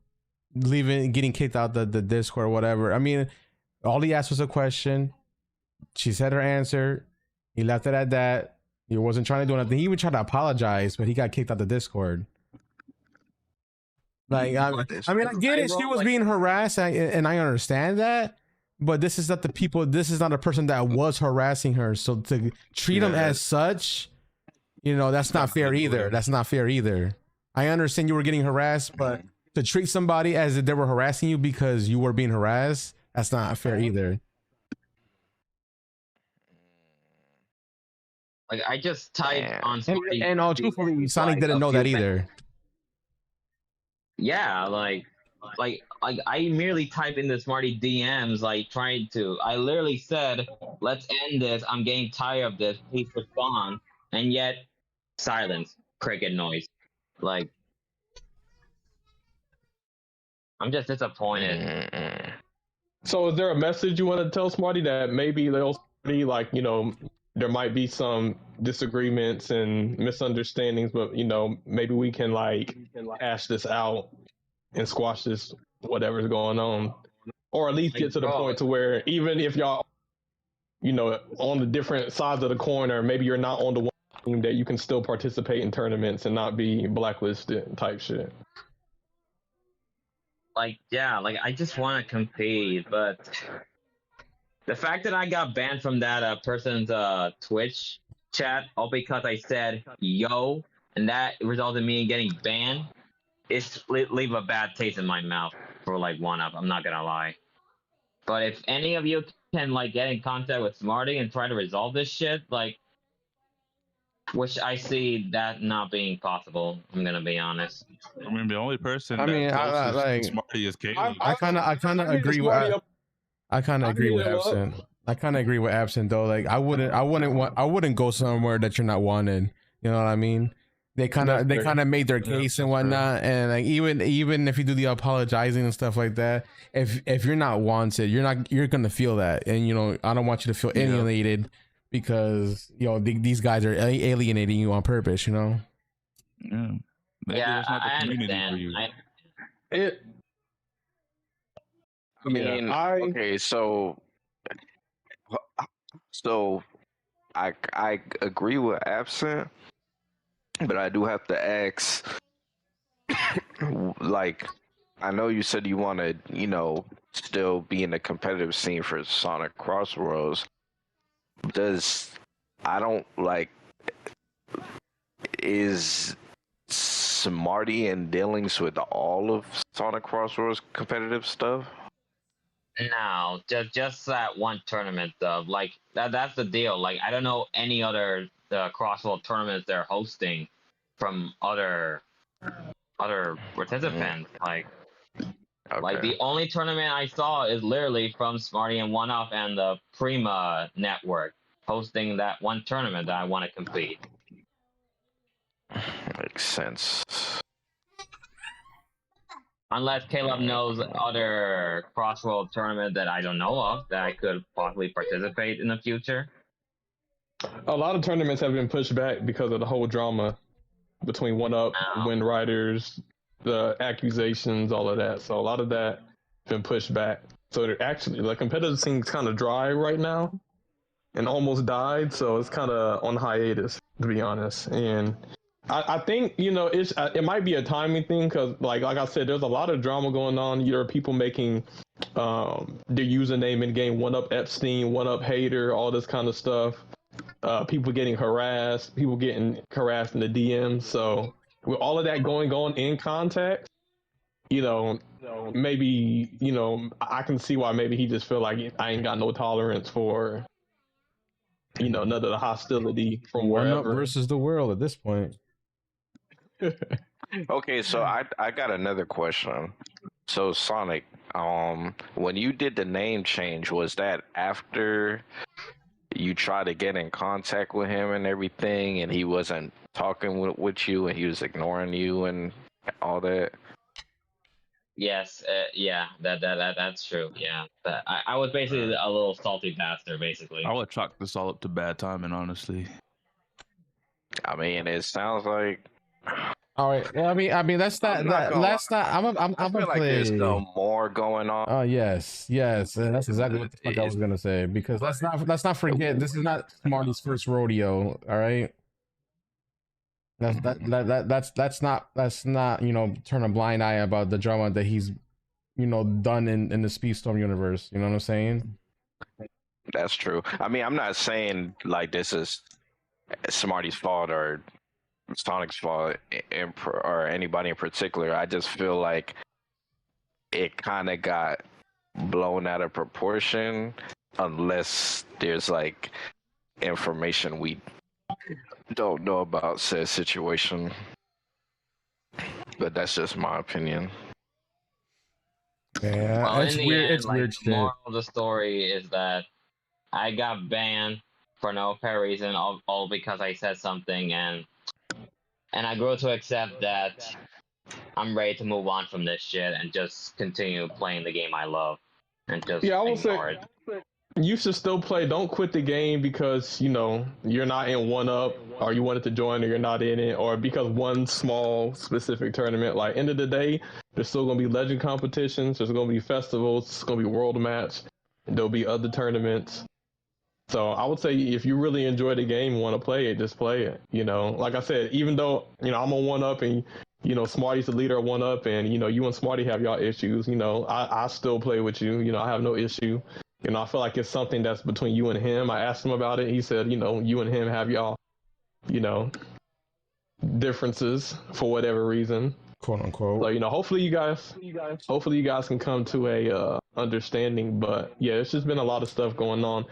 getting kicked out the Discord or whatever. I mean, all he asked was a question. She said her answer. He left it at that. He wasn't trying to do anything. He even tried to apologize, but he got kicked out the Discord. Like, I mean, I get it. She was being harassed, and I understand that. But this is not the people. This is not a person that was harassing her. So to treat him as such, you know, that's not fair either. That's not fair either. I understand you were getting harassed, but to treat somebody as if they were harassing you because you were being harassed, that's not fair either. Like I just typed on Smarty. And all truthfully, Sonic didn't know that either. Yeah, like I merely typed in the Smarty DMs, like trying to. I literally said, "Let's end this. I'm getting tired of this. Please respond." And yet, silence, cricket noise. Like, I'm just disappointed. So, is there a message you want to tell Smarty that maybe they'll be like, you know, there might be some disagreements and misunderstandings, but you know, maybe we can like hash this out and squash this whatever's going on, or at least get to the point to where even if y'all, you know, on the different sides of the coin, or maybe you're not on the one team, that you can still participate in tournaments and not be blacklisted type shit. Like, yeah, like I just want to compete, but the fact that I got banned from that person's Twitch chat all because I said yo, and that resulted in me getting banned, it's leave a bad taste in my mouth for like one up. I'm not gonna lie. But if any of you can like get in contact with Smarty and try to resolve this shit, like, which I see that not being possible. I'm gonna be honest. I mean, the only person I mean, that's I like Smarty is Caleb. I kind of agree with I kind of agree with Absent. I kind of agree with Absent though. Like I wouldn't go somewhere that you're not wanted. You know what I mean? They kind of made their case and whatnot, and like even if you do the apologizing and stuff like that, if you're not wanted, you're gonna feel that, and you know I don't want you to feel alienated because you know these guys are alienating you on purpose. You know? Yeah. Maybe that's not the I community understand. for you. I mean, okay, so I agree with Absent, but I do have to ask, like, I know you said you want to, you know, still be in the competitive scene for Sonic CrossWorlds. Is Smarty in dealings with all of Sonic CrossWorlds competitive stuff? No, just that one tournament though. Like that's the deal. Like I don't know any other CrossWorld tournaments they're hosting from other participants. Like the only tournament I saw is literally from Smarty and One Up and the Prima Network hosting that one tournament that I want to compete. Makes sense. Unless Caleb knows other CrossWorld tournament that I don't know of that I could possibly participate in the future. A lot of tournaments have been pushed back because of the whole drama between One Up, Wind Riders, the accusations, all of that. So a lot of that been pushed back. So they're actually the competitive scene's kind of dry right now, and almost died. So it's kind of on hiatus, to be honest. And I think, you know, it might be a timing thing because, like I said, there's a lot of drama going on. There are people making their username in game One Up Epstein, One Up Hater, all this kind of stuff. People getting harassed, people getting harassed in the DMs. So with all of that going on in context, maybe I can see why maybe he just feel like I ain't got no tolerance for none of the hostility from One up wherever. versus the world at this point. Okay, so I got another question. So Sonic, when you did the name change, was that after you tried to get in contact with him and everything, and he wasn't talking with you, and he was ignoring you and all that? Yes, yeah, that's true. Yeah, I was basically a little salty bastard, basically. I would chalk this all up to bad timing, honestly. I mean, it sounds like. All right. Well, I mean, that's not. That's not. I'm I feel like there's still more going on. Oh yes, and that's exactly what the fuck I was gonna say. Because let's not forget, this is not Smarty's first rodeo. All right. That's not turn a blind eye about the drama that he's done in the Speedstorm universe. You know what I'm saying? That's true. I mean, I'm not saying like this is Smarty's fault or Sonic's fault or anybody in particular. I just feel like it kind of got blown out of proportion unless there's like information we don't know about said situation. But that's just my opinion. Yeah, Well, it's in the weird. end, It's like, weird the shit. moral of the story is that I got banned for no apparent reason, all because I said something, and I grew to accept that I'm ready to move on from this shit and just continue playing the game I love and just Yeah, I will ignore say it. you should still play. Don't quit the game because you're not in one up, or you wanted to join, or you're not in it, or because one small specific tournament. Like end of the day, there's still gonna be legend competitions. There's gonna be festivals. It's gonna be world match. And there'll be other tournaments. So I would say if you really enjoy the game and want to play it, just play it. Like I said, even though I'm on one up and Smarty's the leader of one up, and you and Smarty have y'all issues. I still play with you. I have no issue. I feel like it's something that's between you and him. I asked him about it. He said, you and him have y'all, differences for whatever reason, quote unquote. So hopefully you guys can come to a understanding. But yeah, it's just been a lot of stuff going on.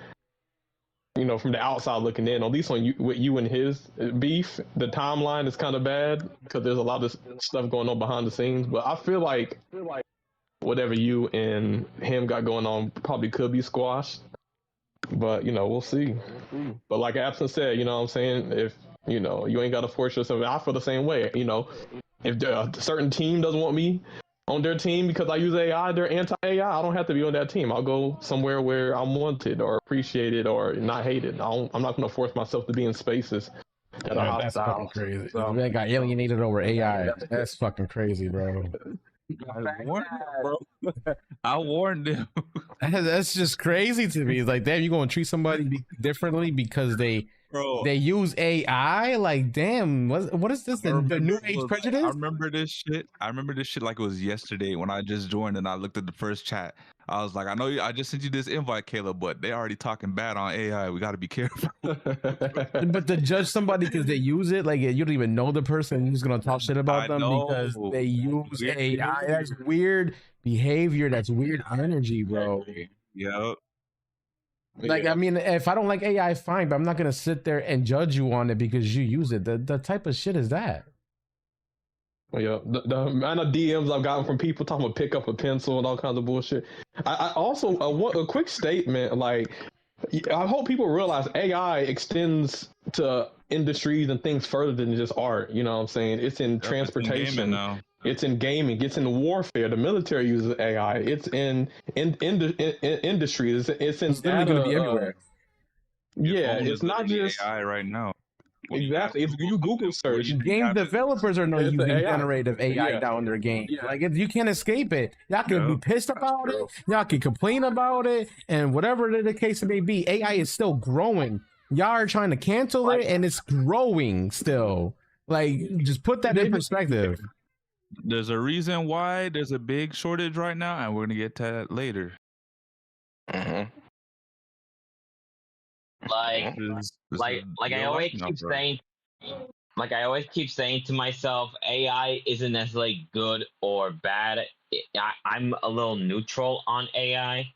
From the outside looking in, at least with you and his beef, the timeline is kind of bad because there's a lot of stuff going on behind the scenes. But I feel like whatever you and him got going on probably could be squashed. But we'll see. But like Absent said, what I'm saying, if you ain't got to force yourself. I feel the same way. If a certain team doesn't want me on their team because I use AI, they're anti-AI. I don't have to be on that team. I'll go somewhere where I'm wanted or appreciated or not hated. I'm not going to force myself to be in spaces that are That's hostile. fucking crazy. Man got alienated over AI. That's fucking crazy, bro. I warned him, bro. I warned him. That's just crazy to me. It's like, damn, you gonna treat somebody differently because they use AI? Like, damn, what is this? The new age prejudice? I remember this shit like it was yesterday when I just joined and I looked at the first chat. I was like, I know I just sent you this invite, Caleb, but they already talking bad on AI. We got to be careful. But to judge somebody because they use it, like you don't even know the person, you're just gonna talk shit about them because they use AI. That's weird behavior. That's weird energy, bro. Yep. Like, I mean, if I don't like AI, fine, but I'm not gonna sit there and judge you on it because you use it. The type of shit is that? Yeah, the amount of DMs I've gotten from people talking about pick up a pencil and all kinds of bullshit. I also want a quick statement. Like, I hope people realize AI extends to industries and things further than just art. You know what I'm saying? It's in transportation. It's in gaming. It's in warfare. The military uses AI. It's in industries. It's in literally going to be everywhere. Yeah, it's not just AI right now. Exactly. If you Google search, game developers are not using generative AI down their game. Like, you can't escape it. Y'all can be pissed about it. Y'all can complain about it, and whatever the case may be, AI is still growing. Y'all are trying to cancel it, and it's growing still. Like, just put that in perspective. There's a reason why there's a big shortage right now, and we're gonna get to that later. Like I always keep saying, like I always keep saying to myself, AI isn't necessarily good or bad. I'm a little neutral on AI.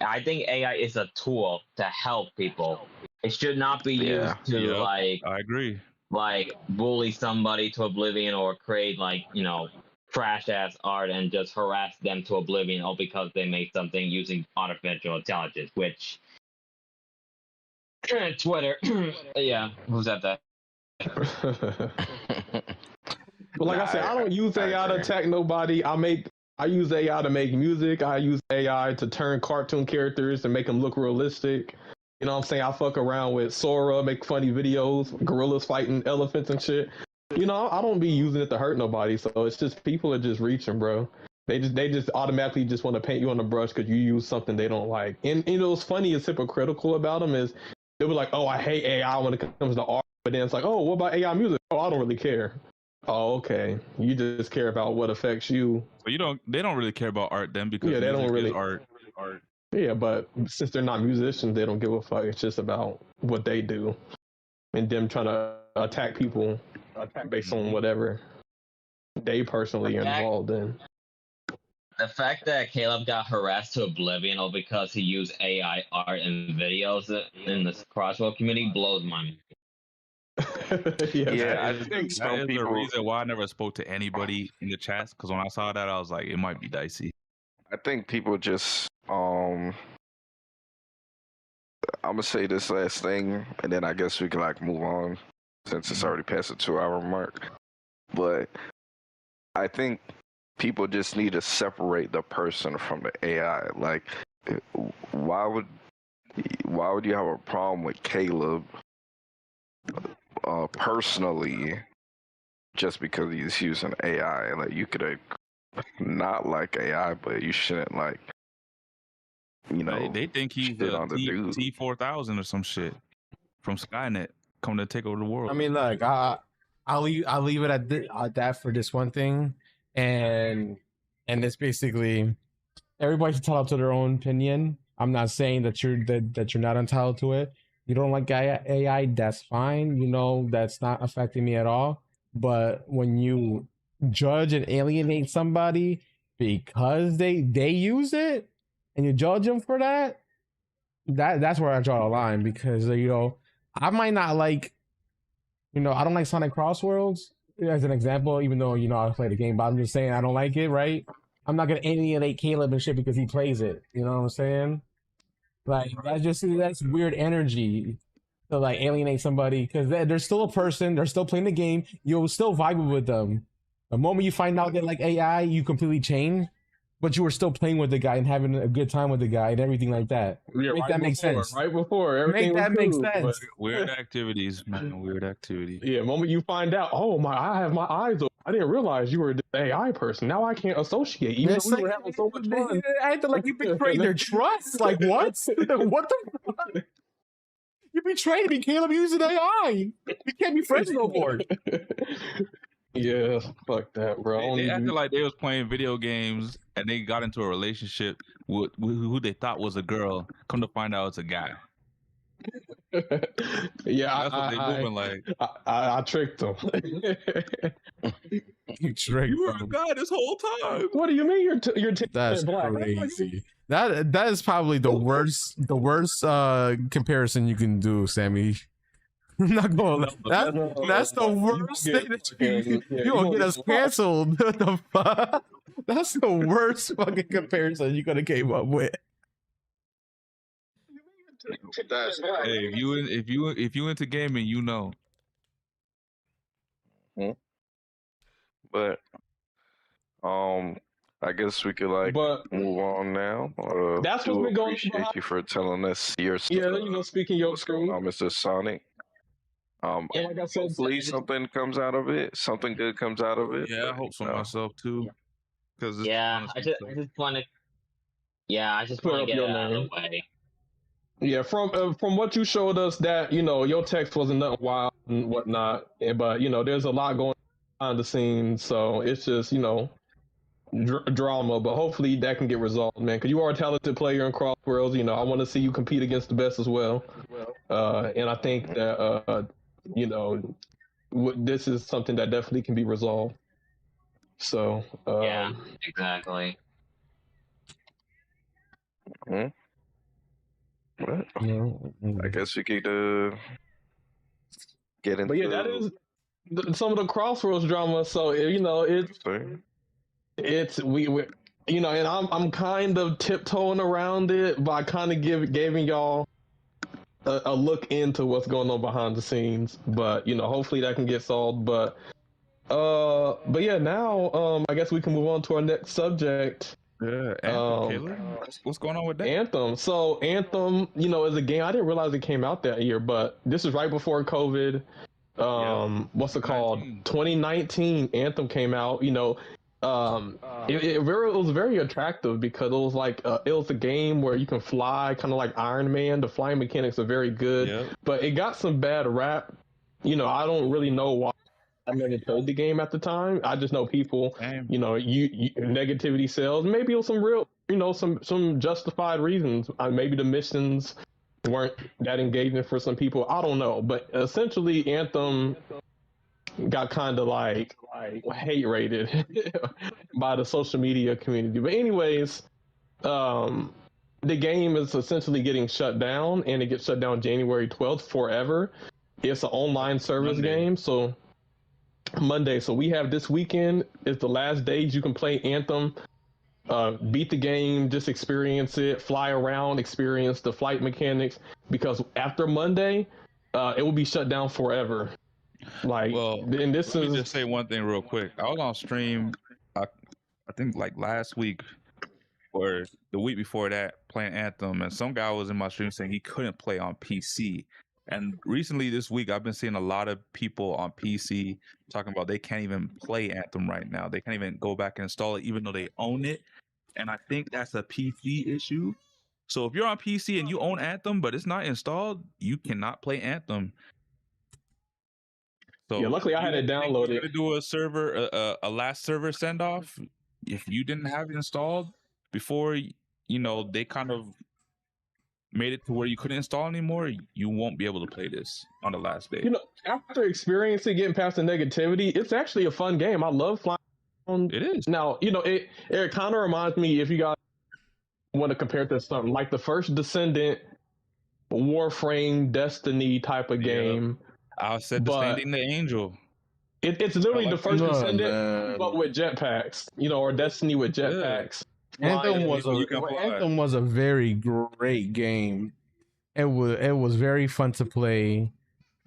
I think AI is a tool to help people. It should not be used to Yep, I agree. like bully somebody to oblivion or create like, you know, trash ass art and just harass them to oblivion all because they made something using artificial intelligence, which Twitter yeah, who's at that? But like I said, I don't use AI to attack nobody. I use AI to make music. I use AI to turn cartoon characters and make them look realistic. You know what I'm saying? I fuck around with Sora, make funny videos, gorillas fighting elephants and shit. You know, I don't be using it to hurt nobody. So it's just people are just reaching, bro. They just automatically just want to paint you on the brush because you use something they don't like. And you know what's funny is hypocritical about them is they were like, oh, I hate AI when it comes to art. But then it's like, oh, what about AI music? Oh, I don't really care. Oh, okay. You just care about what affects you. So they don't really care about art then because Yeah, they don't really art. Yeah, but since they're not musicians, they don't give a fuck. It's just about what they do and them trying to attack people based on whatever they personally are involved in. The fact that Caleb got harassed to oblivion all because he used AI art and videos in the CrossWorlds community blows my mind. I think some That is people. the reason why I never spoke to anybody in the chats, because when I saw that, I was like, it might be dicey. I think people just. I'm gonna say this last thing, and then I guess we can like move on since it's already past the 2-hour mark. But I think people just need to separate the person from the AI. Like, why would you have a problem with Caleb personally just because he's using AI? Like, you could not like AI, but you shouldn't like. You know, they think he's a T-4000 or some shit from Skynet coming to take over the world. I mean, look, I'll leave it at that for this one thing, and it's basically everybody's entitled to their own opinion. I'm not saying that you're not entitled to it. You don't like AI, that's fine. You know, that's not affecting me at all. But when you judge and alienate somebody because they use it, and you judge them for that's where I draw the line, because you know, I might not like, you know, I don't like Sonic CrossWorlds as an example, even though, you know, I play the game, but I'm just saying I don't like it, right? I'm not gonna alienate Caleb and shit because he plays it. You know what I'm saying? Like, that's weird energy to like alienate somebody, because they're still a person, they're still playing the game, you'll still vibe with them. The moment you find out that like AI, you completely change, but you were still playing with the guy and having a good time with the guy and everything like that. Yeah, Make that make sense. Right before everything Make that make cool, sense. Weird activities, man. Weird activity. Yeah, moment you find out, oh I have my eyes open. I didn't realize you were an AI person. Now I can't associate. Even though we were having so much fun. I had to like, you betrayed their trust. Like what? What the fuck? You betrayed me, Caleb, using AI. We can't be friends no more. Yeah, fuck that, bro. They acted like they was playing video games and they got into a relationship with who they thought was a girl. Come to find out it's a guy. Yeah, That's what they moving like. I tricked them. You tricked You were a guy this whole time. What do you mean you're That's black? crazy. That is probably the worst comparison you can do, Sammy. I'm not going. That's the worst thing that you gonna get us canceled. What the fuck? That's the worst fucking comparison you could have came up with. Hey, if you into gaming, you know. But I guess we could like move on now. That's what's been going on. Appreciate you for telling us your story. Yeah, you know, speaking your screen, Mr. Sonic. and like I said, Hopefully something comes out of it. Something good comes out of it. Yeah, I hope so myself too. Because I just want to get it out of the way. Yeah, from what you showed us, that, you know, your text wasn't nothing wild and whatnot, but you know, there's a lot going on behind the scenes, so it's just, you know, drama. But hopefully that can get resolved, man. Because you are a talented player in CrossWorlds. You know, I want to see you compete against the best as well. And I think that you know, this is something that definitely can be resolved. So Yeah, exactly. Well, I guess we could get into. But yeah, that is some of the CrossWorlds drama. So it's we and I'm kind of tiptoeing around it by kind of giving y'all a look into what's going on behind the scenes. But hopefully that can get solved. But yeah, now I guess we can move on to our next subject. Yeah, Anthem, Caleb? What's going on with that? Anthem. So Anthem, is a game I didn't realize it came out that year, but this is right before COVID. What's it called? 2019. Anthem came out. It was very attractive because it was like it was a game where you can fly, kind of like Iron Man. The flying mechanics are very good, but it got some bad rap. I don't really know why. I never played the game at the time. I just know people, negativity sells. Maybe it was some real, some justified reasons. Maybe the missions weren't that engaging for some people. I don't know. But essentially, Anthem got kind of like hate rated by the social media community. But anyways, the game is essentially getting shut down, and it gets shut down January 12th forever. It's an online service game, so Monday. So we have this weekend is the last days you can play Anthem. Beat the game, just experience it, fly around, experience the flight mechanics. Because after Monday, it will be shut down forever. And this let me just say one thing real quick. I was on stream, I think like last week or the week before that, playing Anthem, and some guy was in my stream saying he couldn't play on PC. And recently this week, I've been seeing a lot of people on PC talking about they can't even play Anthem right now. They can't even go back and install it, even though they own it. And I think that's a PC issue. So if you're on PC and you own Anthem, but it's not installed, you cannot play Anthem. So yeah, luckily I had it downloaded. To do a last server send off. If you didn't have it installed before, they kind of made it to where you couldn't install anymore, you won't be able to play this on the last day. After experiencing getting past the negativity, it's actually a fun game. I love flying. It is. Now, it kind of reminds me, if you guys want to compare it to something like the first Descendant, Warframe, Destiny type of game. I said Descending the Angel. It's literally the first Descendant, but with jetpacks, or Destiny with jetpacks. Anthem was a very great game. It was very fun to play.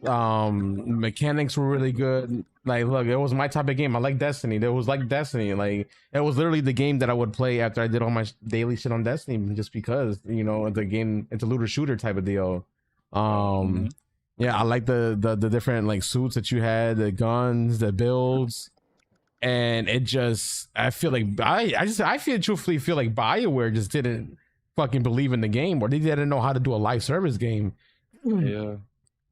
Mechanics were really good. Like, look, it was my type of game. I like Destiny. It was like Destiny. Like, it was literally the game that I would play after I did all my daily shit on Destiny, just because the game, it's a looter shooter type of deal. Yeah, I like the different like suits that you had, the guns, the builds. And it just, I feel like truthfully feel like BioWare just didn't fucking believe in the game, or they didn't know how to do a live service game. Yeah.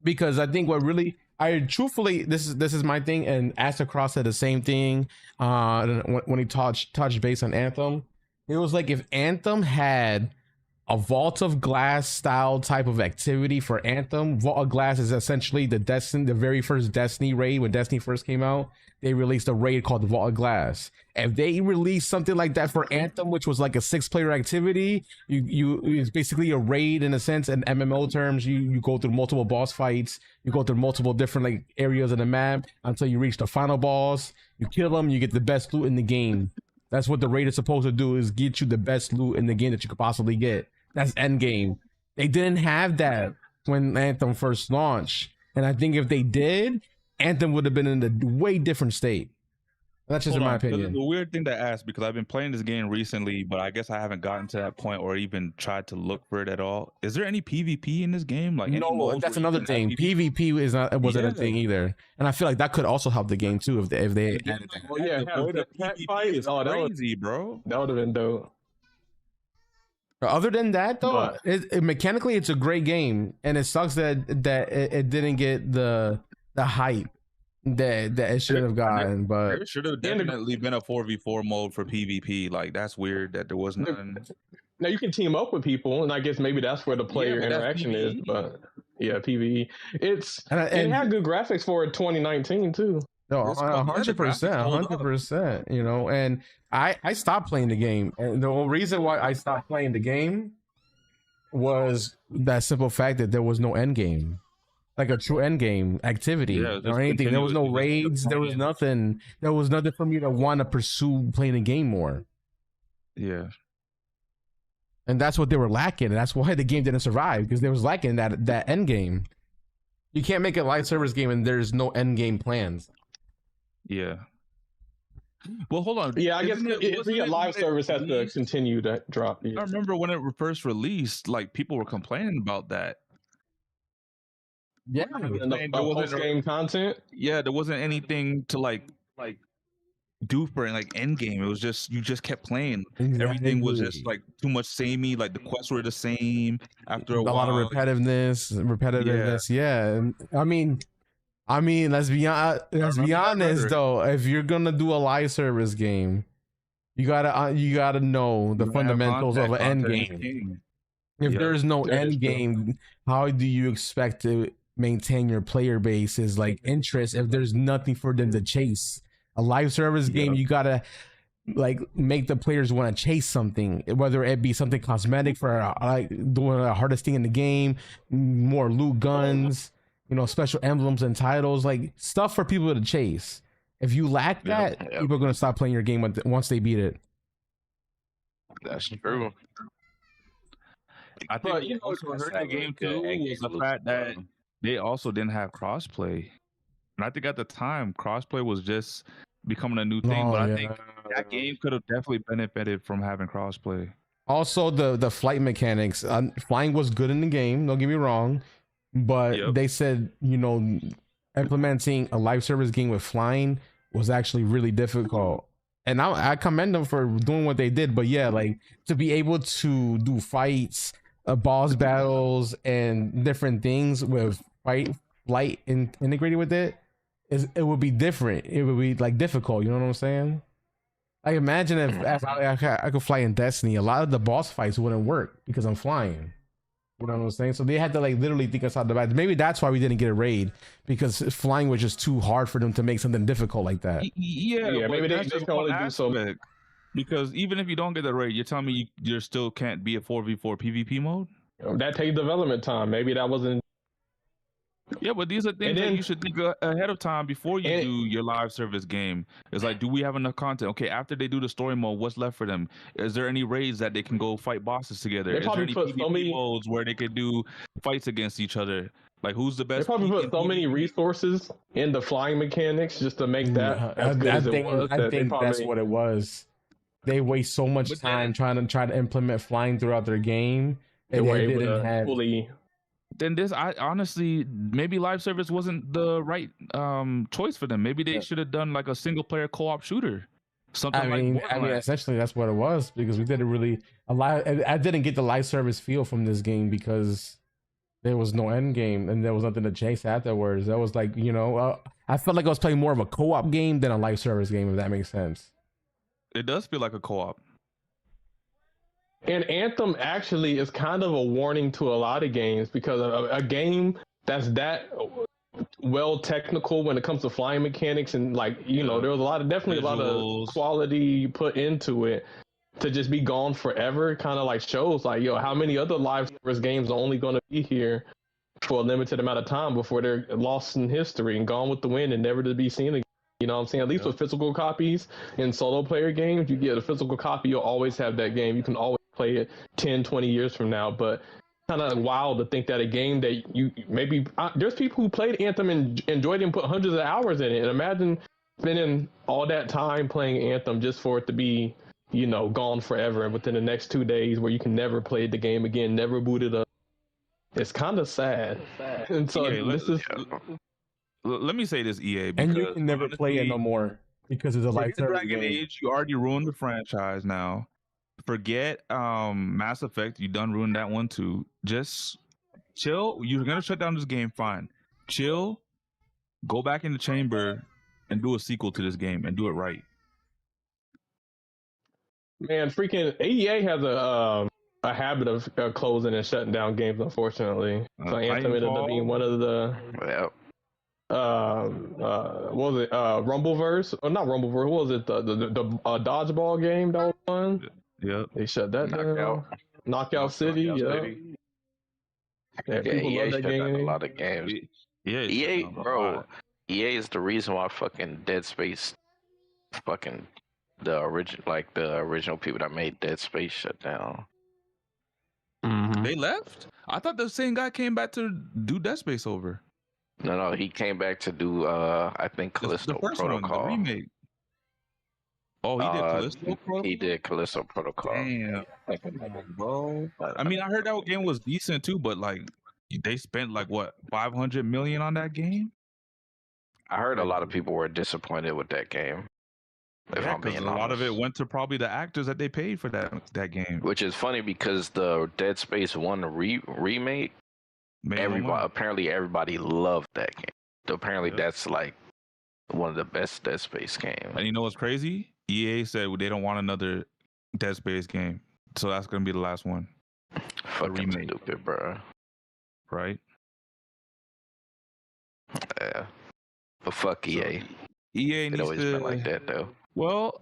Because I think this is my thing, and Astacross said the same thing when he touched base on Anthem. It was like if Anthem had a Vault of Glass style type of activity for Anthem. Vault of Glass is essentially the very first Destiny raid. When Destiny first came out, they released a raid called the Vault of Glass. If they released something like that for Anthem, which was like a 6-player activity, it's basically a raid in a sense. In MMO terms, you go through multiple boss fights, you go through multiple different like areas of the map until you reach the final boss. You kill them, you get the best loot in the game. That's what the raid is supposed to do, is get you the best loot in the game that you could possibly get. That's end game. They didn't have that when Anthem first launched, and I think if they did, Anthem would have been in a way different state. That's just my opinion. The weird thing to ask, because I've been playing this game recently, but I guess I haven't gotten to that point or even tried to look for it at all. Is there any PvP in this game? Like, no, that's another thing. PvP wasn't a thing either, and I feel like that could also help the game too if they added that. Oh yeah, the PvP is crazy, bro. That would have been dope. Other than that, though, mechanically it's a great game, and it sucks that it didn't get the hype that it should have gotten. But there should have definitely been a 4v4 mode for PvP. Like, that's weird that there was none. Now you can team up with people, and I guess maybe that's where the player interaction is. But Yeah, PVE. And, It and had good graphics for 2019 too. no, It's cool. Yeah, the 100%, graphics hold up. 100%. You know, and I stopped playing the game, and the reason why I stopped playing the game was that simple fact that there was no end game, like a true end game activity Yeah, it's or just anything. There was no continuously just raids. There was playing. nothing. There was nothing for me to want to pursue playing the game more. Yeah. And that's what they were lacking. And that's why the game didn't survive, because they was lacking that end game. You can't make a live service game and there's no end game plans. Yeah. Well, hold on. Yeah, I guess Isn't it- if wasn't the it live when it service has to released? continue to drop. I remember when it first released, like people were complaining about that. Yeah. Saying there wasn't Post game content. Yeah, there wasn't anything to like do for like end game. It was just you just kept playing. Everything was just Exactly. like too much samey. Like the quests were the same after a a while. lot of repetitiveness. Yeah. And I mean, let's be honest remember that honest rhetoric. though. If you're gonna do a live service game, you gotta know the You gotta have fundamentals of an content. end Content game. ain't king. If Yeah. there's no That is end true. game, how do you expect to maintain your player base's like interest if there's nothing for them to chase? A live service game, you gotta like make the players want to chase something, whether it be something cosmetic for like doing the hardest thing in the game, more loot guns, you know, special emblems and titles, like stuff for people to chase. If you lack that, Yep. people are gonna stop playing your game once they beat it. That's true. I think But, you know, also hurt that the game good too end was the game fact that was- they also didn't have crossplay. And I think at the time crossplay was just becoming a new thing. Oh, but I yeah. think that game could have definitely benefited from having crossplay. Also, the flight mechanics. Flying was good in the game. Don't get me wrong, but Yep. they said, you know, implementing a live service game with flying was actually really difficult. And I commend them for doing what they did. But yeah, like to be able to do fights, boss battles, and different things with flight integrated with it, it would be different. It would be like difficult. You know what I'm saying? Like imagine if I could fly in Destiny, a lot of the boss fights wouldn't work because I'm flying. You know what I'm saying? So they had to like literally think outside the box. Maybe that's why we didn't get a raid, because flying was just too hard for them to make something difficult like that. Yeah, Yeah, but maybe that's they just can only one do so. aspect. Because even if you don't get the raid, you're telling me you still can't be a 4v4 PvP mode? That takes development time. Maybe that wasn't. Yeah, but these are things that then- you should think ahead of time before you and- do your live service game. It's like, do we have enough content? Okay, after they do the story mode, what's left for them? Is there any raids that they can go fight bosses together? They Is there probably any put so PvP many- modes where they could do fights against each other? Like, who's the They best? probably peak put in so many PvP? resources in the flying mechanics just to make that as good as it was. I that they think that's probably- what it was. They waste so much But time trying to implement flying throughout their game, they and were they able didn't to have. fully. Then I honestly, maybe live service wasn't the right choice for them. Maybe they should have done like a single player co-op shooter, something I like mean, Borderlands. essentially that's what it was, because we didn't really I didn't get the live service feel from this game because there was no end game and there was nothing to chase afterwards. That was like, you know, I felt like I was playing more of a co-op game than a live service game, if that makes sense. It does feel like a co-op. And Anthem actually is kind of a warning to a lot of games, because a game that's that well technical when it comes to flying mechanics and, like, you know, there was definitely a lot Visuals. of quality put into it, to just be gone forever kind of like shows like, yo, how many other live service games are only going to be here for a limited amount of time before they're lost in history and gone with the wind and never to be seen again. You know what I'm saying? At least with physical copies in solo player games, you get a physical copy, you'll always have that game. You can always play it 10, 20 years from now. But kind of wild to think that a game that you maybe there's people who played Anthem and enjoyed it and put hundreds of hours in it. And imagine spending all that time playing Anthem just for it to be, you know, gone forever within the next 2 days, where you can never play the game again, never boot it up. It's kind of sad. And so EA, this is. let me say this, EA, And because you can never play it no more because it's a live forget service Dragon game. Age, you already ruined the franchise now. Forget Mass Effect, you done ruined that one too. Just chill. You're gonna shut down this game, fine. Chill, go back in the chamber and do a sequel to this game and do it right. Man, freaking AiAi has a habit of closing and shutting down games, unfortunately. So Anthem ended up being Titanfall. one of the Yep. what was it? Rumbleverse, or not Rumbleverse? What was it? The dodgeball game that was fun. Yep. They shut that down. Knockout. Knockout City. Yeah. Yeah, People EA love that shut down a game. lot of games. Yeah, EA, bro. EA is the reason why fucking Dead Space, fucking the original people that made Dead Space shut down. Mhm. They left. I thought the same guy came back to do Dead Space over. No, he came back to do I think Callisto The first Protocol. one, the remake. Oh, he did Callisto Protocol. He did Callisto Protocol. Damn, bro. I mean, I heard that game was decent too, but like they spent like what 500 million on that game. I heard a lot of people were disappointed with that game. If Yeah, I'm because being a lot of it honest. went to probably the actors that they paid for that game. Which is funny because the Dead Space 1 remake, apparently everybody loved that game. So apparently that's like one of the best Dead Space games. And you know what's crazy? EA said they don't want another Dead Space game, so that's gonna be the last one. Fucking stupid, bro. Right? Yeah. But fuck EA. EA It needs always to been like that though. Well,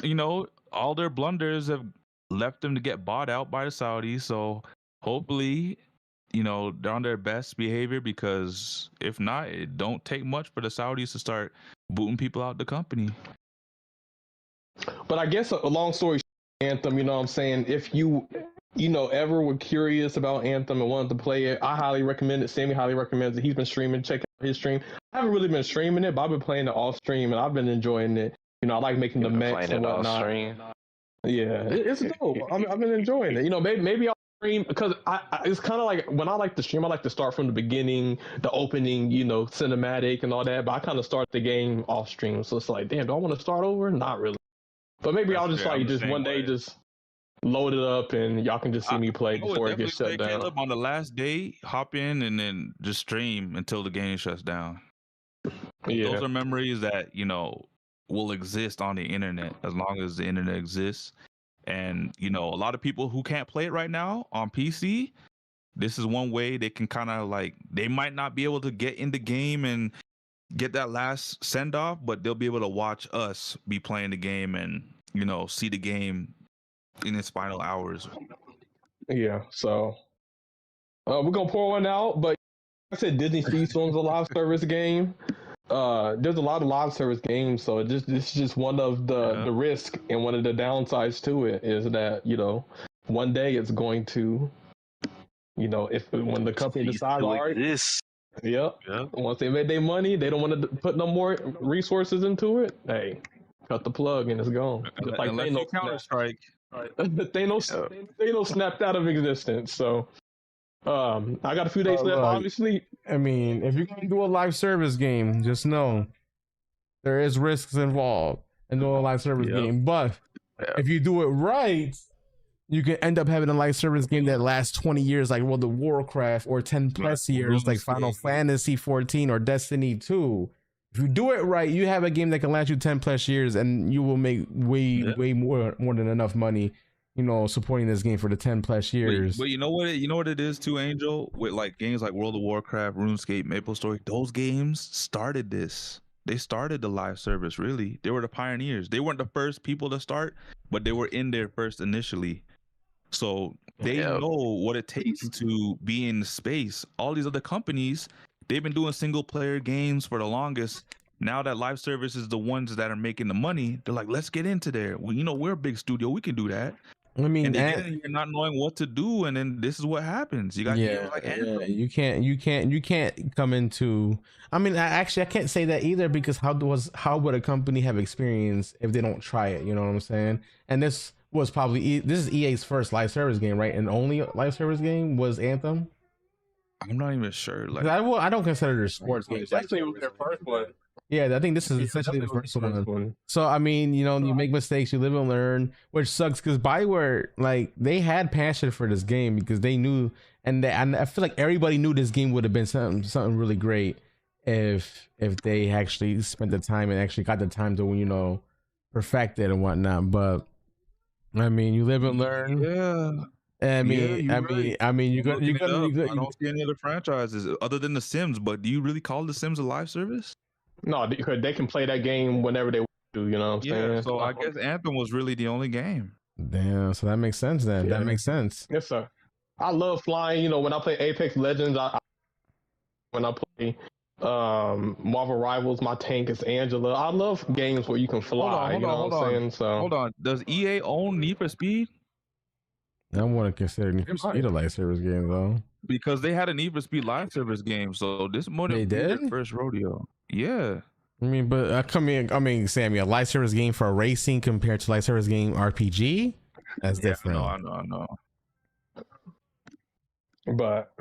all their blunders have left them to get bought out by the Saudis. So hopefully, they're on their best behavior, because if not, it don't take much for the Saudis to start booting people out the company. But I guess a long story short, Anthem, you know what I'm saying? If you ever were curious about Anthem and wanted to play it, I highly recommend it. Sammy highly recommends it. He's been streaming. Check out his stream. I haven't really been streaming it, but I've been playing it off stream and I've been enjoying it. I like making the mechs and whatnot. Yeah, it's dope. I've been enjoying it. Maybe I'll stream, because it's kind of like when I like to stream, I like to start from the beginning, the opening, cinematic and all that. But I kind of start the game off stream, so it's like, damn, do I want to start over? Not really. But maybe I'll just one day just load it up and y'all can just see me play before it gets shut down. Caleb, on the last day, hop in and then just stream until the game shuts down. Yeah. Those are memories that will exist on the internet as long as the internet exists. And a lot of people who can't play it right now on PC, this is one way they can kind of they might not be able to get in the game and get that last send off, but they'll be able to watch us be playing the game and see the game in its final hours. Yeah, so we're gonna pour one out, but like I said, Disney Speedstorm's a live service game. There's a lot of live service games, so this is just one of the risk, and one of the downsides to it is that one day it's going to when the company decides, all right, once they made their money, they don't want to put no more resources into it. Hey, cut the plug and it's gone. Just like Thanos, Counter-Strike. Thanos snapped out of existence. So I got a few days left, obviously. I mean, if you're going to do a live service game, just know there is risks involved in doing a live service game. But if you do it right, you can end up having a live service game that lasts 20 years, like World of Warcraft, or 10 plus years, like Final Fantasy 14 or Destiny 2. If you do it right, you have a game that can last you 10 plus years, and you will make way more than enough money, supporting this game for the 10 plus years. But you know what it is too, Angel, with games like World of Warcraft, RuneScape, MapleStory. Those games started this. They started the live service. Really, they were the pioneers. They weren't the first people to start, but they were in there first initially. So they know what it takes to be in space. All these other companies, they've been doing single player games for the longest. Now that live service is the ones that are making the money, they're like, let's get into there. We're a big studio. We can do that. I mean, and they get in here not knowing what to do, and then this is what happens. You got Anthem. You can't come into. I mean, I can't say that either, because how would a company have experience if they don't try it? You know what I'm saying? And this was probably this is EA's first live service game, right? And only live service game was Anthem. I'm not even sure. I don't consider their sports games. Actually, it was their first one. Yeah, I think this is essentially the first one. So I mean, you make mistakes, you live and learn, which sucks, because BioWare, they had passion for this game, because they knew, and I feel like everybody knew this game would have been something really great if they actually spent the time and actually got the time to perfect it and whatnot. But I mean, you live and learn. Yeah. I mean, Yeah, you're right. you got Looking it up, I you don't see any other franchises other than The Sims. But do you really call The Sims a live service? No, because they can play that game whenever they want to. You know what I'm Yeah, saying? so I guess Anthem was really the only game. damn. So that makes sense then. Yeah. That makes sense. Yes, sir. I love flying. You know, when I play Apex Legends, when I play Marvel Rivals, my tank is Angela. I love games where you can fly. Hold on. Does EA own Need for Speed? I wouldn't consider Need for Speed a live service game though. Because they had a Need for Speed live service game, so this more They than their did? first rodeo. Yeah. I mean, but Sammy, a live service game for racing compared to live service game RPG, that's different. I know. But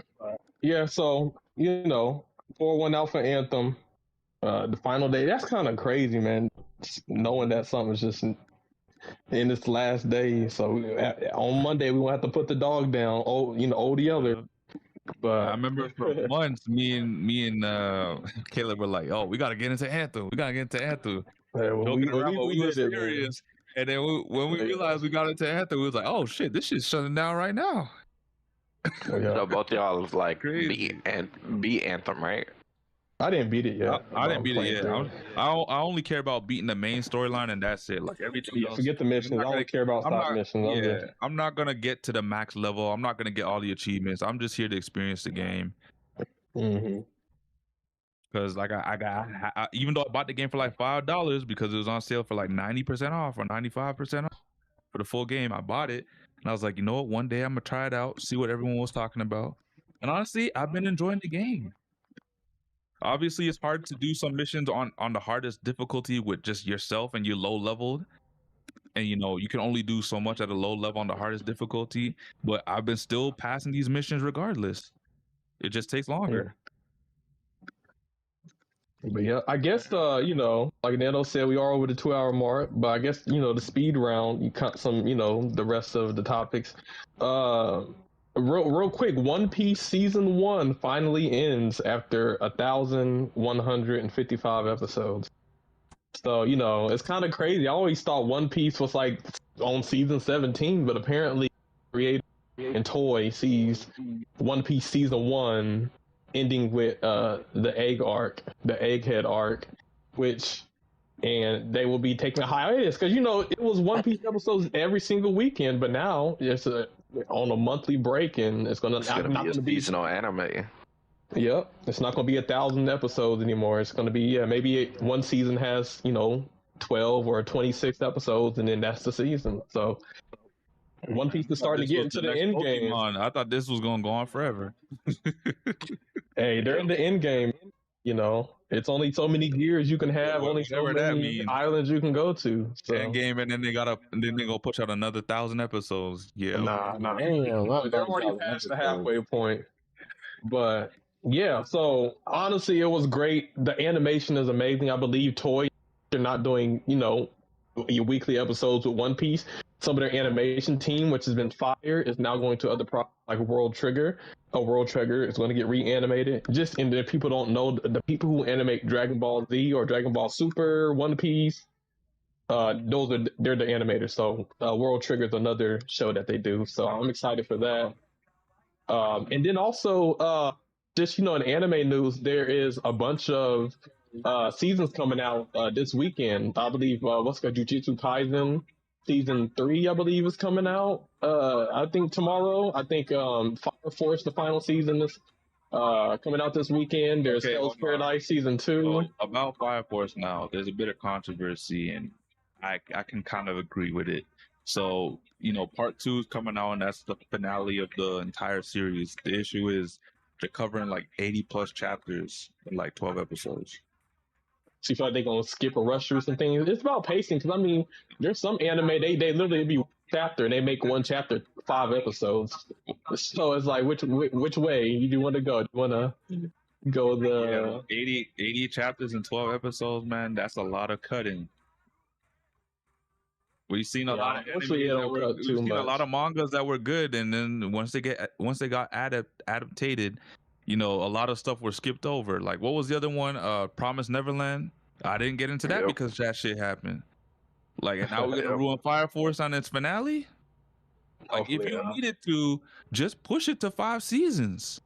yeah, so you know, 4-1 Alpha Anthem, the final day. That's kind of crazy, man. Just knowing that something's just in this last day. So on Monday we will have to put the dog down. Oh, you know, the other. But I remember for months, me and Caleb were like, "Oh, we gotta get into Anthem. We gotta get into Anthem." Joking around, but we were did it, man. serious. And then when we realized we got into Anthem, we was like, "Oh shit, this shit's shutting down right now." So both y'all was like Crazy. beat Anthem, right? I didn't beat it yet. I didn't beat it playing yet. through it. I only care about beating the main storyline, and that's it. Like everything Yeah, else, forget the missions. I I'm not only gonna- care about I'm side not- missions. Yeah, I'm not gonna get to the max level. I'm not gonna get all the achievements. I'm just here to experience the game. Mm-hmm. Because like I even though I bought the game for like $5 because it was on sale for like 90% off or 95% off for the full game, I bought it and I was like, you know what? One day I'm gonna try it out, see what everyone was talking about. And honestly, I've been enjoying the game. Obviously, it's hard to do some missions on the hardest difficulty with just yourself and you're low leveled. And you know, you can only do so much at a low level on the hardest difficulty. But I've been still passing these missions regardless. It just takes longer. But yeah, I guess you know, like Nano said, we are over the 2-hour mark. But I guess you know the speed round. You cut some, you know, the rest of the topics. Real quick, One Piece season 1 finally ends after 1,155 episodes. So you know, it's kind of crazy. I always thought One Piece was like on season 17, but apparently, creator and Toy sees One Piece season 1 ending with the Egghead arc, and they will be taking a hiatus because you know it was One Piece episodes every single weekend, but now it's on a monthly break, and it's It's gonna be a seasonal anime. Yep, it's not gonna be 1,000 episodes anymore. It's gonna be maybe one season has 12 or 26 episodes, and then that's the season. So One Piece is starting to get into the end game. I thought this was gonna go on forever. Hey, they're in the end game. You know, it's only so many gears you can have, only so whatever that many means. islands you can go to. So. End game, and then they go push out another 1,000 episodes. Yeah. Nah. Damn, They're already past the halfway point. But yeah, so honestly, it was great. The animation is amazing. I believe Toy, they're not doing, your weekly episodes with One Piece. Some of their animation team, which has been fired, is now going to other projects like World Trigger. World Trigger is going to get reanimated. Just and the people don't know, the people who animate Dragon Ball Z or Dragon Ball Super, One Piece, they're the animators. So World Trigger is another show that they do. So I'm excited for that. And then also, just in anime news, there is a bunch of seasons coming out this weekend. I believe Jujutsu Kaisen season 3, I believe, is coming out. I think tomorrow. I think Fire Force, the final season, is coming out this weekend. There's Hell's Paradise season 2. So about Fire Force now, there's a bit of controversy, and I can kind of agree with it. So part 2 is coming out, and that's the finale of the entire series. The issue is they're covering like 80 plus chapters in like 12 episodes. So you feel like they're gonna skip or rush through some things? It's about pacing, because I mean, there's some anime they literally be one chapter and they make one chapter 5 episodes. So it's like which way do you want to go? Do you want to go the 80 chapters and 12 episodes, man? That's a lot of cutting. We've seen a lot of animes that were, we've seen a lot of mangas that were good, and then once they got adapted, a lot of stuff were skipped over. Like, what was the other one? Promise Neverland. I didn't get into that because that shit happened. Like, and now we're gonna ruin Fire Force on its finale. Like, if Hopefully, you needed to, just push it to 5 seasons.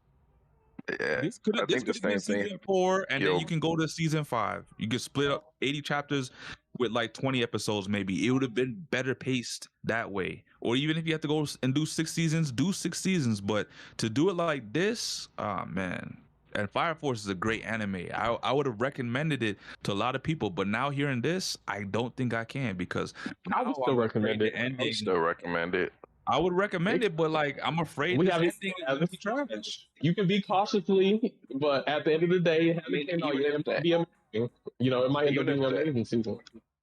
Yeah, This could I have think the been same thing. season 4, and then Yo, you can go to season 5. You could split up 80 chapters with like 20 episodes, maybe. It would have been better paced that way. Or even if you have to go and do 6 seasons, do 6 seasons. But to do it like this, oh man. And Fire Force is a great anime. I would have recommended it to a lot of people, but now hearing this, I don't think I can, because I would now still I'm recommend afraid it. the I ending. would still recommend it. I would recommend it, but like I'm afraid We this have ending is gonna be trash. You can be cautiously, but at the end of the day, it hasn't came out even yet. if It might that- be amazing. You know, it might end up Even being if an that- amazing season.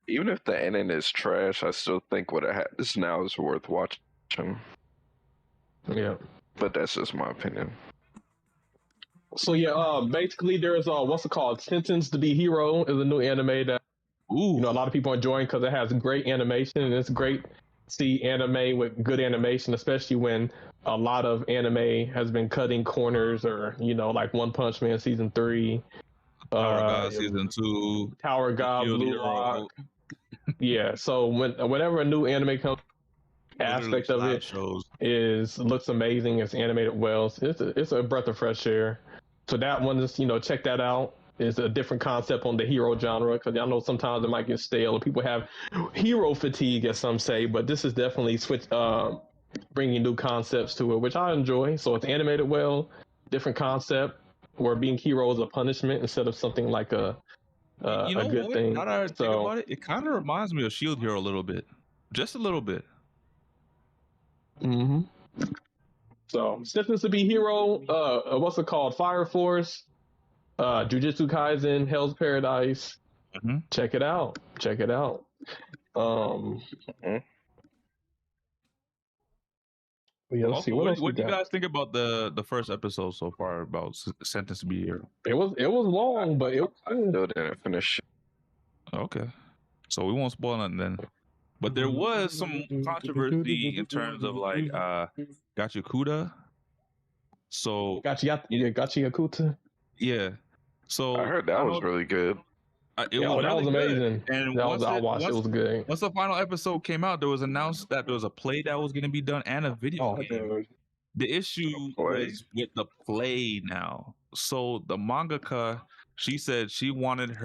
Even if the ending is trash, I still think what it has now is worth watching. Yeah. But that's just my opinion. So yeah, basically there's what's it called? Sentenced to be Hero is a new anime that Ooh, a lot of people are enjoying because it has great animation, and it's great to see anime with good animation, especially when a lot of anime has been cutting corners, or like One Punch Man season 3, Tower of God season 2, Tower God, Shield Blue Hero. Lock. Yeah, so whenever a new anime comes, aspect of it looks amazing. It's animated well. It's a breath of fresh air. So that one is, check that out. It's a different concept on the hero genre, because I know sometimes it might get stale and people have hero fatigue, as some say. But this is definitely bringing new concepts to it, which I enjoy. So it's animated well, different concept, where being hero is a punishment instead of something like a good thing. Now that I think about it, it kind of reminds me of Shield Hero a little bit, just a little bit. Mm-hmm. So, Sentenced to be Hero, what's it called? Fire Force, Jujutsu Kaisen, Hell's Paradise. Mhm. Check it out. Check it out. Yeah, let's see. What else What we do you got? guys think about the first episode so far about Sentence to be Hero? It was long, but it was I still didn't finish. Okay, so we won't spoil nothing then. But there was some controversy in terms of like Gachiakuta. So Gachiakuta. yeah, so I heard that was really good. It Yeah, was that was really good. amazing. And I watched. It was good. once the final episode came out, there was announced that there was a play that was going to be done and a video game. dude. The issue was with the play now. So the mangaka, she said she wanted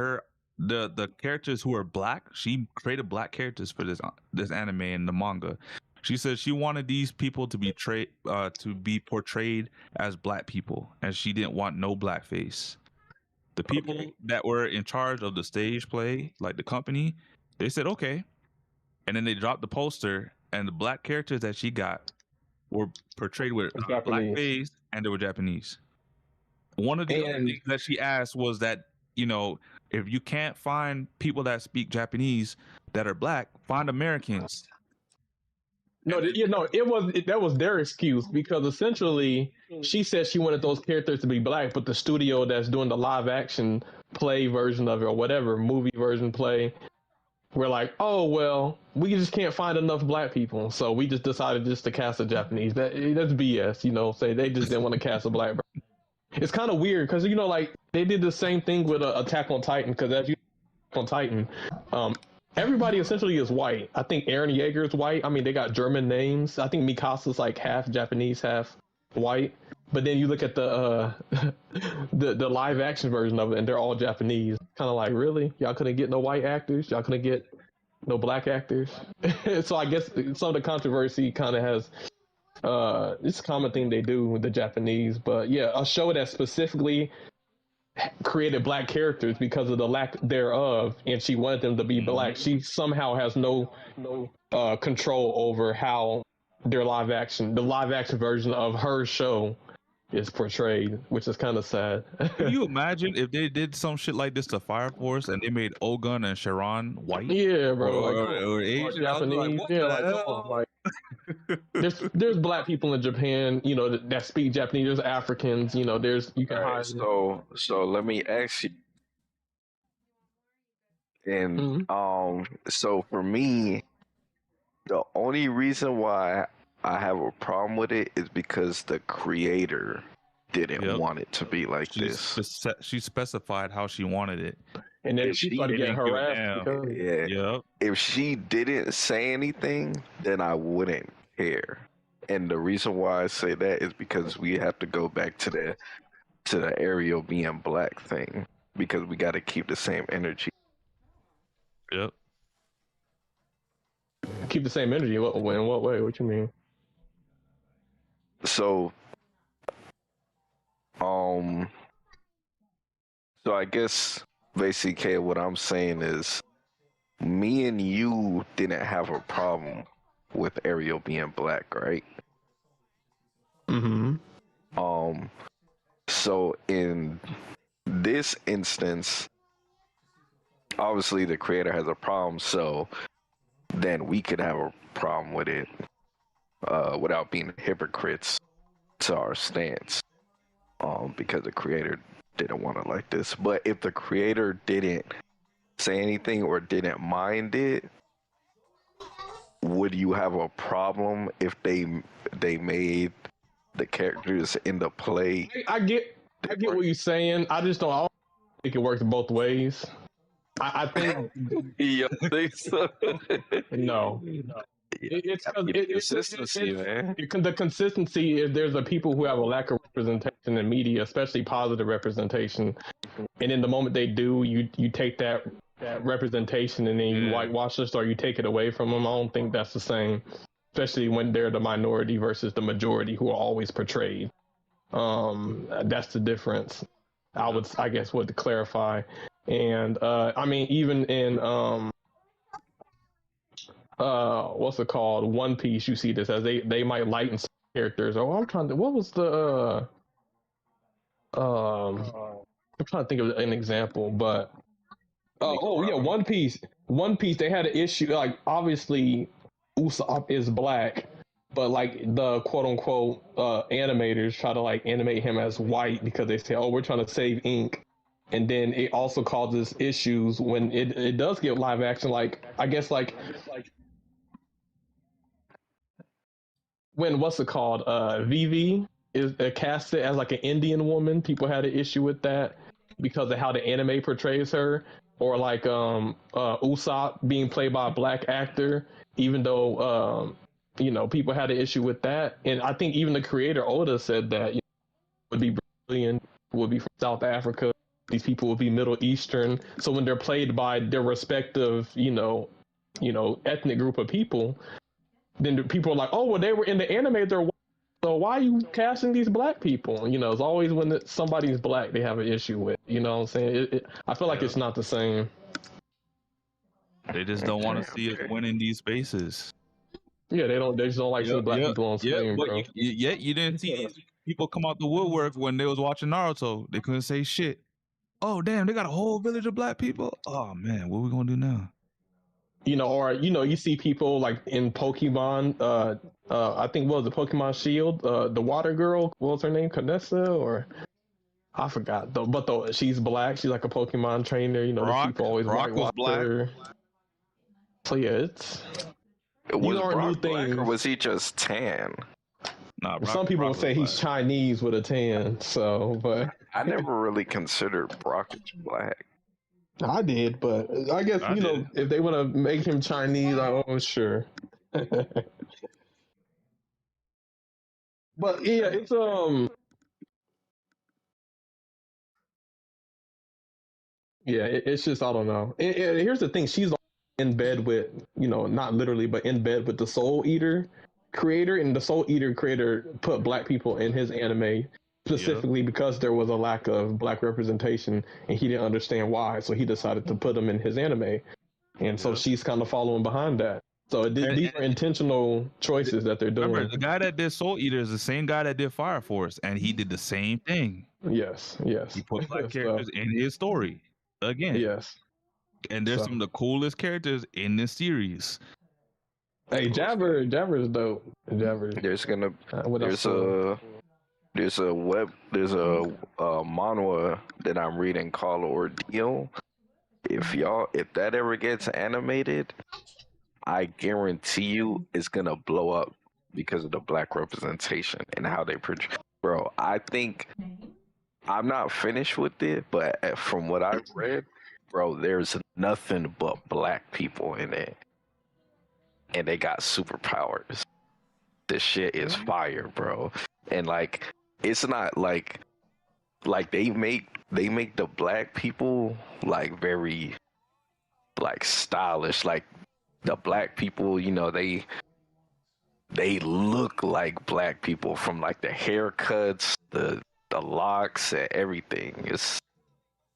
the characters who are black. She created black characters for this anime and the manga. She said she wanted these people to be portrayed as black people, and she didn't want no blackface. The people that were in charge of the stage play, like the company, they said okay, and then they dropped the poster, and the black characters that she got were portrayed with blackface, and they were Japanese. One of the other things that she asked was that, if you can't find people that speak Japanese that are black, find Americans. That was their excuse, because essentially she said she wanted those characters to be black, but the studio that's doing the live action play version of it, or whatever movie version play, we're like, oh well, we just can't find enough black people, so we just decided just to cast a Japanese. That's BS, say they just didn't want to cast a black person. It's kind of weird because like they did the same thing with Attack on Titan, because as you on Titan, everybody essentially is white. I think Eren Yeager is white. I mean, they got German names. I think Mikasa's like half Japanese, half white. But then you look at the the live action version of it, and they're all Japanese. Kind of like, really? Y'all couldn't get no white actors? Y'all couldn't get no black actors? So I guess some of the controversy kind of has it's a common thing they do with the Japanese. But yeah, a show that specifically created black characters because of the lack thereof, and she wanted them to be black. She somehow has no control over how the live action version of her show is portrayed, which is kind of sad. Can you imagine if they did some shit like this to Fire Force and they made Ogun and Sharon white? Yeah, bro. Or Asian, Japanese. There's black people in Japan, that speak Japanese. There's Africans, you can hide. So let me ask you. And so for me, the only reason why I have a problem with it is because the creator didn't want it to be like this. She specified how she wanted it, and then she started getting harassed. If she didn't say anything, then I wouldn't care. and the reason why I say that is because we have to go back to the Ariel being black thing, because we got to keep the same energy. Yep. Keep the same energy. In what way? What you mean? So, so I guess basically what I'm saying is, me and you didn't have a problem with Ariel being black, right? Mm-hmm. So in this instance, obviously the creator has a problem, so then we could have a problem with it without being hypocrites to our stance, because the creator didn't want it like this. But if the creator didn't say anything or didn't mind it, would you have a problem if they made the characters in the play? I get what you're saying. I just don't think it works both ways. I think You think so? no. It's consistency, man. The consistency is there's a people who have a lack of representation in media, especially positive representation, and in the moment they do, you take that representation and then you whitewash it, or you take it away from them. I don't think that's the same, especially when they're the minority versus the majority who are always portrayed. That's the difference. I guess would clarify, and I mean even in what's it called, One Piece, you see this as they might lighten some characters. Oh, I'm trying to, what was the I'm trying to think of an example, but One Piece, they had an issue, like obviously Usopp is black, but like the quote unquote animators try to like animate him as white because they say, oh, we're trying to save ink. And then it also causes issues when it does get live action, like I guess like when what's it called? Vivi is casted as like an Indian woman. People had an issue with that because of how the anime portrays her, or like Usopp being played by a black actor, even though people had an issue with that. And I think even the creator Oda said that would be Brazilian, would be from South Africa. These people would be Middle Eastern. So when they're played by their respective, ethnic group of people, then people are like, oh, well, they were in the anime, they're white, so why are you casting these black people? It's always when somebody's black, they have an issue with. You know what I'm saying? I feel like it's not the same. They just don't want to see us winning these spaces. Yeah, they just don't like seeing black people on screen, but bro. You didn't see these people come out the woodwork when they was watching Naruto. They couldn't say shit. Oh, damn, they got a whole village of black people? Oh, man, what are we going to do now? You see people like in Pokemon, I think what was the Pokemon Shield, the water girl, what was her name, Canessa, or I forgot, but she's black, she's like a Pokemon trainer, Brock, the people always Brock was black. her. So yeah, Was Brock black or was he just tan? Nah, some people will say he's Chinese with a tan, so, but I never really considered Brock as black. I did, but I guess if they want to make him Chinese, sure. But yeah, it's it's just, I don't know. Here's the thing: she's in bed with, not literally, but in bed with the Soul Eater creator, and the Soul Eater creator put black people in his anime specifically because there was a lack of black representation, and he didn't understand why, so he decided to put them in his anime, and so she's kind of following behind that. So these are intentional choices that they're doing. Remember, the guy that did Soul Eater is the same guy that did Fire Force, and he did the same thing. Yes. He put black characters in his story again. Yes. And there's some of the coolest characters in this series. Hey, Jabber is dope. Jabber. There's a manhwa that I'm reading called Ordeal. If that ever gets animated, I guarantee you it's gonna blow up because of the black representation and how they portray. Bro, I think I'm not finished with it, but from what I've read, bro, there's nothing but black people in it, and they got superpowers. the shit is fire, bro. And like, it's not like they make the black people like very like stylish. Like the black people, you know, they look like black people from like the haircuts, the locks, and everything. It's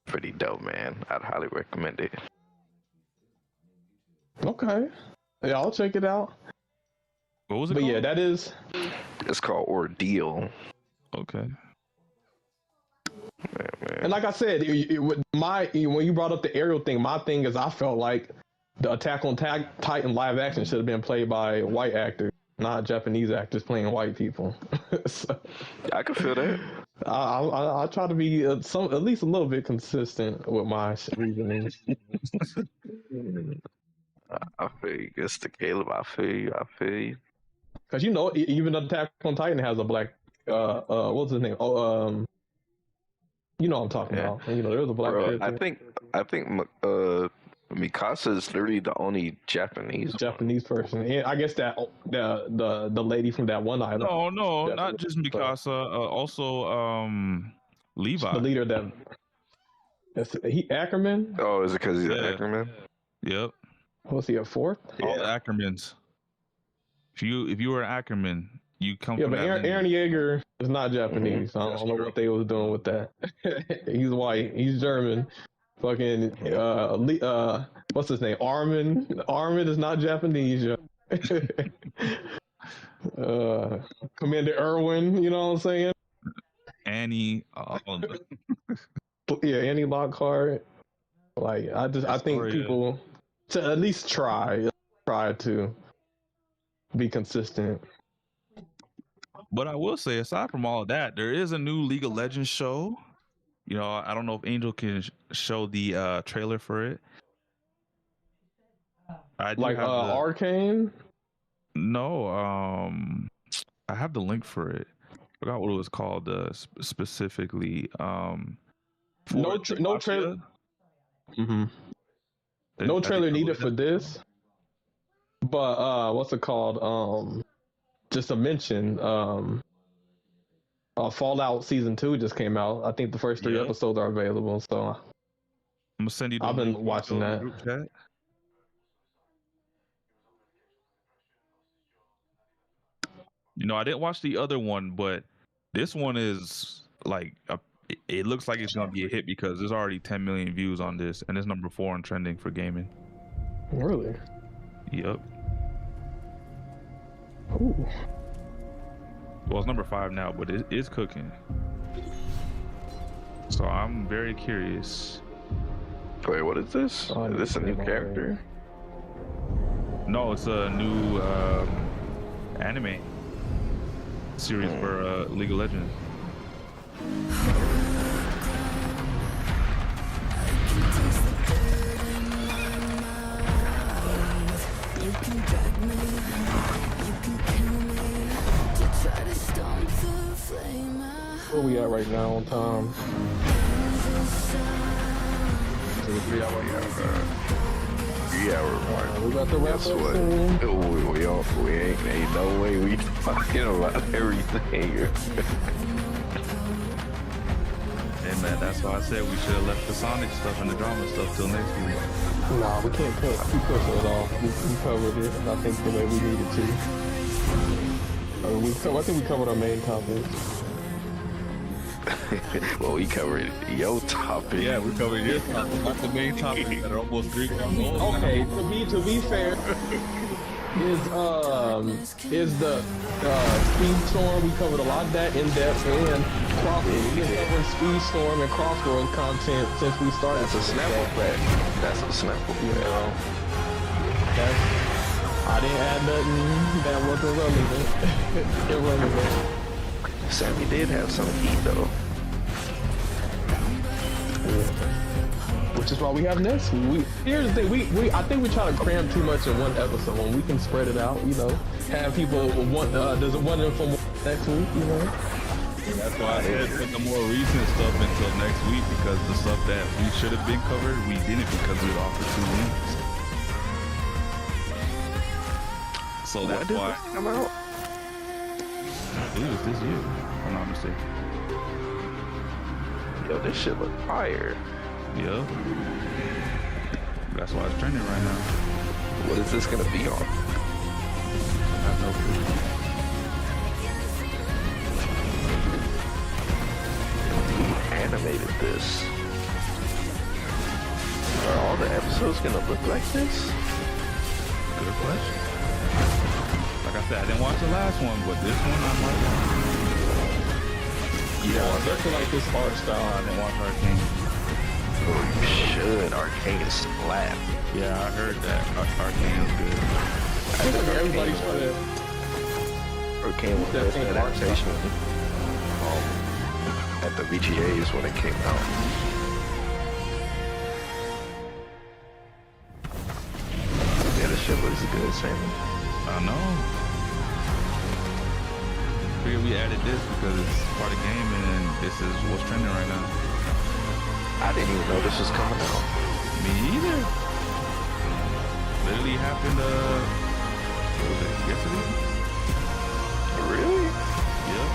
pretty dope, man. I'd highly recommend it. Okay. Yeah, I'll check it out. What was it But called? yeah, that is. It's called Ordeal. Okay. Man. And like I said, when you brought up the aerial thing, my thing is I felt like the Attack on Titan live action should have been played by white actors, not Japanese actors playing white people. So, I can feel that. I try to be at least a little bit consistent with my reasoning. I feel you, Mr. Caleb. I feel you. Because you know, even Attack on Titan has a black. What's his name? Oh, you know what I'm talking about. And, you know, there's a black. Bro, I think Mikasa is literally the only Japanese person. And I guess that the lady from that one island. No, not just Mikasa. Also, Levi. The leader that's he Ackerman. Oh, is it because he's an Ackerman? Yep. Was he a fourth? All the Ackermans. If you were an Ackerman, you come. Yeah, from but that Aaron Yeager is not Japanese. So I don't know what they was doing with that. He's white. He's German. Fucking what's his name? Armin. Armin is not Japanese. Commander Irwin. You know what I'm saying? Annie. Yeah, Annie Lockhart. Like I think people to at least try to be consistent. But I will say, aside from all of that, there is a new League of Legends show. You know, I don't know if Angel can show the trailer for it. I do like have Arcane? No, I have the link for it. Forgot what it was called specifically. No trailer. Mm-hmm. No trailer needed for this. But what's it called? Just to mention, Fallout Season 2 just came out. I think the first 3 episodes are available. So I'm gonna send you. I've been watching that. You know, I didn't watch the other one, but this one is like it looks like it's gonna be a hit because there's already 10 million views on this, and it's number 4 on trending for gaming. Really? Yep. Ooh. Well, it's number 5 now, but it is cooking. So I'm very curious. Wait, what is this? Is this a new character? No, it's a new anime series for League of Legends. Where we at right now on time? So the 3 hour, 3 hour mark. We about to wrap up soon. We ain't no way we talking about everything. Hey man, that's why I said we should have left the Sonic stuff and the drama stuff till next week. Nah, we can't keep pushing it off. We covered it, I think, the way we needed to. I think we covered our main topics. Well, we covered your topic. Yeah, we covered your topic, not the main topic that are almost 3 hours old. Okay, to be fair, is the Speedstorm. We covered a lot of that in depth, and CrossWorlds. We've been covering Speedstorm and CrossWorlds content since we started. That's a Snapple fact. That's a Snapple. You know, I didn't add nothing that wasn't relevant. Irrelevant. Sammy did have some heat though. Which is why we have next week. Here's the thing, I think we try to cram too much in one episode when we can spread it out, you know. Have people there's one info next week, you know. That's why I said put the more recent stuff until next week, because the stuff that we should have been covered, we didn't because we offered 2 links. So that's why. Come out? I believe it's this year, if I'm not mistaken. Yo, this shit look fire. Yeah. That's why it's trending right now. What is this gonna be on? I have no clue. Who animated this? Are all the episodes gonna look like this? Good question. Like I said, I didn't watch the last one, but this one I might watch. Yeah, I definitely like this art style. I didn't watch Arcane. Oh, you should. Arcane is slap. Yeah, I heard that. Arcane is good. I think everybody's trying to. Arcane was the best adaptation at the VGAs when it came out. Yeah, this shit looks good, Sammy. I know. Figured we added this because it's part of gaming and this is what's trending right now. I didn't even know this was coming out. Me either. Literally happened, what was it, yesterday? Really? Yep.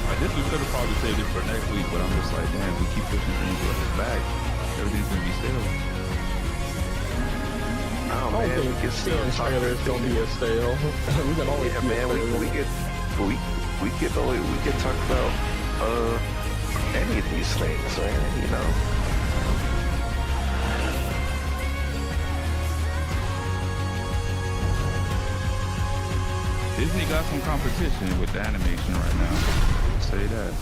I guess we could have probably saved it for next week, but I'm just like, damn, we keep pushing things back. Everything's gonna be stale. Oh I man, don't we think can still seeing talk trailers about gonna be a stale. We can always yeah, see man, a trailer. we can talk about any of these things, man. You know. Disney got some competition with the animation right now. I'll say that.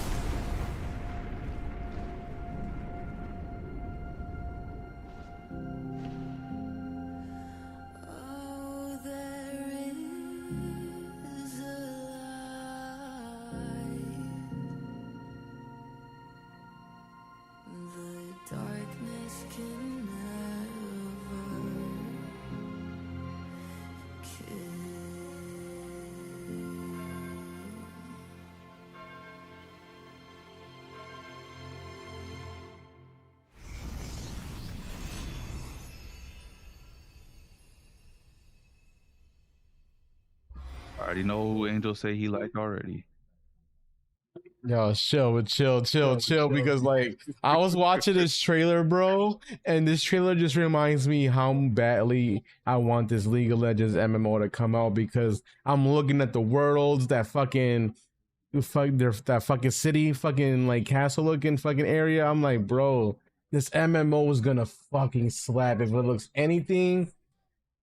Oh, there is a light. The darkness can never kill. I already know who Angel say he liked already. Yo, chill, because like I was watching this trailer, bro, and this trailer just reminds me how badly I want this League of Legends MMO to come out because I'm looking at the worlds, that fucking city, fucking like castle looking fucking area. I'm like, bro, this MMO is gonna fucking slap if it looks anything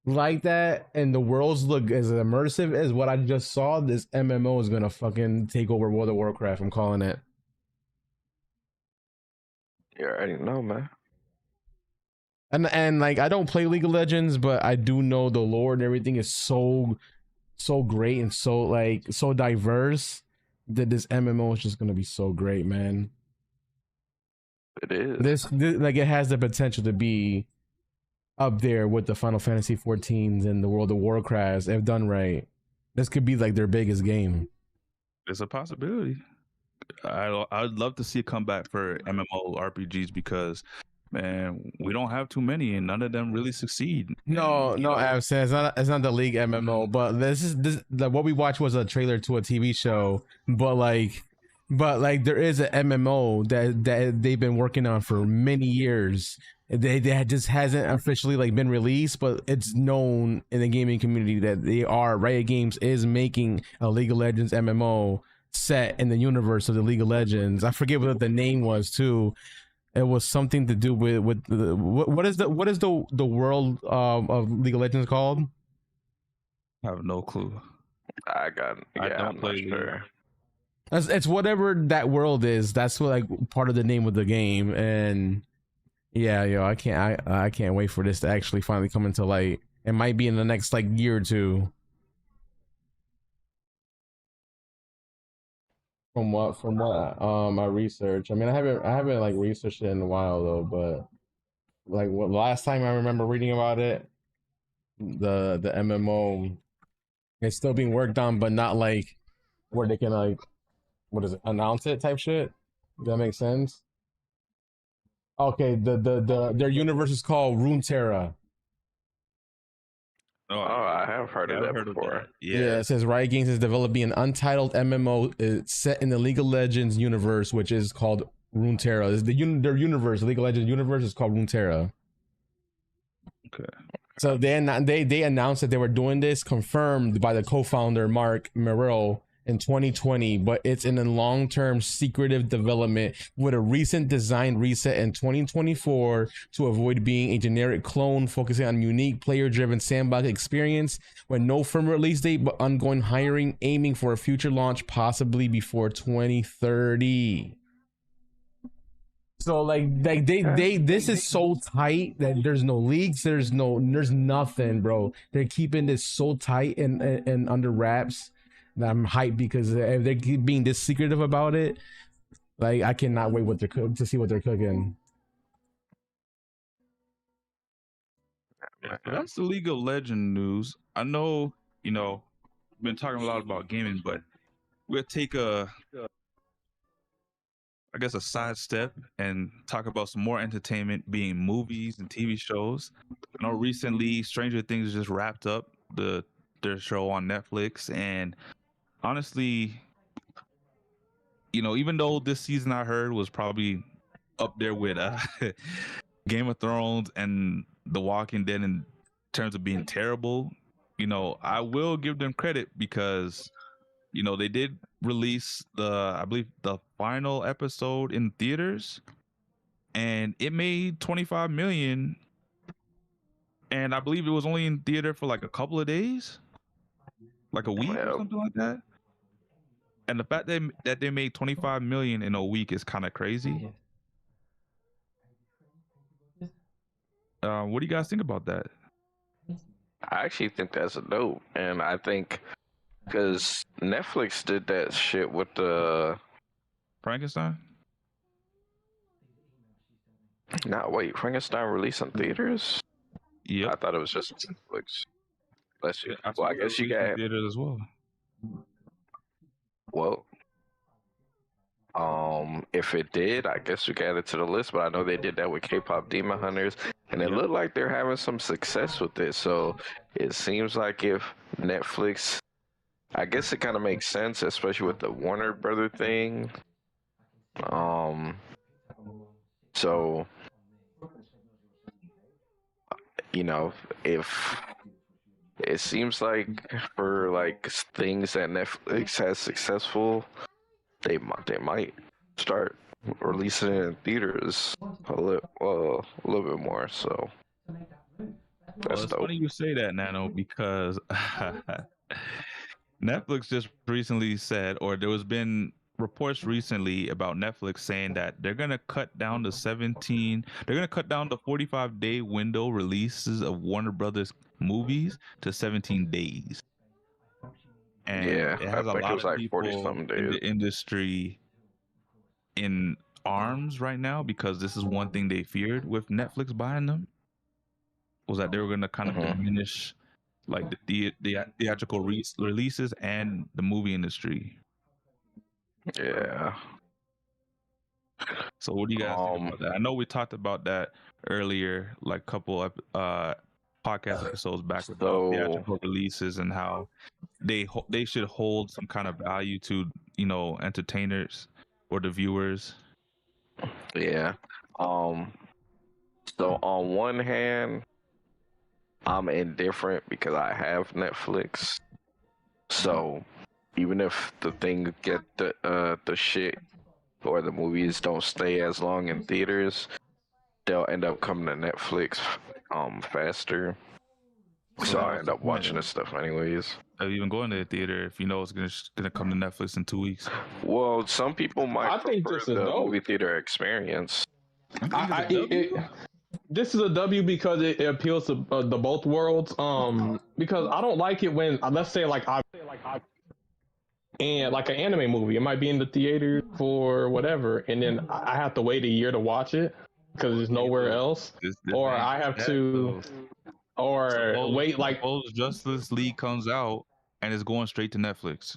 like that and the worlds look as immersive as what I just saw. This MMO is gonna fucking take over World of Warcraft. I'm calling it. You already know, man. And like I don't play League of Legends, but I do know the lore and everything is so great and so diverse that this MMO is just gonna be so great, man. It is. This like it has the potential to be up there with the Final Fantasy 14s and the World of Warcraft if done right. This could be like their biggest game. It's a possibility. I'd love to see a comeback for MMO RPGs because, man, we don't have too many and none of them really succeed. No, Absent. It's not the League MMO, but what we watched was a trailer to a TV show. But there is an MMO that they've been working on for many years. They just hasn't officially like been released, but it's known in the gaming community that Riot Games is making a League of Legends MMO set in the universe of the League of Legends. I forget what the name was too. It was something to do with the, what is the world of League of Legends called? I have no clue. I don't play sure. It's whatever that world is. That's what like part of the name of the game. And yeah, yo, I can't wait for this to actually finally come into light. It might be in the next like year or two. From what I research. I mean, I haven't like researched it in a while though, but like last time I remember reading about it, the MMO is still being worked on, but not like where they can like announce it type shit. Does that make sense? Okay, their universe is called Runeterra. Oh, I have heard Yeah, of I've that heard of before. that. Yeah, it says Riot Games is developing an untitled MMO set in the League of Legends universe, which is called Runeterra. Is their universe, League of Legends universe, is called Runeterra. Okay. So they announced that they were doing this, confirmed by the co-founder Mark Merrill in 2020, but it's in a long-term secretive development with a recent design reset in 2024 to avoid being a generic clone, focusing on unique player-driven sandbox experience with no firm release date, but ongoing hiring, aiming for a future launch possibly before 2030. So like they this is so tight that there's no leaks, there's nothing, bro. They're keeping this so tight and under wraps that I'm hyped because if they keep being this secretive about it, like I cannot wait to see what they're cooking. Yeah, so that's the League of Legends news. I know, we've been talking a lot about gaming, but we'll take a side step and talk about some more entertainment, being movies and TV shows. I know recently Stranger Things just wrapped up their show on Netflix, and honestly, even though this season I heard was probably up there with Game of Thrones and The Walking Dead in terms of being terrible, I will give them credit because they did release I believe the final episode in theaters, and it made 25 million, and I believe it was only in theater for like a couple of days, like a week or something like that. And the fact that they made 25 million in a week is kind of crazy. What do you guys think about that? I actually think that's a dope, and I think because Netflix did that shit with the Frankenstein. Wait, Frankenstein released in theaters? Yeah, I thought it was just Netflix. Bless you. I Well, I guess you got theaters as well. well. If it did, I guess we could add it to the list. But I know they did that with K-pop Demon Hunters, and it looked like they're having some success with it. So it seems like if Netflix, I guess it kind of makes sense, especially with the Warner Brother thing. So if it seems like for like things that Netflix has successful, they might start releasing it in theaters a little bit more. So that's It's dope. funny you say that, Nano, because Netflix just recently said, or there was been reports recently about Netflix saying that they're gonna cut down the 45-day window releases of Warner Brothers movies to 17 days. And Yeah, it has I a think it lot was of like people 40-something in days. the industry in arms right now, because this is one thing they feared with Netflix buying them, was that they were going to kind of diminish like the theatrical releases and the movie industry. Yeah. So what do you guys think about that? I know we talked about that earlier, like a couple of podcast episodes back, about theatrical releases and how they should hold some kind of value to entertainers or the viewers. Yeah. So on one hand, I'm indifferent because I have Netflix. So even if the thing get the shit or the movies don't stay as long in theaters, they'll end up coming to Netflix faster. So I end up watching this stuff anyways. Or even going to the theater if it's gonna come to Netflix in 2 weeks. Well, some people might prefer the movie theater experience. This is a W because it appeals to the both worlds. Because I don't like it when, let's say, and like an anime movie, it might be in the theater for whatever, and then I have to wait a year to watch it because there's nowhere else, or I have to, or wait like suppose Justice League comes out and it's going straight to Netflix.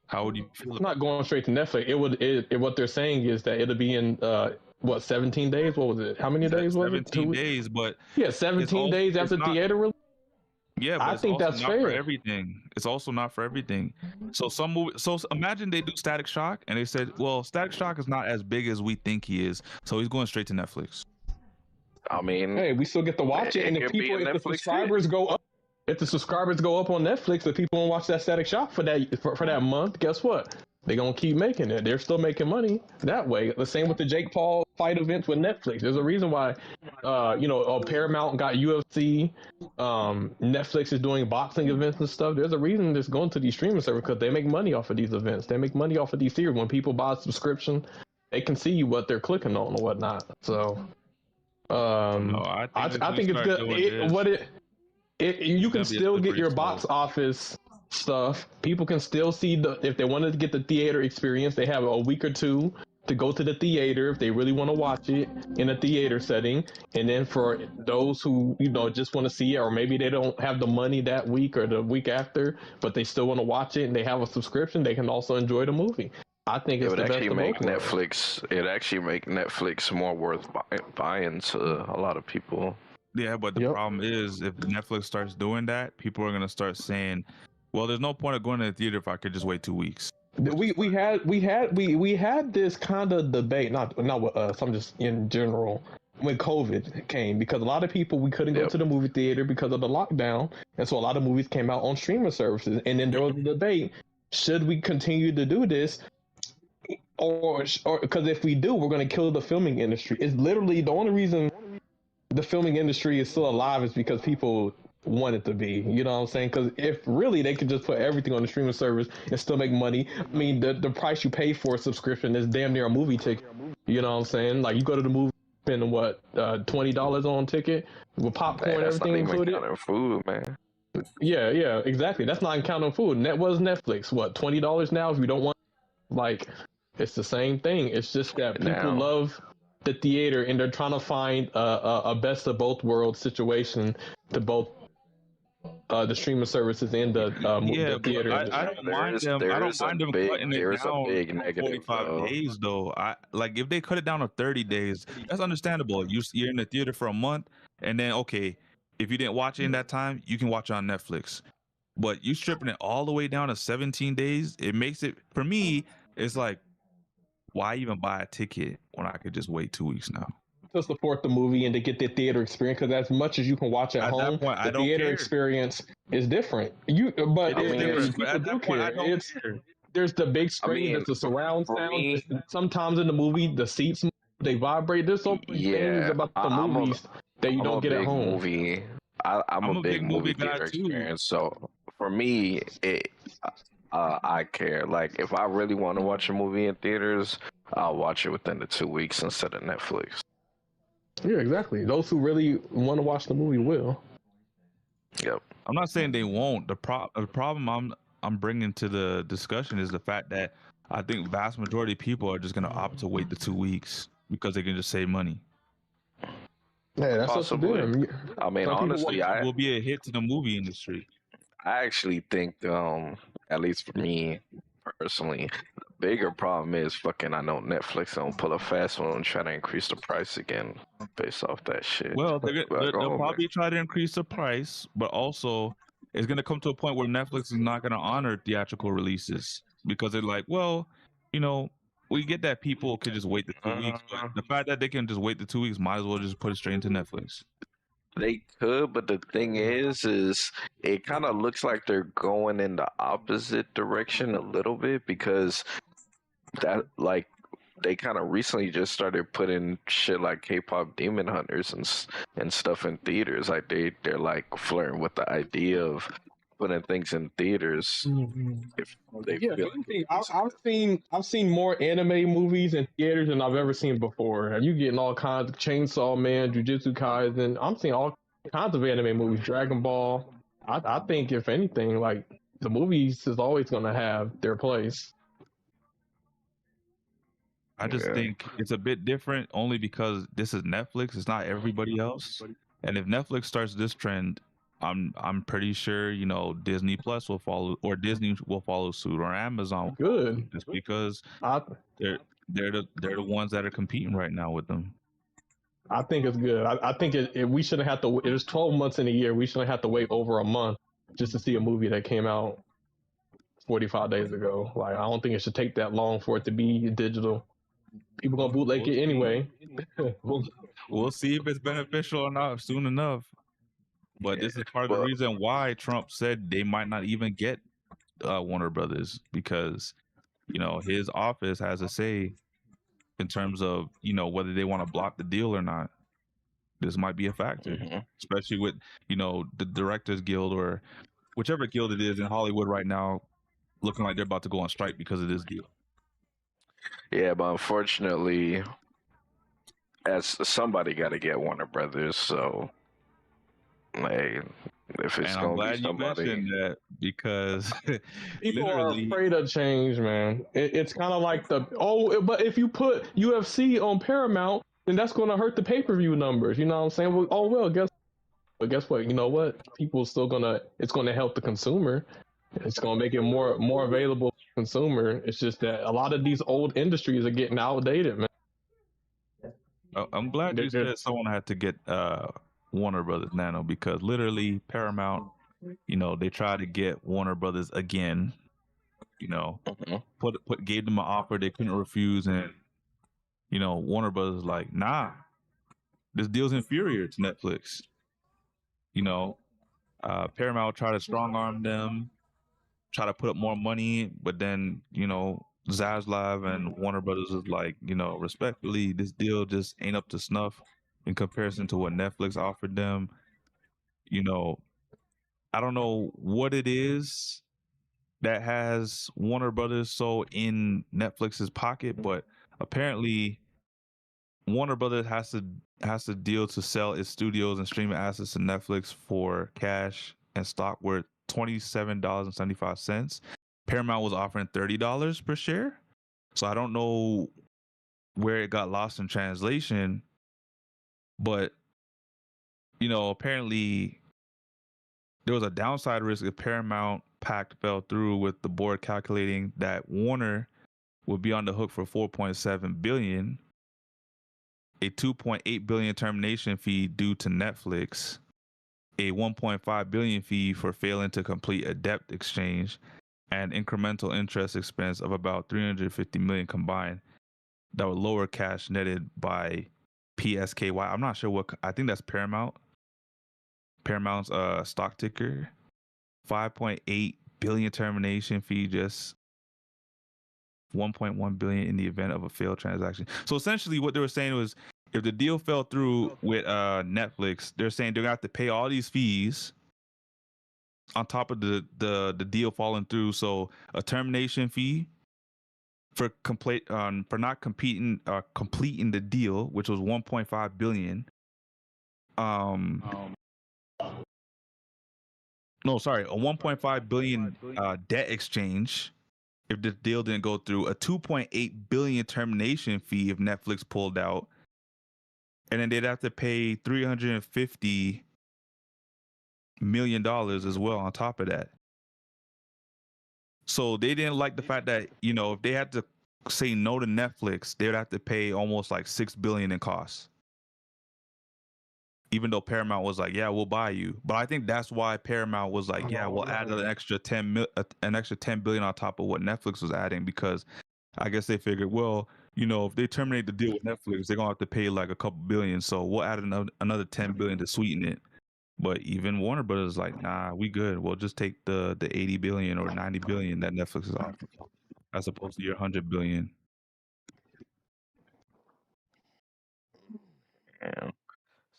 How would you feel? It's not going straight to Netflix. What they're saying is that it'll be in what 17 days? What was it? How many days was it? 17 days, but Yeah, 17 days after theater release. Yeah, but I it's think also that's not for fair. everything. It's also not for everything. So imagine they do Static Shock and they said, well, Static Shock is not as big as we think he is, so he's going straight to Netflix. I mean, Hey, we still get to watch it, and if the subscribers go up, on Netflix, if people want to watch that Static Shock for that month, guess what? They're gonna keep making it. They're still making money that way. The same with the Jake Paul fight events with Netflix. There's a reason why, Paramount got UFC. Netflix is doing boxing events and stuff. There's a reason that's going to these streaming servers because they make money off of these events. They make money off of these series. When people buy a subscription, they can see what they're clicking on and whatnot. So, I think it's good. You can still get your box office stuff. People can still see if they wanted to get the theater experience, they have a week or two to go to the theater if they really want to watch it in a theater setting. And then for those who just want to see it, or maybe they don't have the money that week or the week after, but they still want to watch it and they have a subscription, they can also enjoy the movie. I think it's the best of both worlds. It actually make Netflix more worth buying to a lot of people. Yeah, but the problem is if Netflix starts doing that, people are gonna start saying, well, there's no point of going to the theater if I could just wait 2 weeks. We had this kind of debate, not with us, I'm just in general, when COVID came, because a lot of people, we couldn't go to the movie theater because of the lockdown, and so a lot of movies came out on streaming services, and then there was a debate, should we continue to do this, or because if we do, we're going to kill the filming industry. It's literally the only reason the filming industry is still alive is because people want it to be, you know what I'm saying? Because if really they could just put everything on the streaming service and still make money, I mean, the price you pay for a subscription is damn near a movie ticket. You know what I'm saying? Like, you go to the movie, spend what, $20 on ticket with popcorn, everything included. That's not even counting food, man. Yeah, exactly. That's not counting food. And that was Netflix. What, $20 now if you don't want? Like, it's the same thing. It's just that people love the theater and they're trying to find a best of both worlds situation to both the streaming services and the theater. I don't mind them. I don't mind them cutting it down to 45 days, though. Like if they cut it down to 30 days, that's understandable. You're in the theater for a month, and then if you didn't watch it in that time, you can watch it on Netflix. But you stripping it all the way down to 17 days, it makes it, for me, it's like, why even buy a ticket when I could just wait 2 weeks now? To support the movie and to get the theater experience, because as much as you can watch at home, the theater experience is different. There's the big screen, there's the surround sound. Sometimes in the movie, the seats they vibrate. There's so many things about the movies that you don't get at home. I'm a big movie theater experience, so for me, I care. Like, if I really want to watch a movie in theaters, I'll watch it within the 2 weeks instead of Netflix. Yeah, exactly. Those who really want to watch the movie will. Yep. I'm not saying they won't. The problem I'm bringing to the discussion is the fact that I think vast majority of people are just going to opt to wait the 2 weeks because they can just save money. Yeah, that's possibly. I mean, honestly, will be a hit to the movie industry. I actually think, at least for me personally, the bigger problem is I know Netflix don't pull a fast one and try to increase the price again based off that shit. Well, they'll probably try to increase the price, but also it's going to come to a point where Netflix is not going to honor theatrical releases because they're like, well, we get that people could just wait the 2 weeks, but the fact that they can just wait the 2 weeks, might as well just put it straight into Netflix. They could, but the thing is it kind of looks like they're going in the opposite direction a little bit because that, like, they kind of recently just started putting shit like K-pop Demon Hunters and stuff in theaters. Like they're like flirting with the idea of putting things in theaters. If they I've seen more anime movies in theaters than I've ever seen before. You getting all kinds of Chainsaw Man, Jujutsu Kaisen. I'm seeing all kinds of anime movies, Dragon Ball. I think if anything, like, the movies is always going to have their place. I just think it's a bit different only because this is Netflix. It's not everybody else. And if Netflix starts this trend, I'm pretty sure, Disney Plus will follow, or Disney will follow suit, or Amazon. Good. Just because they're the ones that are competing right now with them. I think it's good. I think we shouldn't have to. There's 12 months in a year. We shouldn't have to wait over a month just to see a movie that came out 45 days ago. Like, I don't think it should take that long for it to be digital. People gonna bootleg it anyway. We'll see if it's beneficial or not soon enough. But this is part of the reason why Trump said they might not even get Warner Brothers, because his office has a say in terms of whether they want to block the deal or not. This might be a factor, especially with the Directors Guild or whichever guild it is in Hollywood right now, looking like they're about to go on strike because of this deal. Yeah, but unfortunately, as somebody got to get Warner Brothers, so like if it's And I'm gonna glad be somebody, you mentioned that, because People are afraid of change, man. It's kind of like but if you put UFC on Paramount, then that's going to hurt the pay-per-view numbers. You know what I'm saying? Well, guess what? You know what? People still it's gonna help the consumer. It's gonna make it more available to the consumer. It's just that a lot of these old industries are getting outdated, man. I'm glad you said someone had to get Warner Brothers Nano, because literally Paramount, they tried to get Warner Brothers again, gave them an offer they couldn't refuse, and Warner Brothers like, nah, this deal's inferior to Netflix. Paramount tried to strong arm them, try to put up more money, but then Zaslav and Warner Brothers was like, respectfully, this deal just ain't up to snuff in comparison to what Netflix offered them. I don't know what it is that has Warner Brothers so in Netflix's pocket, but apparently Warner Brothers has to deal to sell its studios and streaming assets to Netflix for cash and stock worth $27.75. Paramount was offering $30 per share. So I don't know where it got lost in translation, but apparently there was a downside risk if Paramount pact fell through, with the board calculating that Warner would be on the hook for $4.7 billion, a $2.8 billion termination fee due to Netflix, a $1.5 billion fee for failing to complete a debt exchange, and incremental interest expense of about $350 million combined that would lower cash netted by PSKY. I'm not sure I think that's Paramount's stock ticker. $5.8 billion termination fee, just $1.1 billion in the event of a failed transaction. So essentially what they were saying was, if the deal fell through with Netflix, they're saying they're gonna have to pay all these fees on top of the deal falling through. So a termination fee for not completing the deal, which was $1.5 billion. No, sorry, a $1.5 billion debt exchange if the deal didn't go through, a $2.8 billion termination fee if Netflix pulled out, and then they'd have to pay $350 million as well on top of that. So they didn't like the fact that, if they had to say no to Netflix, they would have to pay almost like $6 billion in costs. Even though Paramount was like, yeah, we'll buy you. But I think that's why Paramount was like, yeah, we'll add an extra $10 billion on top of what Netflix was adding, because I guess they figured, well, if they terminate the deal with Netflix, they're gonna have to pay like a couple billion, so we'll add another $10 billion to sweeten it. But even Warner Brothers is like, nah, we good. We'll just take the $80 billion or $90 billion that Netflix is offering, as opposed to your $100 billion. yeah.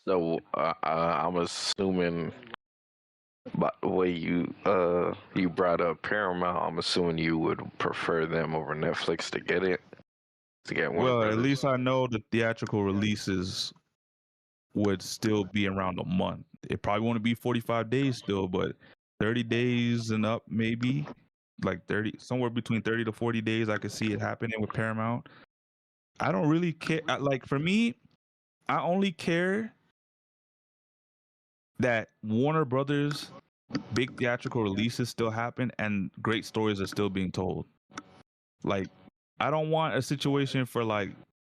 So I'm assuming, by the way you brought up Paramount, I'm assuming you would prefer them over Netflix to get it. Well, at least I know the theatrical releases would still be around a month. It probably won't be 45 days still, but 30 days and up, maybe like 30, somewhere between 30 to 40 days. I could see it happening with Paramount. I don't really care. Like, for me, I only care that Warner Brothers big theatrical releases still happen and great stories are still being told. Like, I don't want a situation for like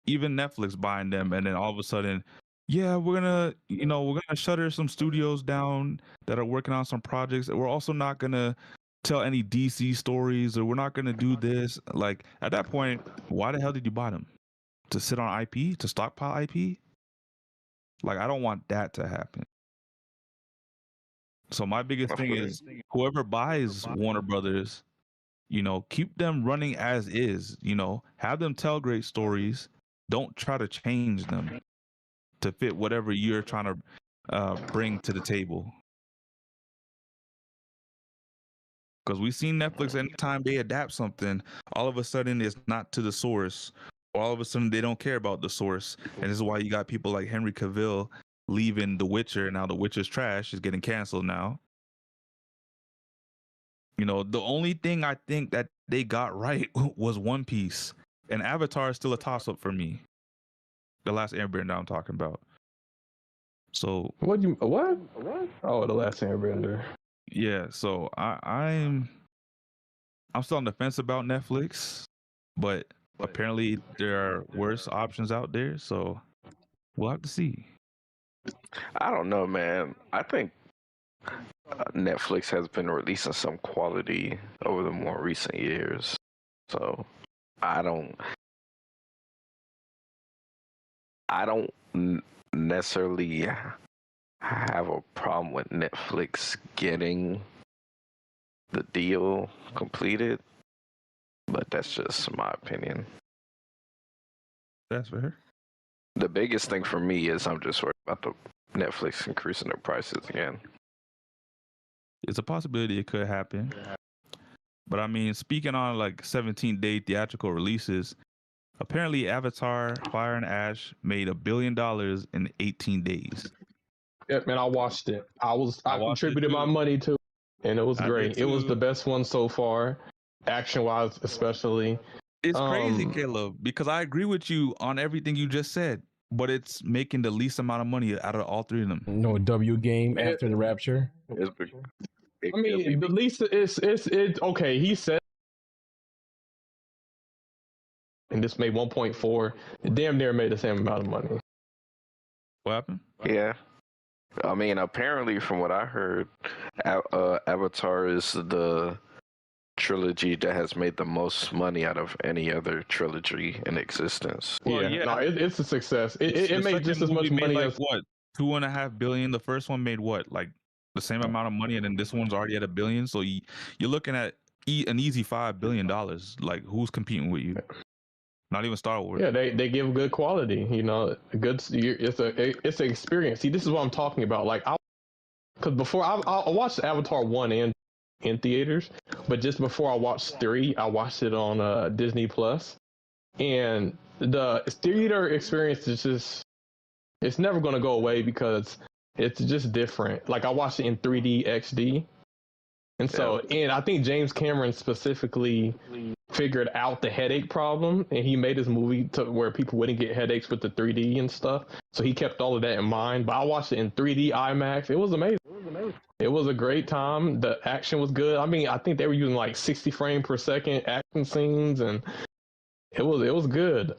even Netflix buying them and then all of a sudden, yeah, we're gonna shutter some studios down that are working on some projects. We're also not gonna tell any DC stories, or we're not gonna do this. Like at that point, why the hell did you buy them? To sit on IP, to stockpile IP? Like I don't want that to happen. So my biggest thing is whoever buys Warner Brothers, keep them running as is, have them tell great stories. Don't try to change them to fit whatever you're trying to bring to the table. Because we've seen Netflix, anytime they adapt something, all of a sudden it's not to the source. Or all of a sudden they don't care about the source. And this is why you got people like Henry Cavill leaving The Witcher. Now The Witcher's trash is getting canceled now. The only thing I think that they got right was One Piece. And Avatar is still a toss-up for me. The Last Airbender I'm talking about. So what? Oh, The Last Airbender. Yeah, so I'm still on the fence about Netflix, but apparently there are worse options out there, so we'll have to see. I don't know, man. I think Netflix has been releasing some quality over the more recent years, so I don't necessarily have a problem with Netflix getting the deal completed, but that's just my opinion. That's fair. The biggest thing for me is I'm just worried about the Netflix increasing their prices again. It's a possibility it could happen. But I mean, speaking on like 17-day theatrical releases, apparently Avatar Fire and Ash made $1 billion in 18 days. Yeah, man, I watched it. I contributed my money to it, and it was great. It was the best one so far, action-wise especially. It's crazy, Caleb, because I agree with you on everything you just said, but it's making the least amount of money out of all three of them. No W game after the Rapture. I mean, at least it's okay. He said, and this made 1.4. It damn near made the same amount of money. What happened? Yeah. I mean, apparently, from what I heard, Avatar is the trilogy that has made the most money out of any other trilogy in existence. Well, yeah. No, it's a success. It made just as much money as what? $2.5 billion. The first one made what? Like the same amount of money, and then this one's already at $1 billion. So you're looking at an easy $5 billion. Like who's competing with you? Not even Star Wars. Yeah, they give good quality. It's an experience. See, this is what I'm talking about. Like, because before I watched Avatar 1 in theaters, but just before I watched 3, I watched it on Disney Plus, and the theater experience is just, it's never going to go away because it's just different. Like I watched it in 3D XD, and so and I think James Cameron specifically figured out the headache problem, and he made his movie to where people wouldn't get headaches with the 3D and stuff. So he kept all of that in mind. But I watched it in 3D IMAX. It was amazing. It was a great time. The action was good. I mean, I think they were using like 60 frames per second action scenes, and it was good.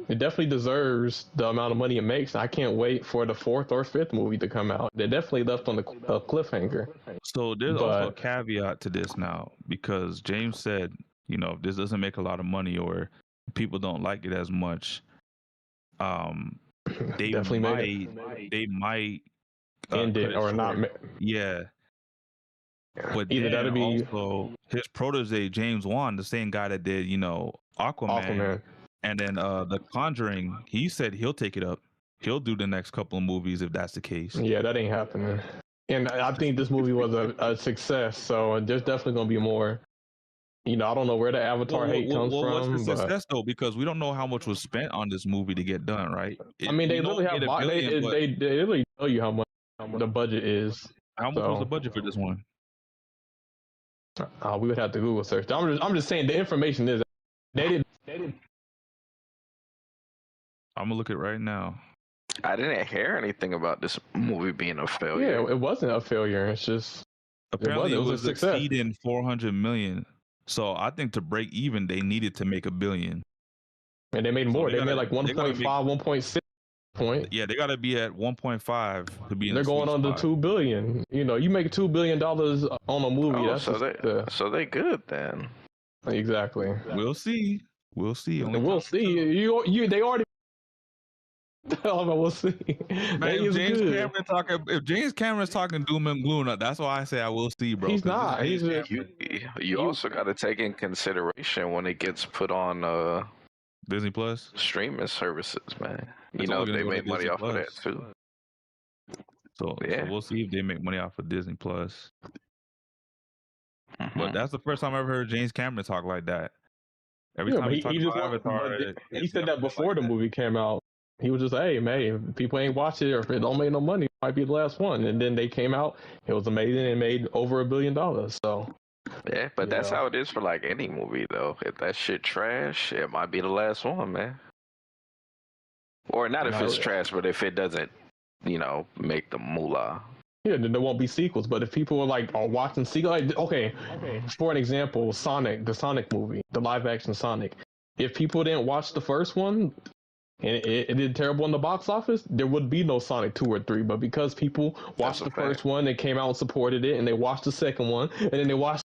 It definitely deserves the amount of money it makes. I can't wait for the 4th or 5th movie to come out. They definitely left on the cliffhanger. So there's also a caveat to this now, because James said, if this doesn't make a lot of money or people don't like it as much, they might end it or not. Yeah. But either that'll be also his protege James Wan, the same guy that did Aquaman. And then The Conjuring, he said he'll take it up. He'll do the next couple of movies if that's the case. Yeah, that ain't happening. And I think this movie was a success, so there's definitely gonna be more. I don't know where the Avatar hate comes from. What's the success though? Because we don't know how much was spent on this movie to get done, right? I mean, they literally have they literally tell you how much the budget is. How much was the budget for this one? We would have to Google search. I'm just saying the information is they didn't. I'm gonna look it right now. I didn't hear anything about this movie being a failure. Yeah, it wasn't a failure. It's just apparently it was a success. Exceeding $400 million So I think to break even, they needed to make $1 billion. And they made more. they They made gotta- like they gotta 1.5, make- 1.6 point. Yeah, they got to be at 1.5 to be in They're the going sweet on to spot. 2 billion. You know, you make $2 billion on a movie. Oh, That's so just, they they good then. exactly. We'll see. We'll see. Only And we'll time see. will tell. They already. We'll see. Man, They if is James good. Cameron talking, if James Cameron's talking doom and gloom, that's why I say I will see, bro. He's 'cause this not. James He's just, Cameron- You also got to take in consideration when it gets put on Disney Plus. streaming services, man. You It's know only gonna they go to make money Disney off of that Plus. too. So Yeah. we'll see if they make money off of Disney Plus. Mhm. But that's the first time I ever heard James Cameron talk like that. Every yeah, time but he he talks just about Avatar, he said that before the movie came out. He was just, hey, man, if people ain't watch it or if it don't make no money, it might be the last one. And then they came out, it was amazing and made over $1 billion. So Yeah, but that's Yeah. how it is for like any movie though. If that shit trash, it might be the last one, man. Or not if No, it's trash, but if it doesn't, make the moolah. yeah, then there won't be sequels. But if people are watching sequels, like okay, for an example, the Sonic movie, the live action Sonic. If people didn't watch the first one and it did terrible in the box office, there would be no Sonic 2 or 3. But because people watched the first one, they came out and supported it, and they watched the second one, and then they watched.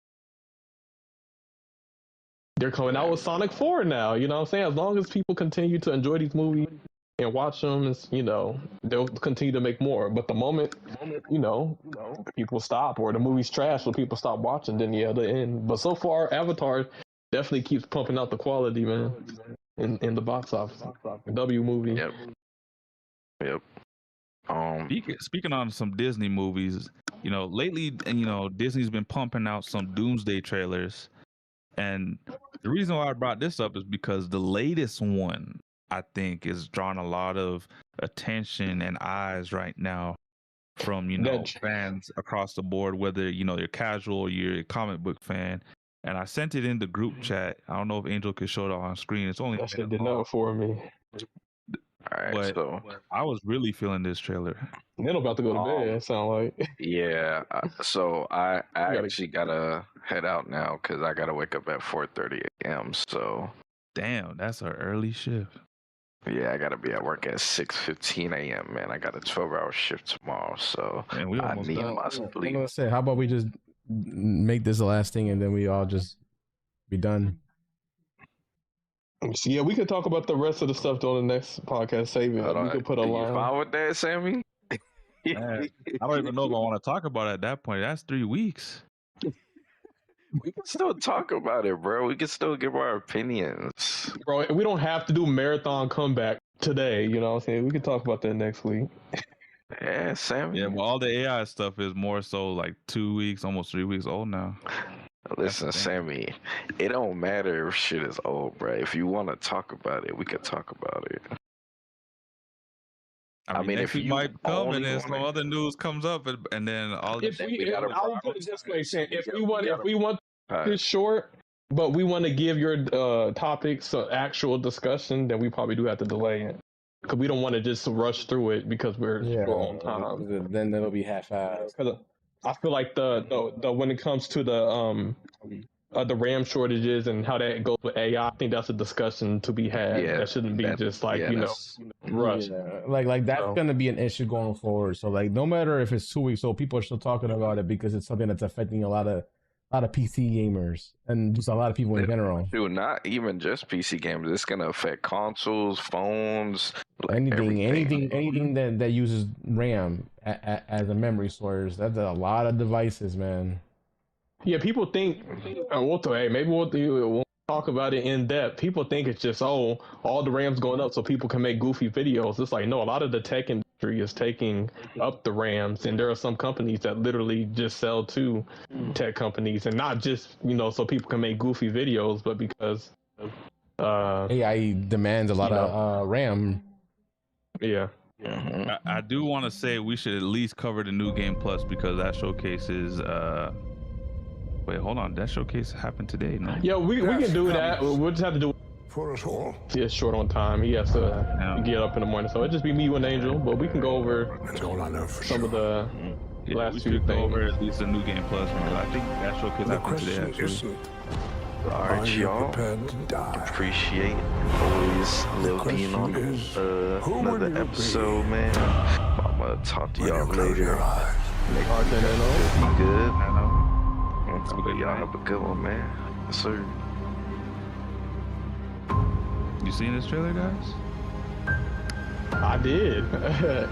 They're coming out with Sonic 4 now. You know what I'm saying? As long as people continue to enjoy these movies and watch them, they'll continue to make more. But the moment, people stop or the movie's trash or people stop watching, then yeah, they end. But so far, Avatar definitely keeps pumping out the quality, man, in the box office. W movie. Yep. Speaking on some Disney movies, lately, Disney's been pumping out some Doomsday trailers. And the reason why I brought this up is because the latest one, I think, is drawing a lot of attention and eyes right now from, fans across the board, whether, you're casual or you're a comic book fan. And I sent it in the group chat. I don't know if Angel could show it on screen. It's only That shit did not for me. All right, but so I was really feeling this trailer. Then about to go to bed. It sound like. yeah, so I actually gotta head out now because I gotta wake up at 4:30 a.m. So Damn, that's an early shift. yeah, I gotta be at work at 6:15 a.m. Man, I got a 12-hour shift tomorrow, so Man, we I almost need done. my I'm sleep. gonna say, how about we just make this the last thing and then we all just be done. Yeah, we could talk about the rest of the stuff on the next podcast. Save it. We could put a You line. fine with that, Sammy? Man, I don't even know if I want to talk about it at that point. That's 3 weeks. We can still talk about it, bro. We can still give our opinions. Bro, we don't have to do marathon comeback today. You know what I'm saying? We can talk about that next week. Yeah, Sammy. Yeah, well, all the AI stuff is more so like 2 weeks, almost 3 weeks old now. Listen, That's the thing. Sammy, it don't matter if shit is old, bro. If you want to talk about it, we can talk about it. I mean, if next week you might come and only then some wanna- other news comes up and then all If this. we, got a I will put problem. it this way, Sam. If we want Alright. this short, but we want to give your topics an actual discussion, then we probably do have to delay it because we don't want to just rush through it because we're short on time. Then it'll be half-assed. Because I feel like the when it comes to the RAM shortages and how that goes with AI, I think that's a discussion to be had. Yeah, that shouldn't be just like that's- rushed. Yeah, like that's So- gonna be an issue going forward. So like no matter if it's 2 weeks old, people are still talking about it because it's something that's affecting a lot of PC gamers and just a lot of people in general. Dude, not even just PC games. It's gonna affect consoles, phones, like Anything everything. that uses RAM as a memory source. That's a lot of devices, man. Yeah, people think, maybe we'll talk about it in depth. People think it's just, all the RAM's going up so people can make goofy videos. It's like, no, a lot of the tech industry is taking up the RAMs, and there are some companies that literally just sell to tech companies, and not just, so people can make goofy videos, but because AI demands a lot of RAM. Yeah. Mhm. I do want to say we should at least cover the new Game Plus because that showcases. Wait, hold on. That showcase happened today, no? Yeah, we can do that. We'll just have to do For us all. it's short on time. He has to get up in the morning, so it'll just be me and Angel. But we can go over That's all I know for some sure. of the Yeah, last we few should go things. over at least the new Game Plus because I think that showcase The happened today. question Actually. isn't All right, y'all. Appreciate always Lil being on another episode, man. I'm gonna talk to y'all later. Next week, be good. Y'all have a good one, man. Yes, sir. You seen this trailer, guys? I did.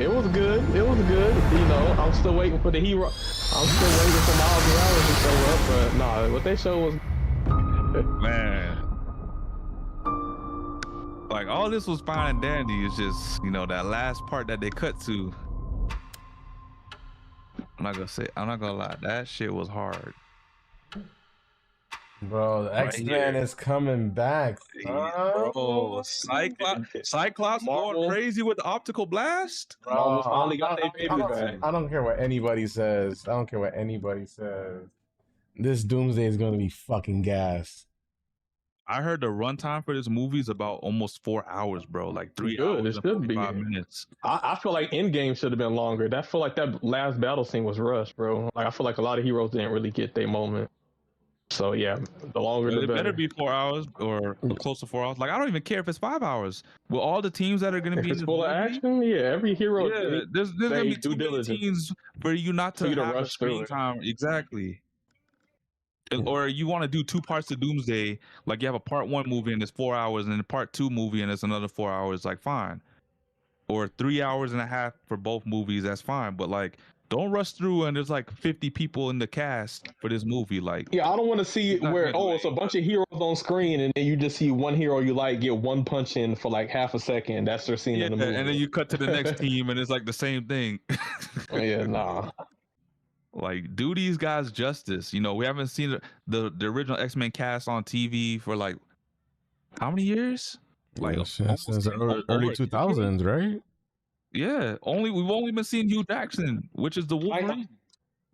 It was good. It was good. You know, I'm still waiting for the hero. I'm still waiting for Miles Morales to show up, but nah, what they showed was Man. Like, all this was fine and dandy. It's just, you know, that last part that they cut to. I'm not gonna lie, that shit was hard. Bro, the X-Men is coming back. Bro, Cyclops going crazy with the optical blast? Marvel finally got their baby back. I don't care what anybody says. This Doomsday is gonna be fucking gas. I heard the runtime for this movie is about almost 4 hours, bro. Like 3 hours and 45 minutes. I feel like Endgame should have been longer. I feel like that last battle scene was rushed, bro. Like I feel like a lot of heroes didn't really get their moment. So yeah, the longer the It better. better be 4 hours or close to 4 hours. Like, I don't even care if it's 5 hours. With all the teams that are going to be in this full of movie, action, yeah, every hero. Yeah, there's going to be too many teams for you not to have a screen time. Exactly. Or you want to do 2 parts of Doomsday, like you have a part 1 movie and it's 4 hours, and then a part 2 movie and it's another 4 hours, like fine. Or 3 hours and a half for both movies, that's fine. But like, don't rush through and there's like 50 people in the cast for this movie. Like, yeah, I don't want to see where it's a bunch of heroes on screen and then you just see one hero you like get one punch in for like half a second. That's their scene in the movie. And then you cut to the next team and it's like the same thing. Yeah, nah. Like, do these guys justice? You know, we haven't seen the original X-Men cast on TV for like how many years? Like since the early 2000s, right? Yeah, we've only been seeing Hugh Jackson, which is the Wolverine.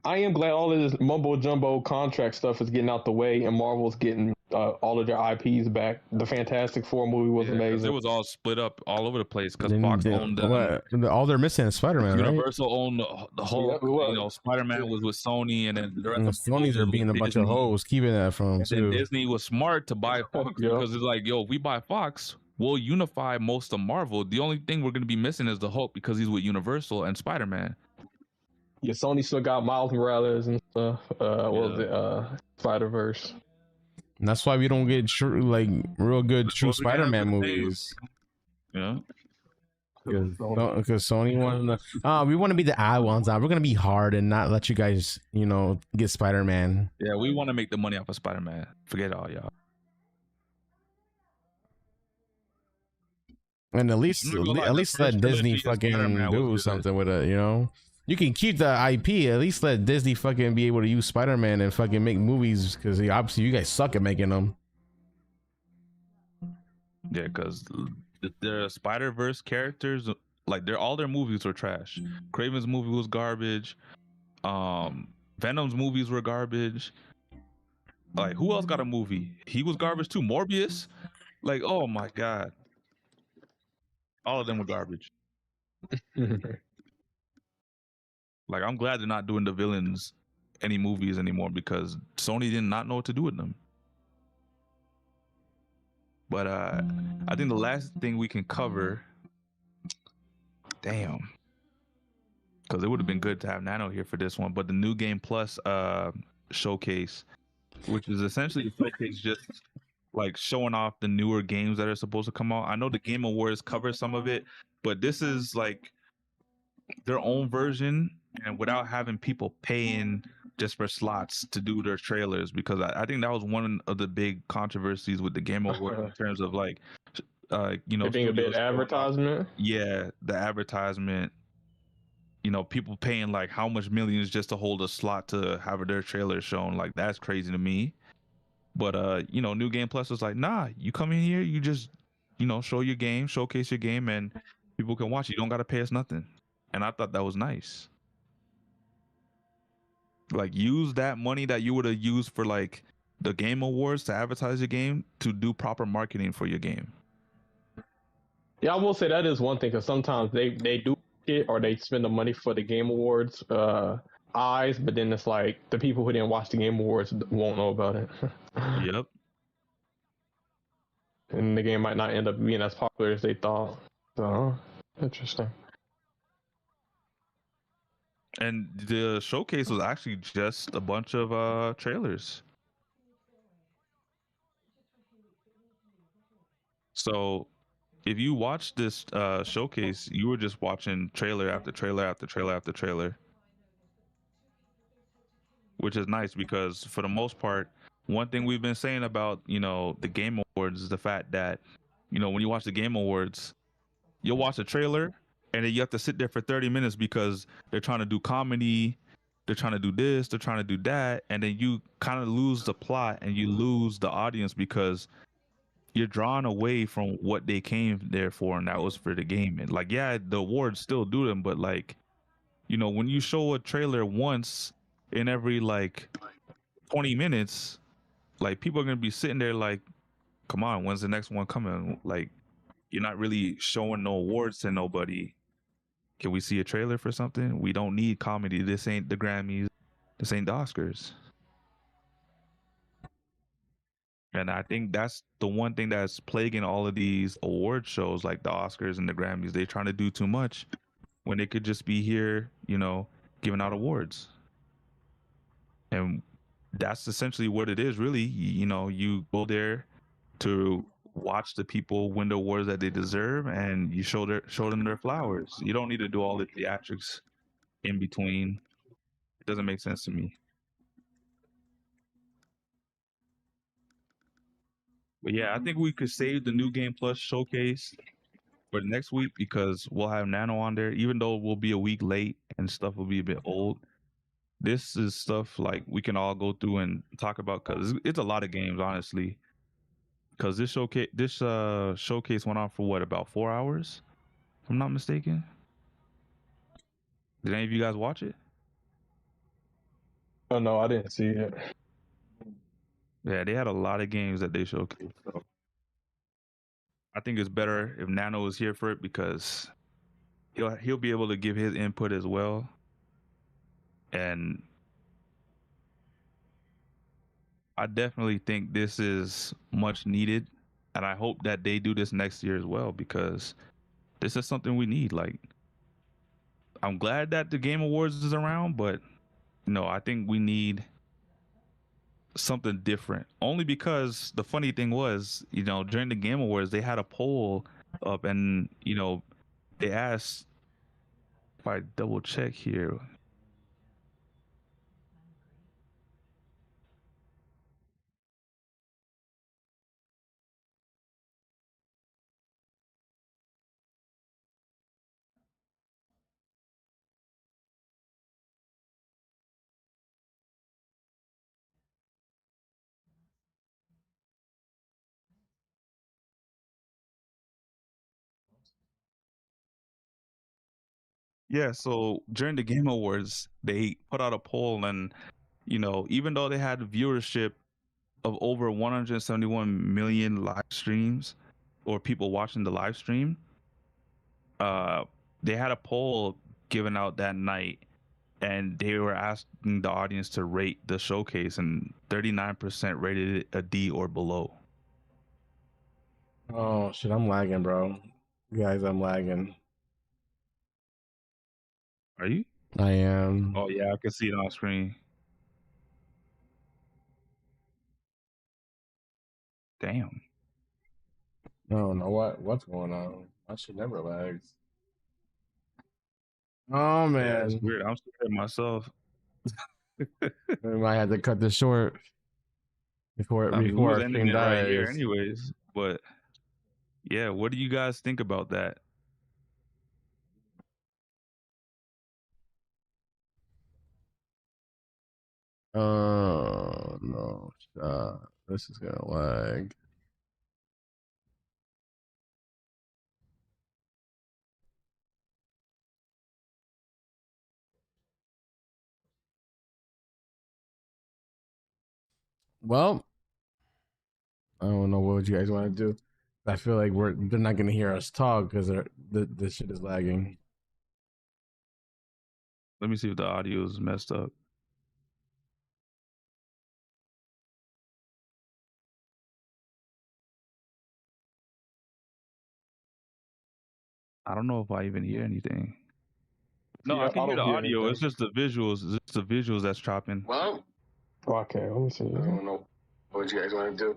I am glad all of this mumbo jumbo contract stuff is getting out the way and Marvel's getting all of their IPs back. The Fantastic Four movie was amazing. It was all split up all over the place because Fox owned them. All they're missing is Spider-Man, right? Universal owned the whole. You know, Spider-Man was with Sony, and then the rest of Sony's are being a bunch of hoes, keeping that from too. Disney was smart to buy Fox because it's like, yo, if we buy Fox, we'll unify most of Marvel. The only thing we're going to be missing is the Hulk because he's with Universal and Spider-Man. Yeah, Sony still got Miles Morales and stuff. What was it? Spider-Verse. And that's why we don't get real good true Spider-Man movies. Yeah. Because Sony we want to be the odd ones out. We're gonna be hard and not let you guys, get Spider-Man. Yeah, we want to make the money off of Spider-Man. Forget all y'all. And at least let Disney fucking do something with it, You can keep the IP. At least let Disney fucking be able to use Spider-Man and fucking make movies, because obviously you guys suck at making them. Yeah, because the Spider-Verse characters, like all their movies were trash. Craven's movie was garbage. Venom's movies were garbage. Like, who else got a movie? He was garbage too. Morbius, like, oh my god, all of them were garbage. Like, I'm glad they're not doing the villains any movies anymore because Sony did not know what to do with them. But I think the last thing we can cover, because it would have been good to have Nano here for this one, but the New Game Plus showcase, which is essentially a showcase just like showing off the newer games that are supposed to come out. I know the Game Awards cover some of it, but this is like their own version, and without having people paying just for slots to do their trailers, because I think that was one of the big controversies with the Game Awards in terms of like, it being a bit advertisement. Yeah, the advertisement. People paying like how much millions just to hold a slot to have their trailer shown. Like, that's crazy to me. But New Game Plus was like, nah, you come in here, you just show your game, showcase your game, and people can watch. You don't got to pay us nothing. And I thought that was nice. Like, use that money that you would have used for like the Game Awards to advertise your game to do proper marketing for your game. Yeah, I will say that is one thing, because sometimes they do it, or they spend the money for the Game Awards eyes, but then it's like the people who didn't watch the Game Awards won't know about it. Yep. and the game might not end up being as popular as they thought. So interesting. And the showcase was actually just a bunch of trailers. So if you watch this showcase, you were just watching trailer after trailer after trailer after trailer, which is nice because for the most part, one thing we've been saying about, the Game Awards is the fact that, when you watch the Game Awards, you'll watch a trailer and then you have to sit there for 30 minutes because they're trying to do comedy, they're trying to do this, they're trying to do that, and then you kind of lose the plot and you lose the audience because you're drawn away from what they came there for, and that was for the game. And like, yeah, the awards still do them, but like, when you show a trailer once in every like 20 minutes, like people are gonna be sitting there like, come on, when's the next one coming? Like, you're not really showing no awards to nobody. Can we see a trailer for something? We don't need comedy. This ain't the Grammys. This ain't the Oscars. And I think that's the one thing that's plaguing all of these award shows like the Oscars and the Grammys. They're trying to do too much when they could just be here, giving out awards. And that's essentially what it is, really. You go there to watch the people win the awards that they deserve, and you show them their flowers. You don't need to do all the theatrics in between. It doesn't make sense to me. But yeah, I think we could save the New Game Plus showcase for the next week because we'll have Nano on there, even though we'll be a week late and stuff will be a bit old. This is stuff like we can all go through and talk about because it's a lot of games, honestly. Because this showcase went on for what, about 4 hours, if I'm not mistaken. Did any of you guys watch it? Oh no, I didn't see it. Yeah, they had a lot of games that they showcased. So I think it's better if Nano is here for it because he'll be able to give his input as well. And I definitely think this is much needed, and I hope that they do this next year as well because this is something we need. Like, I'm glad that the Game Awards is around, but I think we need something different. Only because the funny thing was, during the Game Awards, they had a poll up, and they asked. If I double check here. Yeah, so during the Game Awards, they put out a poll, and even though they had viewership of over 171 million live streams or people watching the live stream, they had a poll given out that night, and they were asking the audience to rate the showcase, and 39% rated it a D or below. Oh shit, I'm lagging, bro. Guys, I'm lagging. Are you? I am. Oh yeah, I can see it on screen. Damn. I don't know what's going on. I should never lags. Oh Yeah, man, it's weird. I'm scared myself. we might have to cut this short before I mean, we before was our ending stream it right here dies. anyways. But yeah, what do you guys think about that? Oh no, stop. This is gonna lag. Well, I don't know what you guys want to do. I feel like they're not gonna hear us talk because this shit is lagging. Let me see if the audio is messed up. I don't know if I even hear anything. No, Yeah, I can I hear don't the hear audio. It's anything. just the visuals. It's just the visuals that's chopping. Well, Okay, let me see. I don't know what you guys want to do.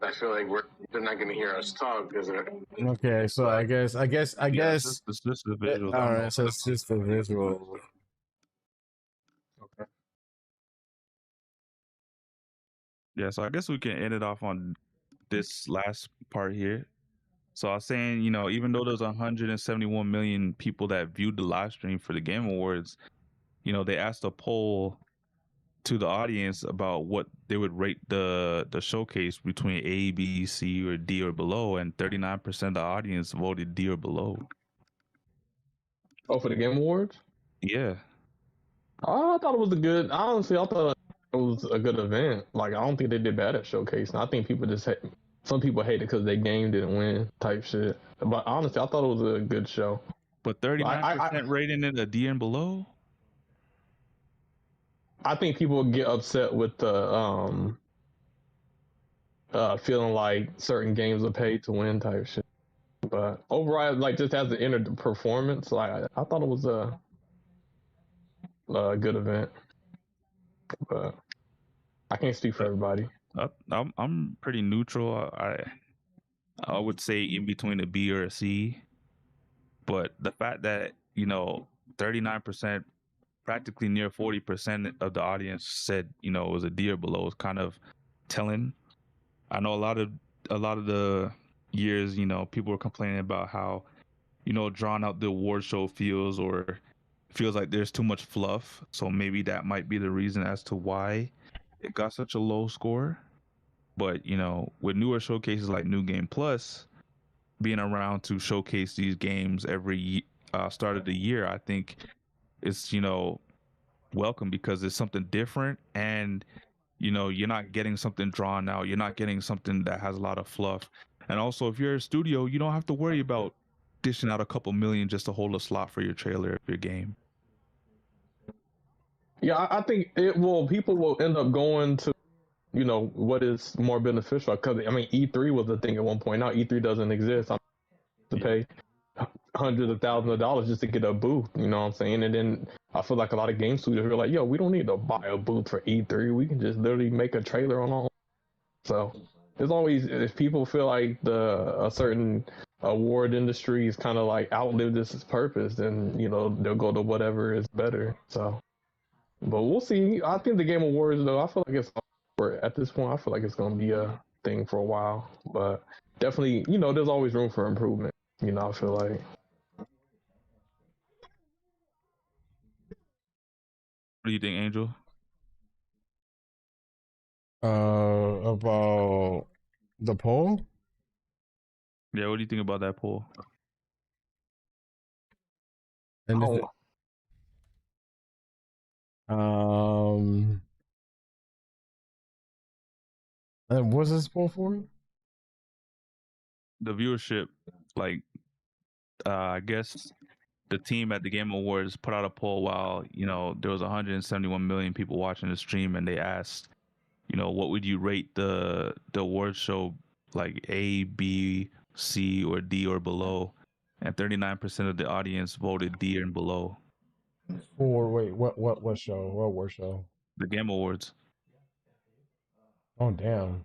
I feel like they're not going to hear us talk because Okay, so I guess Yeah, it's just the visuals. I all don't know. right, so it's just the visual. Okay. Yeah, so I guess we can end it off on this last part here. So I was saying, you know, even though there's 171 million people that viewed the live stream for the Game Awards, you know, they asked a poll to the audience about what they would rate the showcase between A, B, C, or D or below, and 39% of the audience voted D or below. Oh, for the Game Awards? Yeah. I thought it was a good. Honestly, I thought it was a good event. Like, I don't think they did bad at Showcase. And I think people just some people hate it because their game didn't win, type shit. But honestly, I thought it was a good show. But 39% rating it a D and below. I think people get upset with the feeling like certain games are paid to win type shit. But overall, like just as an inner performance, like I thought it was a good event. But I can't speak for everybody. I'm pretty neutral. I would say in between a B or a C. But the fact that, you know, 39%, practically near 40% of the audience said, you know, it was a D or below is kind of telling. I know a lot of the years, you know, people were complaining about how, you know, drawn out the award show feels like there's too much fluff. So maybe that might be the reason as to why it got such a low score. But, you know, with newer showcases like New Game Plus being around to showcase these games every start of the year, I think it's, you know, welcome because it's something different, and, you know, you're not getting something drawn out. You're not getting something that has a lot of fluff. And also, if you're a studio, you don't have to worry about dishing out a couple million just to hold a slot for your trailer of your game. Yeah, I think people will end up going to, you know, what is more beneficial. Because, I mean, E3 was a thing at one point. Now E3 doesn't exist. I'm to pay hundreds of thousands of dollars just to get a booth, you know what I'm saying? And then I feel like a lot of game studios are like, yo, we don't need to buy a booth for E3. We can just literally make a trailer on our own. So there's always, if people feel like a certain award industry is kind of like outlived its purpose, then, you know, they'll go to whatever is better. So, but we'll see. I think the Game Awards, though, I feel like at this point, I feel like it's going to be a thing for a while. But definitely, you know, there's always room for improvement. You know, I feel like. What do you think, Angel? About the poll? Yeah, what do you think about that poll? And what's this poll for? The viewership, like, I guess the team at the Game Awards put out a poll while, you know, there was 171 million people watching the stream, and they asked, you know, what would you rate the award show, like A, B, C, or D or below? And 39% of the audience voted D and below. Or wait, what show? What award show? The Game Awards. Oh damn.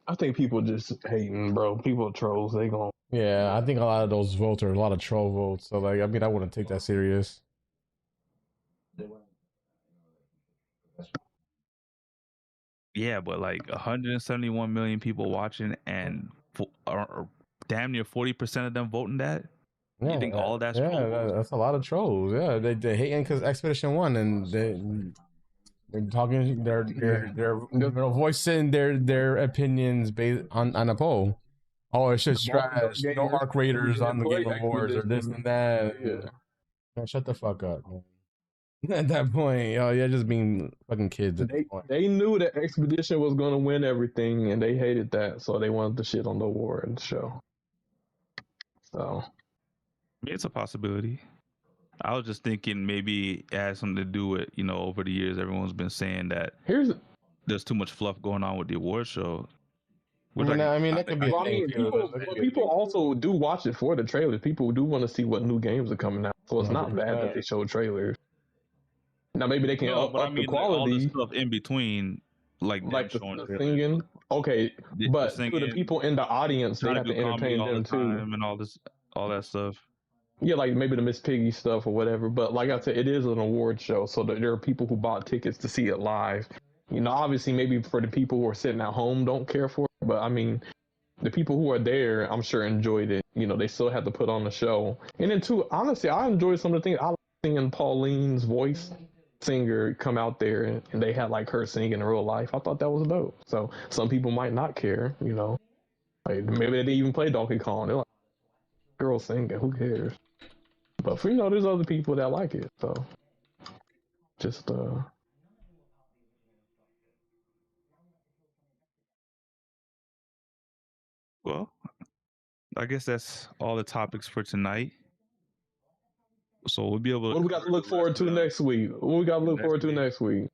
I think people just hating, bro. People trolls. They gon'. Yeah, I think a lot of those votes are a lot of troll votes. So like, I mean, I wouldn't take that serious. Yeah, but like 171 million people watching, and damn near 40% of them voting that. Yeah, You think all of that's troll votes? that's a lot of trolls. Yeah, they hating because Expedition won, and they're talking, they're voicing their opinions based on a poll. Oh, it's just trash. No arc raiders on the Game Awards or this and that. Yeah. Man, shut the fuck up, man. At that point, you're just being fucking kids. At that point. They knew that Expedition was going to win everything, and they hated that, so they wanted to shit on the award show. So It's a possibility. I was just thinking maybe it has something to do with, you know, over the years everyone's been saying that there's too much fluff going on with the award show. I mean, that could be a Well, I thing mean, too. people also do watch it for the trailers. People do want to see what new games are coming out, so it's not bad that they show trailers. Now maybe they can up the quality. All the stuff in between, like the trailers. singing. Okay, but singing, to the people in the audience, they have to entertain them too, and all that stuff. Yeah, like maybe the Miss Piggy stuff or whatever. But like I said, it is an award show, so there are people who bought tickets to see it live. You know, obviously, maybe for the people who are sitting at home don't care for it, but I mean, the people who are there, I'm sure enjoyed it. You know, they still had to put on the show. And then too, honestly, I enjoyed some of the things. I like seeing Pauline's voice singer come out there, and they had like her singing in real life. I thought that was dope. So some people might not care, you know. Like, maybe they didn't even play Donkey Kong. They're like, girl singing, who cares? But for, you know, there's other people that like it. So just Well, I guess that's all the topics for tonight. So we'll be able to. What do we got to look forward to next week? What we got to look forward to next week?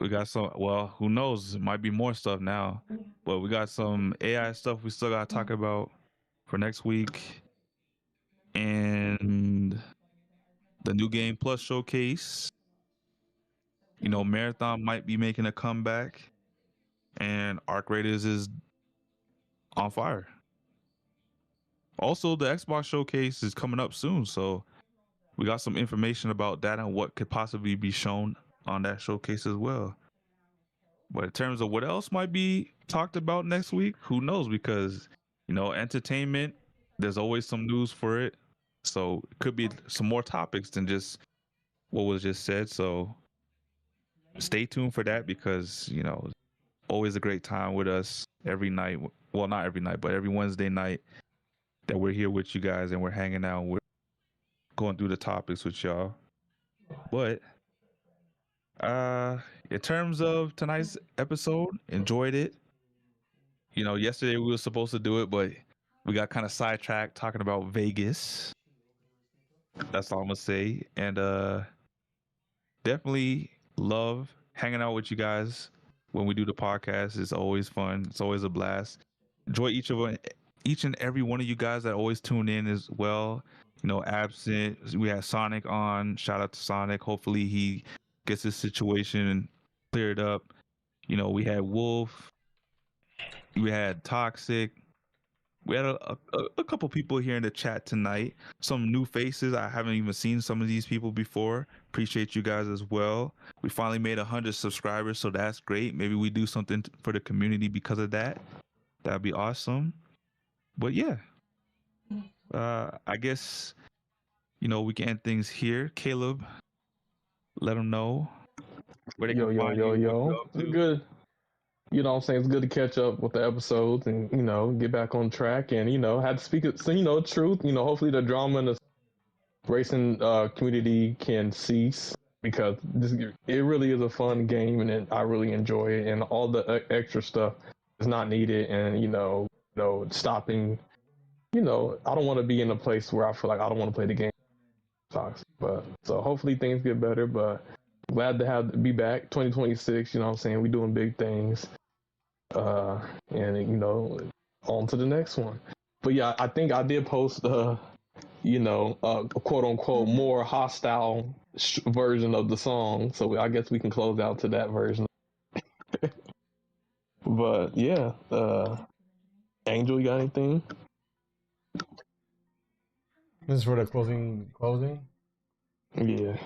We got some. Well, who knows? It might be more stuff now, but we got some AI stuff we still got to talk about for next week, and the new game plus showcase. You know, Marathon might be making a comeback, and Arc Raiders is on fire. Also, the Xbox showcase is coming up soon, so we got some information about that and what could possibly be shown on that showcase as well. But in terms of what else might be talked about next week, who knows? Because, you know, entertainment, there's always some news for it. So it could be some more topics than just what was just said. So stay tuned for that, because, you know, always a great time with us every night. Well, not every night, but every Wednesday night that we're here with you guys and we're hanging out. We're going through the topics with y'all. But in terms of tonight's episode, enjoyed it. You know, yesterday we were supposed to do it, but we got kind of sidetracked talking about Vegas. That's all I'm gonna say. And definitely love hanging out with you guys when we do the podcast. It's always fun. It's always a blast. Enjoy each and every one of you guys that always tune in as well. You know, absent. We had Sonic on. Shout out to Sonic. Hopefully he gets his situation cleared up. You know, we had Wolf. We had Toxic. We had a couple people here in the chat tonight. Some new faces. I haven't even seen some of these people before. Appreciate you guys as well. We finally made 100 subscribers, so that's great. Maybe we do something for the community because of that. That'd be awesome. But yeah, I guess, you know, we can end things here. Caleb, let them know where they can find you. It's good. You know what I'm saying? It's good to catch up with the episodes and, you know, get back on track and, you know, have to speak it, so, you know, truth. You know, hopefully the drama in the racing community can cease, because it really is a fun game and I really enjoy it, and all the extra stuff is not needed. And, you know, stopping, you know, I don't want to be in a place where I feel like I don't want to play the game. But so hopefully things get better, but glad to be back 2026. You know what I'm saying? We doing big things, and, you know, on to the next one. But yeah, I think I did post you know, quote unquote more hostile version of the song, so I guess we can close out to that version. But yeah, Angel, you got anything? This is for the closing. Yeah.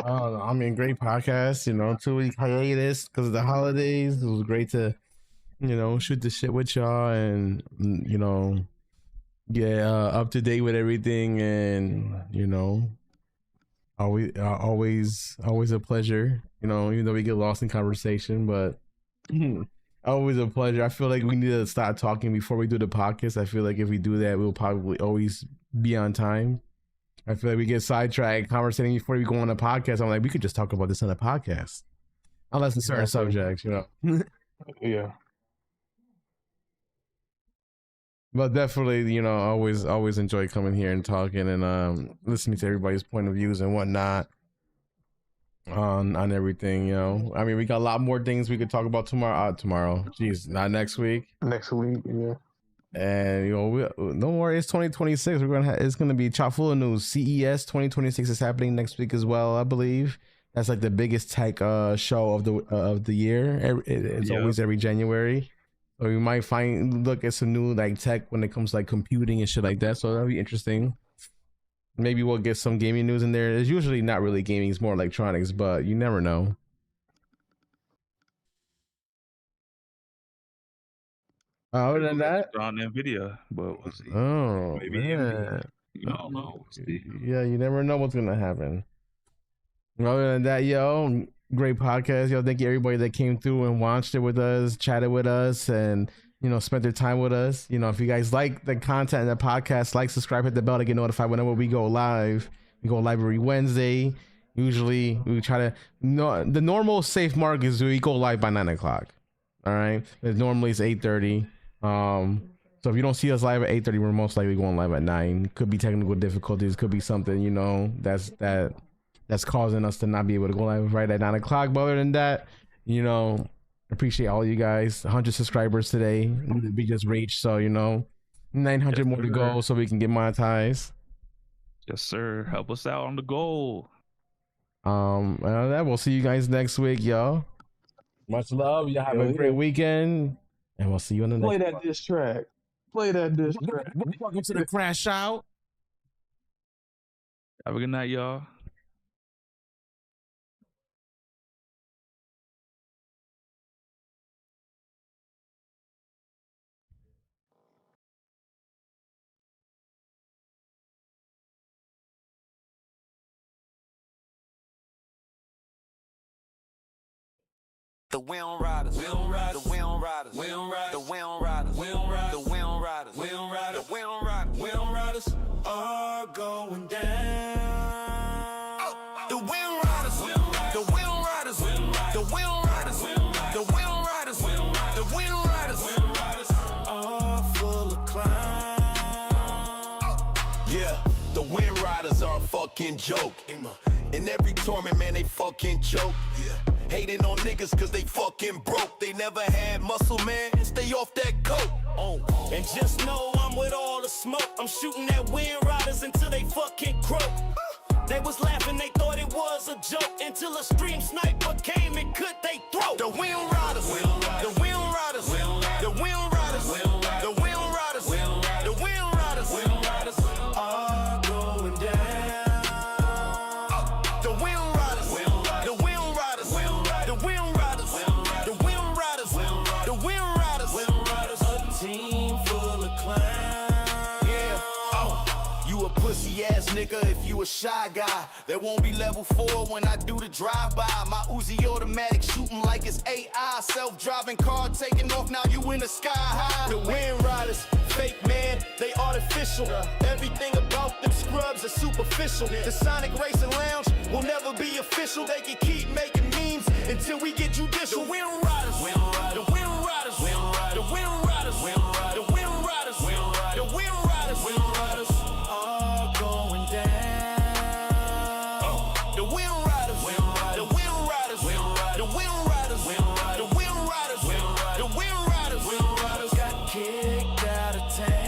I mean, great podcast. You know, 2-week hiatus because of the holidays. It was great to, you know, shoot the shit with y'all and, you know, get up to date with everything. And, you know, always a pleasure. You know, even though we get lost in conversation, but always a pleasure. I feel like we need to start talking before we do the podcast. I feel like if we do that, we'll probably always be on time. I feel like we get sidetracked conversating before we go on a podcast. I'm like, we could just talk about this on a podcast, unless it's certain subjects, you know. Yeah. But definitely, you know, always enjoy coming here and talking and listening to everybody's point of views and whatnot. on everything. You know, I mean, we got a lot more things we could talk about tomorrow. Tomorrow, jeez, not next week. Next week, yeah. And you know, don't worry, it's 2026. It's gonna be chock full of news. CES 2026 is happening next week as well, I believe. That's like the biggest tech show of the year. It's always every January. So you might look at some new like tech when it comes to like computing and shit like that. So that'll be interesting. Maybe we'll get some gaming news in there. It's usually not really gaming, it's more electronics, but you never know. Other than that, on Nvidia, but we'll see. Oh, maybe man. I don't know. Yeah, you never know what's gonna happen. Other than that, yo, great podcast. Yo, thank you everybody that came through and watched it with us, chatted with us, and you know, spent their time with us. You know, if you guys like the content and the podcast, like, subscribe, hit the bell to get notified whenever we go live. We go live every Wednesday. Usually, we try to. No, the normal safe mark is we go live by 9 o'clock. All right. Normally it's 8:30. So if you don't see us live at 8:30, we're most likely going live at 9. Could be technical difficulties. Could be something, you know, that's causing us to not be able to go live right at 9 o'clock. But other than that, you know, appreciate all you guys. 100 subscribers today. We just reached, so you know, 900 more to go, so we can get monetized. Yes, sir. Help us out on the goal. That we'll see you guys next week, y'all. Much love. Y'all have a great weekend, and we'll see you on the next. Play that diss track. Play that diss track. Welcome to the Crash Out. Have a good night, y'all. The Wheel Riders, the Wheel Riders, the Wheel Riders, the Wheel Riders, the Wheel Riders, the Wheel Riders, the Wheel Riders, the Wheel Riders are going down. The Wheel Riders, the Wheel Riders, the Wheel Riders, the Wheel Riders, the Wheel Riders are full of clowns. Yeah, the Wind Riders are a fucking joke. In every tournament, man, they fucking choke. Hating on niggas cause they fucking broke. They never had muscle, man. Stay off that coke. And just know I'm with all the smoke. I'm shooting at Wind Riders until they fucking croak. They was laughing, they thought it was a joke, until a stream sniper came and cut they throat. The Wind Riders, the Wind Riders, the Wind Riders, the Wind Riders, the Wind Riders are going down. The Wind Riders, The Wind Riders, the Wind Riders, the Wind Riders, the Wind Riders, a team full of clowns. Yeah, you a pussy ass nigga if you a shy guy. There won't be level 4 when I do the drive-by. My Uzi automatic shooting like it's AI. Self-driving car taking off, now you in the sky high. The Wind Riders, fake man, they artificial. Everything about them scrubs is superficial. The Sonic Racing Lounge will never be official. They can keep making memes until we get judicial. The Wind Riders, the Wind Riders, the Wind Riders, the Wind Riders, the Wind Riders are going down. The Wind Riders, the Wind Riders, the Wind Riders, the Wind Riders, the Wind Riders got kicked out of town.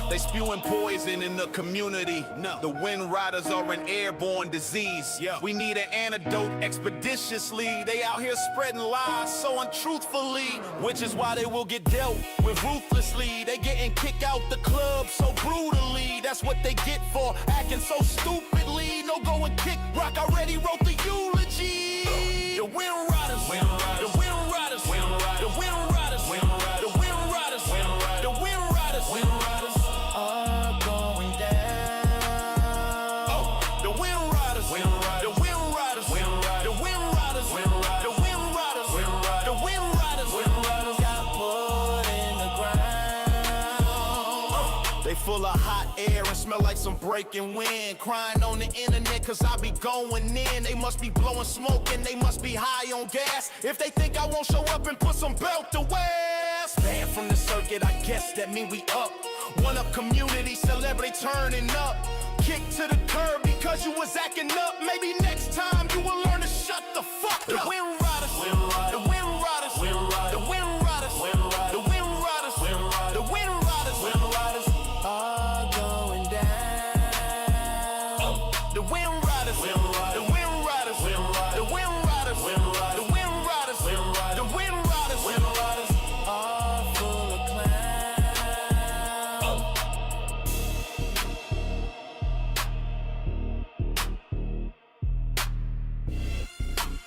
They spewing poison in the community. The Wind Riders are an airborne disease. We need an antidote expeditiously. They out here spreading lies so untruthfully, which is why they will get dealt with ruthlessly. They getting kicked out the club so brutally. That's what they get for acting so stupidly. No go and kick rock, I already wrote the eulogy. The Wind Riders, the Wind Riders, the Wind Riders, the Wind Riders, the Wind Riders, the Wind Riders are going down. The Wind Riders, the Wind Riders, the Wind Riders, the Wind Riders, the Wind Riders got mud in the ground. They full of hot air and smell like some breaking wind. Crying on the internet cause I be going in. They must be blowing smoke and they must be high on gas. If they think I won't show up and put some belt to wear. Banned from the circuit, I guess that mean we up. One up community, celebrity turning up. Kick to the curb because because you was acting up. Maybe next time you will learn to shut the fuck up. Wind